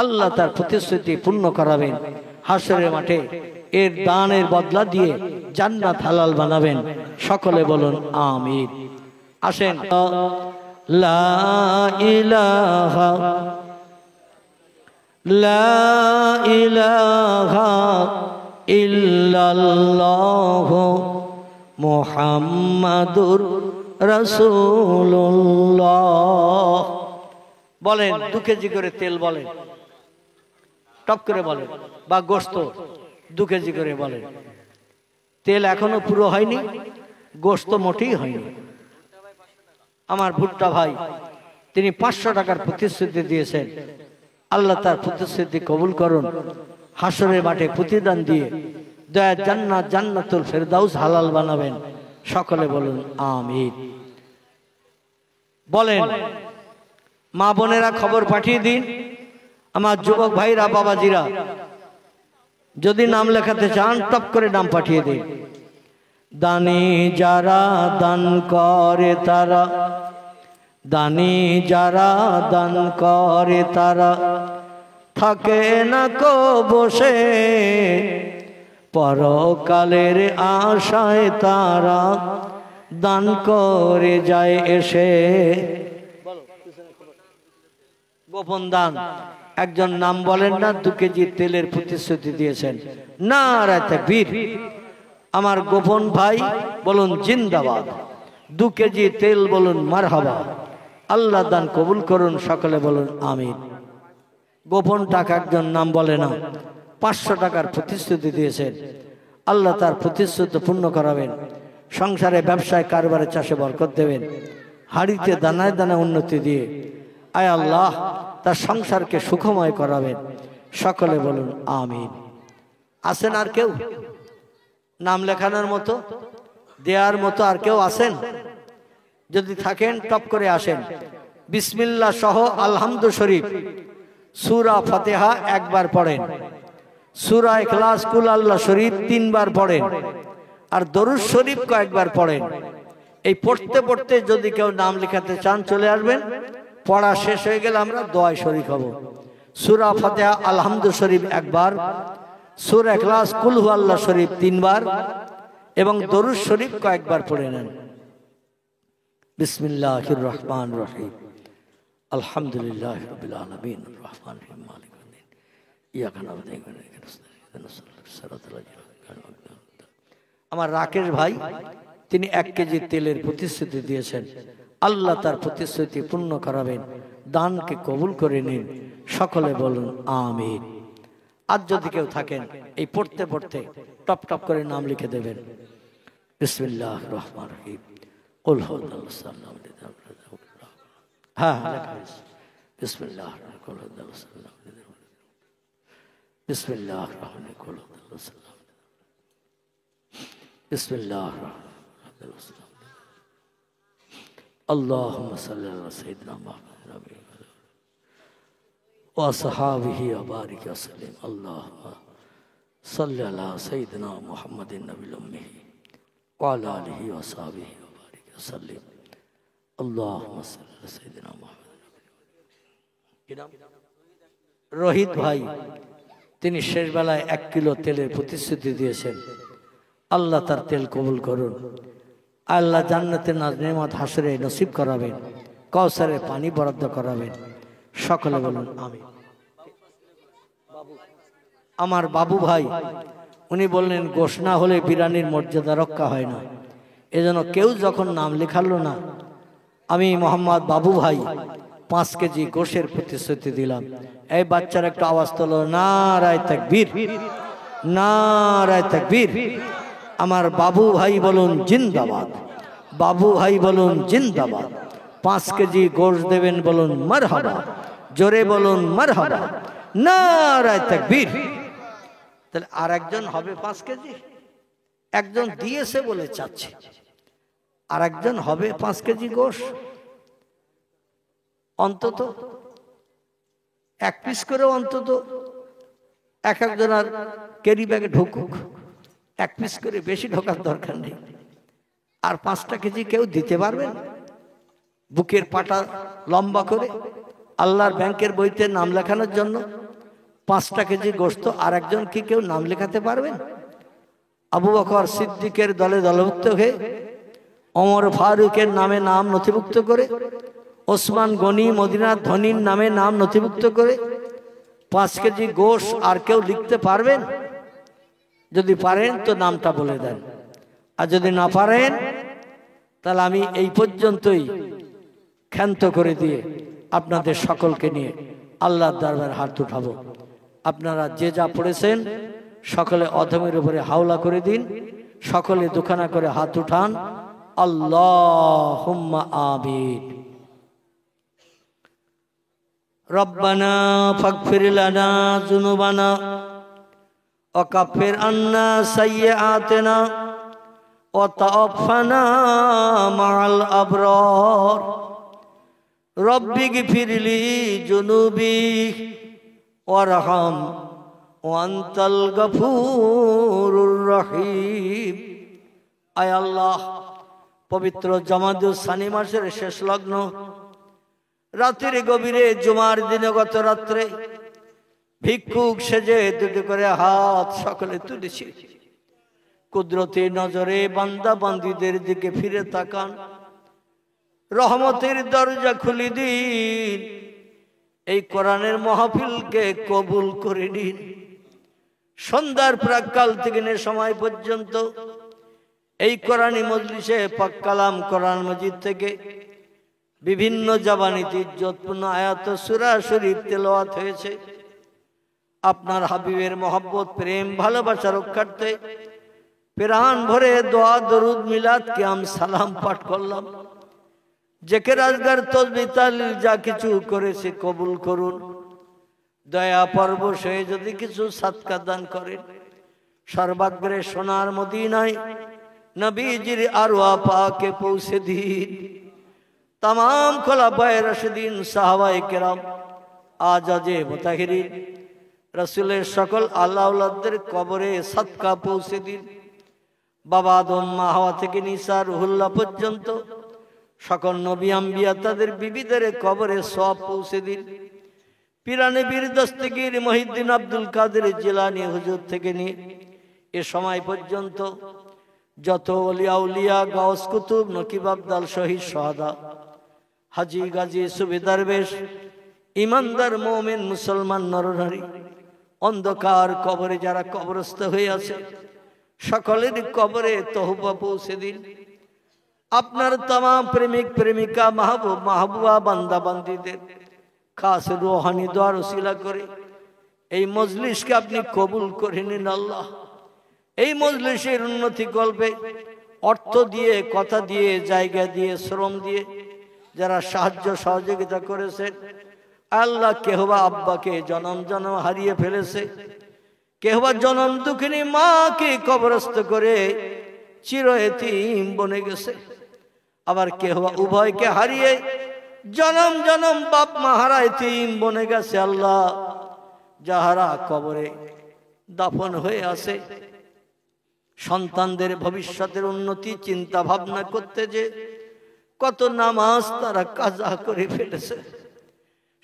আল্লাহ তার প্রতিশ্রুতি পূর্ণ করাবেন। হাসরের মাঠে এর দানের বদলা দিয়ে জান্নাত হালাল বানাবেন। সকলে বলুন আমিন। আসেন, লা ইলাহা লা ইলাহা ইল্লাল্লাহ মুহাম্মাদুর রাসূলুল্লাহ। বলেন 2 কেজি করে তেল বলেন, টপ করে বলেন, বা গোশত 2 কেজি করে বলেন। তেল এখনো পুরো হয়নি, গোশত মোটেই হয়নি। আমার ভুট্টা ভাই তিনি 500 টাকার প্রতিশ্রুতি দিয়েছেন। আল্লাহ তার প্রতিশ্রুতি কবুল করুন। হাসরের মাঠে প্রতিদান দিয়ে দয়া জান্নাত জান্নাতুল ফেরদাউস হালাল বানাবেন। সকলে বলুন আমিন। বলেন মা বোনেরা খবর পাঠিয়ে দিন, আমার যুবক ভাইরা বাবাজিরা যদি নাম লেখাতে চান টপ করে নাম পাঠিয়ে দিন। দানি যারা দান করে তারা, দানি যারা দান করে তারা থাকে না কো বসে, পরকালের আশায় তারা দান করে যায় এসে। গোপন দান একজন নাম বলেন না, 2 কেজি তেলের প্রতিশ্রুতি দিয়েছেন। নারে তাকবীর। আমার গোপন ভাই বলুন জিন্দাবাদ। 2 কেজি তেল বলুন মারহাবা। আল্লাহ দান কবুল করুন, সকলে বলুন আমিন। গোপন টাকা একজন নাম বলে না, 500 টাকার প্রতিশ্রুতি দিয়েছেন। আল্লাহ তার প্রতিশ্রুতি পূর্ণ করাবেন। সংসারে ব্যবসায় কারবারে চাষে বরকত দেবেন। হাড়িতে দানায় দানায় উন্নতি দিয়ে আয় আল্লাহ তার সংসারকে সুখময় করাবেন। সকলে বলুন আমিন। আছেন আর কেউ নাম লেখানোর মতো, দেওয়ার মতো আর কেউ আছেন? যদি থাকেন টপ করে আসেন। বিসমিল্লাহ সহ আলহামদু শরীফ, সূরা ফাতিহা একবার পড়েন, সূরা ইখলাস কুল আল্লাহ শরীফ 3 বার পড়েন, আর দরুদ শরীফ কয়েকবার পড়েন। এই পড়তে পড়তে যদি কেউ নাম লেখাতে চান চলে আসবেন। পড়া শেষ হয়ে গেলে আমরা দোয়ায় শরীক হব। সূরা ফাতিহা আলহামদু শরীফ একবার, সূরা ইখলাস কুল হু আল্লাহ শরীফ 3 বার এবং দরুদ শরীফ কয়েকবার পড়ে নেন। বিসমিল্লাহির রহমানির রহিম। আলহামদুলিল্লাহি রাব্বিল আলামিন আর রহমানির রহিম মালিকিল ইয়াউমিদ্দিন ইয়াকা না'বুদু ওয়া ইয়াকা নাস্তাঈন। আমার রাকেশ ভাই তিনি 1 কেজি তেলের প্রতিশ্রুতি দিয়েছেন। আল্লাহ তার প্রতিশ্রুতি পূর্ণ করাবেন। দানকে কবুল করে নিন। সকলে বলুন আমিন। আর যদি কেউ থাকেন এই পড়তে পড়তে টপ টপ করে নাম লিখে দেবেন। বিসমিল্লাহির রহমানির রহিম। কুল হুয়াল্লাহু আহাদ। হ্যাঁ বিসমিল্লাহির রহমানির রহিম। বিসমিল্লাহির রহমানির রহিম। বিসমিল্লাহির রহমানির রহিম। اللهم صل على سيدنا محمد وصحابه وبارك وسلم. اللهم صل على سيدنا محمد النبي الأمي وعلى آله وصحبه وبارك وسلم. اللهم صل على سيدنا محمد. রোহিত ভাই তিনি শেষ বেলায় 1 কিলো তেলের প্রতিশ্রুতি দিয়েছেন। আল্লাহ তার তেল কবুল করুন। আল্লাহ জান্নাতের নেয়ামত হাসরে নসিব করাবেন, কাউসারের পানি বরাদ্দ করাবেন। সকলে বলুন আমিন। আমার বাবু ভাই উনি বললেন গোশ না হলে বিরিয়ানির মর্যাদা রক্ষা হয় না, এজন্য কেউ যখন নাম লেখালো না, আমি মোহাম্মদ বাবু ভাই 5 কেজি গোশের প্রতিশ্রুতি দিলাম। এই বাচ্চার একটু আওয়াজ তোলো, নারায়ে তাকবীর, নারায়ে তাকবীর। আমার বাবু ভাই বলুন জিন্দাবাদ, বাবু ভাই বলুন জিন্দাবাদ। 5 কেজি গোশ দেবেন বলুন মারহাবা, জোরে বলুন মারহাবা, নারায়ে তাকবীর। তাহলে আর একজন হবে 5 কেজি, একজন দিয়েছে বলে চাচ্ছে, আর একজন হবে 5 কেজি গোশ। অন্তত 1 পিস করে অন্তত এক একজনের ক্যারি ব্যাগে ঢুকুক, 1 পিস করে, বেশি ঢোকার দরকার নেই। আর 5টা কেজি কেউ দিতে পারবেন বুকের পাটা লম্বা করে আল্লাহর ব্যাংকের বইতে নাম লেখানোর জন্য? 5টা কেজি গোশত আর একজন কি কেউ নাম লেখাতে পারবেন? আবু বকর সিদ্দিকের দলে দলভুক্ত হয়ে, ওমর ফারুকের নামে নাম নথিভুক্ত করে, ওসমান গনি মদিনার ধনীর নামে নাম নথিভুক্ত করে 5 কেজি গোশ আর কেউ লিখতে পারবেন? যদি পারেন তো নামটা বলে দেন, আর যদি না পারেন তাহলে আমি এই পর্যন্তই ক্ষান্ত করে দিয়ে আপনাদের সকলকে নিয়ে আল্লাহর দরবারে হাত উঠাবো। আপনারা যে যা পড়েছেন সকলে অধমের উপরে হাওলা করে দিন, সকলে দুখানা করে হাত উঠান। আল্লাহুম্মা আমিন। রব্বানা ফাগফির লানা যুনুবানা ওয়া কাফির আন্না সাইয়্যাতিনা ওয়া তাওফানা মা'আল আবরার। রব্বিগফিরলি যুনুবি ওয়ারহাম ওয়া আনতাল গফুরুর রহিম। আয় আল্লাহ, পবিত্র জামাদুস সানি মাসের শেষ লগ্ন, রাতের গভীরে জুমার দিনে গত রাত্রে ভিক্ষুক সেজে দুটি করে হাত সকলে তুলেছি। কুদরতি নজরে বান্দা বান্দীদের দিকে ফিরে তাকান, রহমতের দরজা খুলে দিন, এই কোরআনের মাহফিলকে কবুল করে নিন। সন্ধ্যার প্রাক্কাল থেকে সময় পর্যন্ত এই কোরআনী মজলিসে পাক কালাম কোরআন মাজিদ থেকে বিভিন্ন জবানিতে ইজ্জতপূর্ণ আয়াত সূরা শরীফ তেলাওয়াত হয়েছে। আপনার হাবিবের মহব্বত, প্রেম, ভালোবাসা রক্ষার্থে প্রাণ ভরে দোয়া দরুদ মিলাদ কিয়াম সালাম পাঠ করলাম। জিকির আজগার তাসবিহ তাহলিল যা কিছু করেছে কবুল করুন। দয়া পরবশ হয়ে যদি কিছু সাদকা দান করেন, সর্বাগ্রে সোনার মদিনায় নবীজির আরওয়া পাকে পৌঁছে দিন। तमाम खुलाफाए राशिदीन साहबाए किराम आजाजे मुताहिरीन रसूलेर सकल आल्लाह औलादদের কবরে সদকা পৌঁছে দিন। বাবা আদম মা হাওয়া থেকে নিসা রুহুল্লাহ পর্যন্ত সকল নবী আম্বিয়া তাদের বিবিদের কবরে সওয়াব পৌঁছে দিন। পীরানে বীর দস্তগীর মহিউদ্দিন আব্দুল কাদের জিলানী হুজুর থেকে নিয়ে এ সময় পর্যন্ত যত ওলিয়া উলিয়া গাউস কুতুব নকিব আবদাল শহীদ শাহাদা হাজী গাজী সুবেদার বেশ ইমানদার মুমিন মুসলমান নরনারী অন্ধকার কবরে যারা কবরস্থ হয়ে আছে সকলের কবরে তওবা পৌঁছে দিন। আপনার तमाम প্রেমিক প্রেমিকা মাহবুব মাহবুবা বান্দা বান্দীদের খাস রূহানি দোয়ার ওসিলা করে এই মজলিসকে আপনি কবুল করে নিন আল্লাহ। এই মজলিসের উন্নতি কল্পে অর্থ দিয়ে, কথা দিয়ে, জায়গা দিয়ে, শ্রম দিয়ে যারা সাহায্য সহযোগিতা করেছেন আল্লাহ, কেহবা আব্বাকে জনম জনম হারিয়ে ফেলেছে, কেহবা জনম দুঃখিনী মাকে কবরস্থ করে চির এতিম বনে গেছে, আবার কেহবা উভয়কে হারিয়ে জনম জনম বাপ মা হারা এতিম বনে গেছে। আল্লাহ, যাহারা কবরে দাফন হয়ে আছে সন্তানদের ভবিষ্যতের উন্নতি চিন্তা ভাবনা করতে যে কত নামাজ তারা কাজা করে ফেলেছে,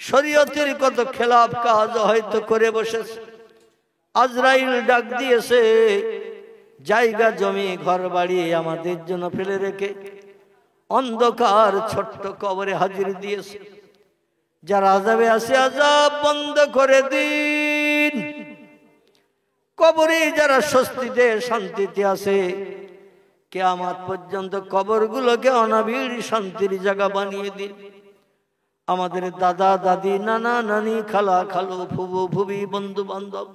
শরীয়তের কত খেলাফ কাজ হয়তো করে বসেছে। আজরাইল ডাক দিয়েছে, জায়গা জমি ঘর বাড়ি আমাদের জন্য ফেলে রেখে অন্ধকার ছোট্ট কবরে হাজির দিয়েছে। যারা আযাবে আছে আযাব বন্ধ করে দিন। কবরে যারা স্বস্তিতে শান্তিতে আছে, কিয়ামত পর্যন্ত কবরগুলোকে অনাবিল শান্তির জায়গা বানিয়ে দিন। আমাদের দাদা দাদি, নানা নানি, খালা খালু, ফুবু ফুবি, বন্ধু বান্ধব,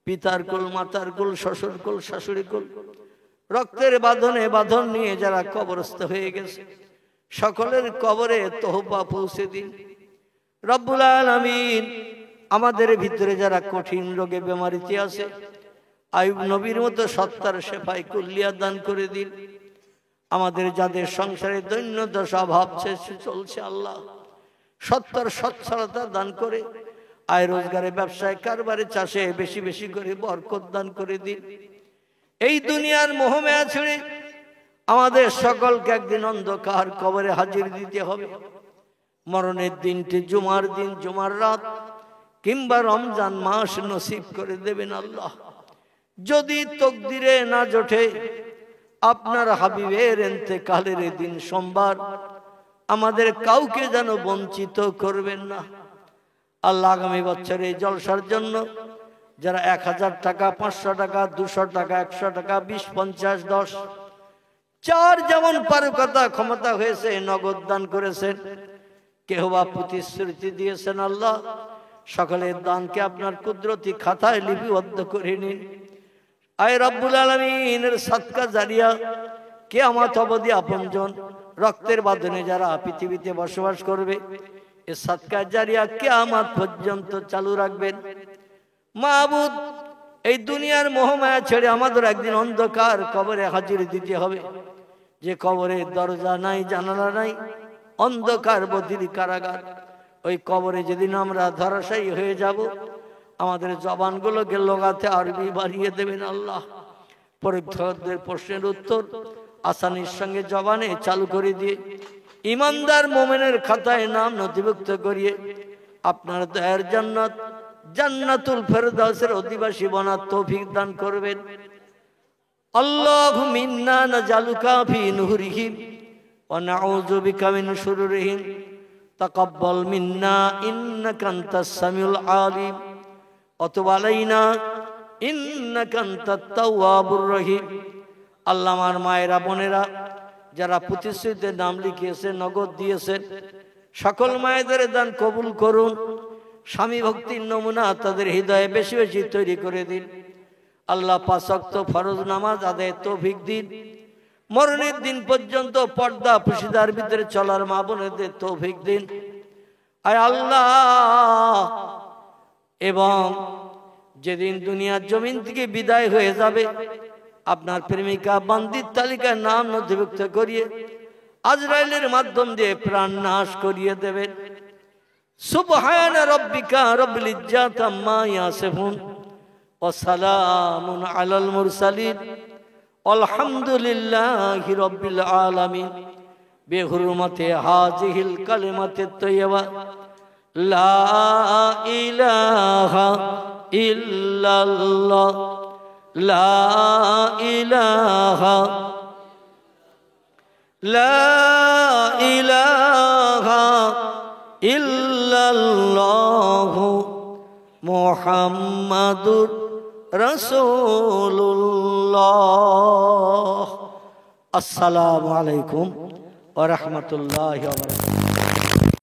পিতার কুল, মাতার কুল, শ্বশুর কুল, শাশুড়ি কুল, রক্তের বাঁধনে বাঁধন নিয়ে যারা কবরস্থ হয়ে গেছে, সকলের কবরে তওবা পৌঁছে দিন। রব্বুল আলামিন আমাদের ভিতরে যারা কঠিন রোগে বেমারিতে আছে, আইয়ুব নবীর মতো সত্তার শেফাই কুল্লিয়া দান করে দিন। আমাদের যাদের সংসারে দৈন্য দশা অভাব চলছে, আল্লাহ সত্তার সচ্ছলতা দান করে আয় রোজগারে, ব্যবসায়, কারবারে, চাষে বেশি বেশি করে বরকত দান করে দিন। এই দুনিয়ার মোহমায়া ছেড়ে আমাদের সকলকে একদিন অন্ধকার কবরে হাজির দিতে হবে। মরণের দিনটি জুমার দিন, জুমার রাত কিংবা রমজান মাস নসিব করে দেবেন আল্লাহ। যদি তকদিরে না জোটে আপনার হাবিবের ইন্তেকালের দিন সোমবার, আমাদের কাউকে যেন বঞ্চিত করবেন না আল্লাহ। আগামী বছরে এই জলসার জন্য যারা 1000 টাকা, 500 টাকা, 200 টাকা, 100 টাকা, 20, 50, 10, যার যেমন পারকতা ক্ষমতা হয়েছে নগদ দান করেছেন, কেউ বা প্রতিশ্রুতি দিয়েছেন, আল্লাহ সকলের দানকে আপনার কুদরতি খাতায় লিপিবদ্ধ করে নিন। আয় রব্বুল আলামিনের সাদকা জারিয়া কিয়ামত অবধি আপনজন রক্তের বাঁধনে যারা পৃথিবীতে বসবাস করবে, এই সাদকা জারিয়া কিয়ামত পর্যন্ত চালু রাখবেন। মাবুদ, এই দুনিয়ার মোহমায়া ছেড়ে আমাদের একদিন অন্ধকার কবরে হাজির দিতে হবে, যে কবরে দরজা নাই, জানালা নাই, অন্ধকার বদির কারাগার। ওই কবরে যেদিন আমরা ধরাশায়ী হয়ে যাব, আমাদের জবানগুলোকে লোগাতে আরবি বাড়িয়ে দেবেন আল্লাহ। পরীক্ষকদের প্রশ্নের উত্তর আসানির সঙ্গে জবানে চালু করে দিয়ে ইমানদার মোমেনের খাতায় নাম নথিভুক্ত করিয়ে আপনার দয়ার জান্নাত, জান্নাতুল ফেরদাউসের অধিবাসী বনার তৌফিক দান করবেন। আল্লাহুম্মা ইন্না নাজালুকা ফি নুহুরিহিম ওয়া নাউযু বিকা মিন শুরুরিহিম তাকাব্বাল মিন্না ইন্নাকা আনতাস সামিউল আলিম ওয়া তুব আলাইনা ইন্নাকা আনতাত তাওয়াবুর রহিম। আল্লাহ, আমার মায়েরা বোনেরা যারা প্রতিশ্রুতিতে নাম লিখিয়েছে, নগদ দিয়েছেন, সকল মায়েদের দান কবুল করুন। স্বামী ভক্তির নমুনা তাদের হৃদয়ে বেশি বেশি তৈরি করে দিন আল্লাহ। 5 ওয়াক্ত ফরজ নামাজ আদায়ের তৌফিক দিন। মরণের দিন পর্যন্ত পর্দা পুশিদার ভিতরে চলার মা বোনেদের তৌফিক দিন আয় আল্লাহ। এবং যেদিন দুনিয়ার জমিন থেকে বিদায় হয়ে যাবে, আপনার প্রেমিকা বান্দির তালিকায় নাম নথিভুক্ত করিয়ে আজরাইলের মাধ্যম দিয়ে প্রাণ নাশ করিয়ে দেবেন। সুবহান রাব্বিকা রাব্বিল ইজ্জাতি আম্মা ইয়াসিফুন ওয়া সালামুন আলাল মুরসালিন আলহামদুলিল্লাহি রাব্বিল আলামিন। বিহুরমাতি হাযিহিল কালিমাতিত তাইয়্যিবা লা ইলাহা ইল্লাল্লাহ লা ইলাহা ইল্লাল্লাহু মুহাম্মাদুর রাসূলুল্লাহ। আসসালামু আলাইকুম ওয়া রাহমাতুল্লাহি ওয়া বারাকাতুহু।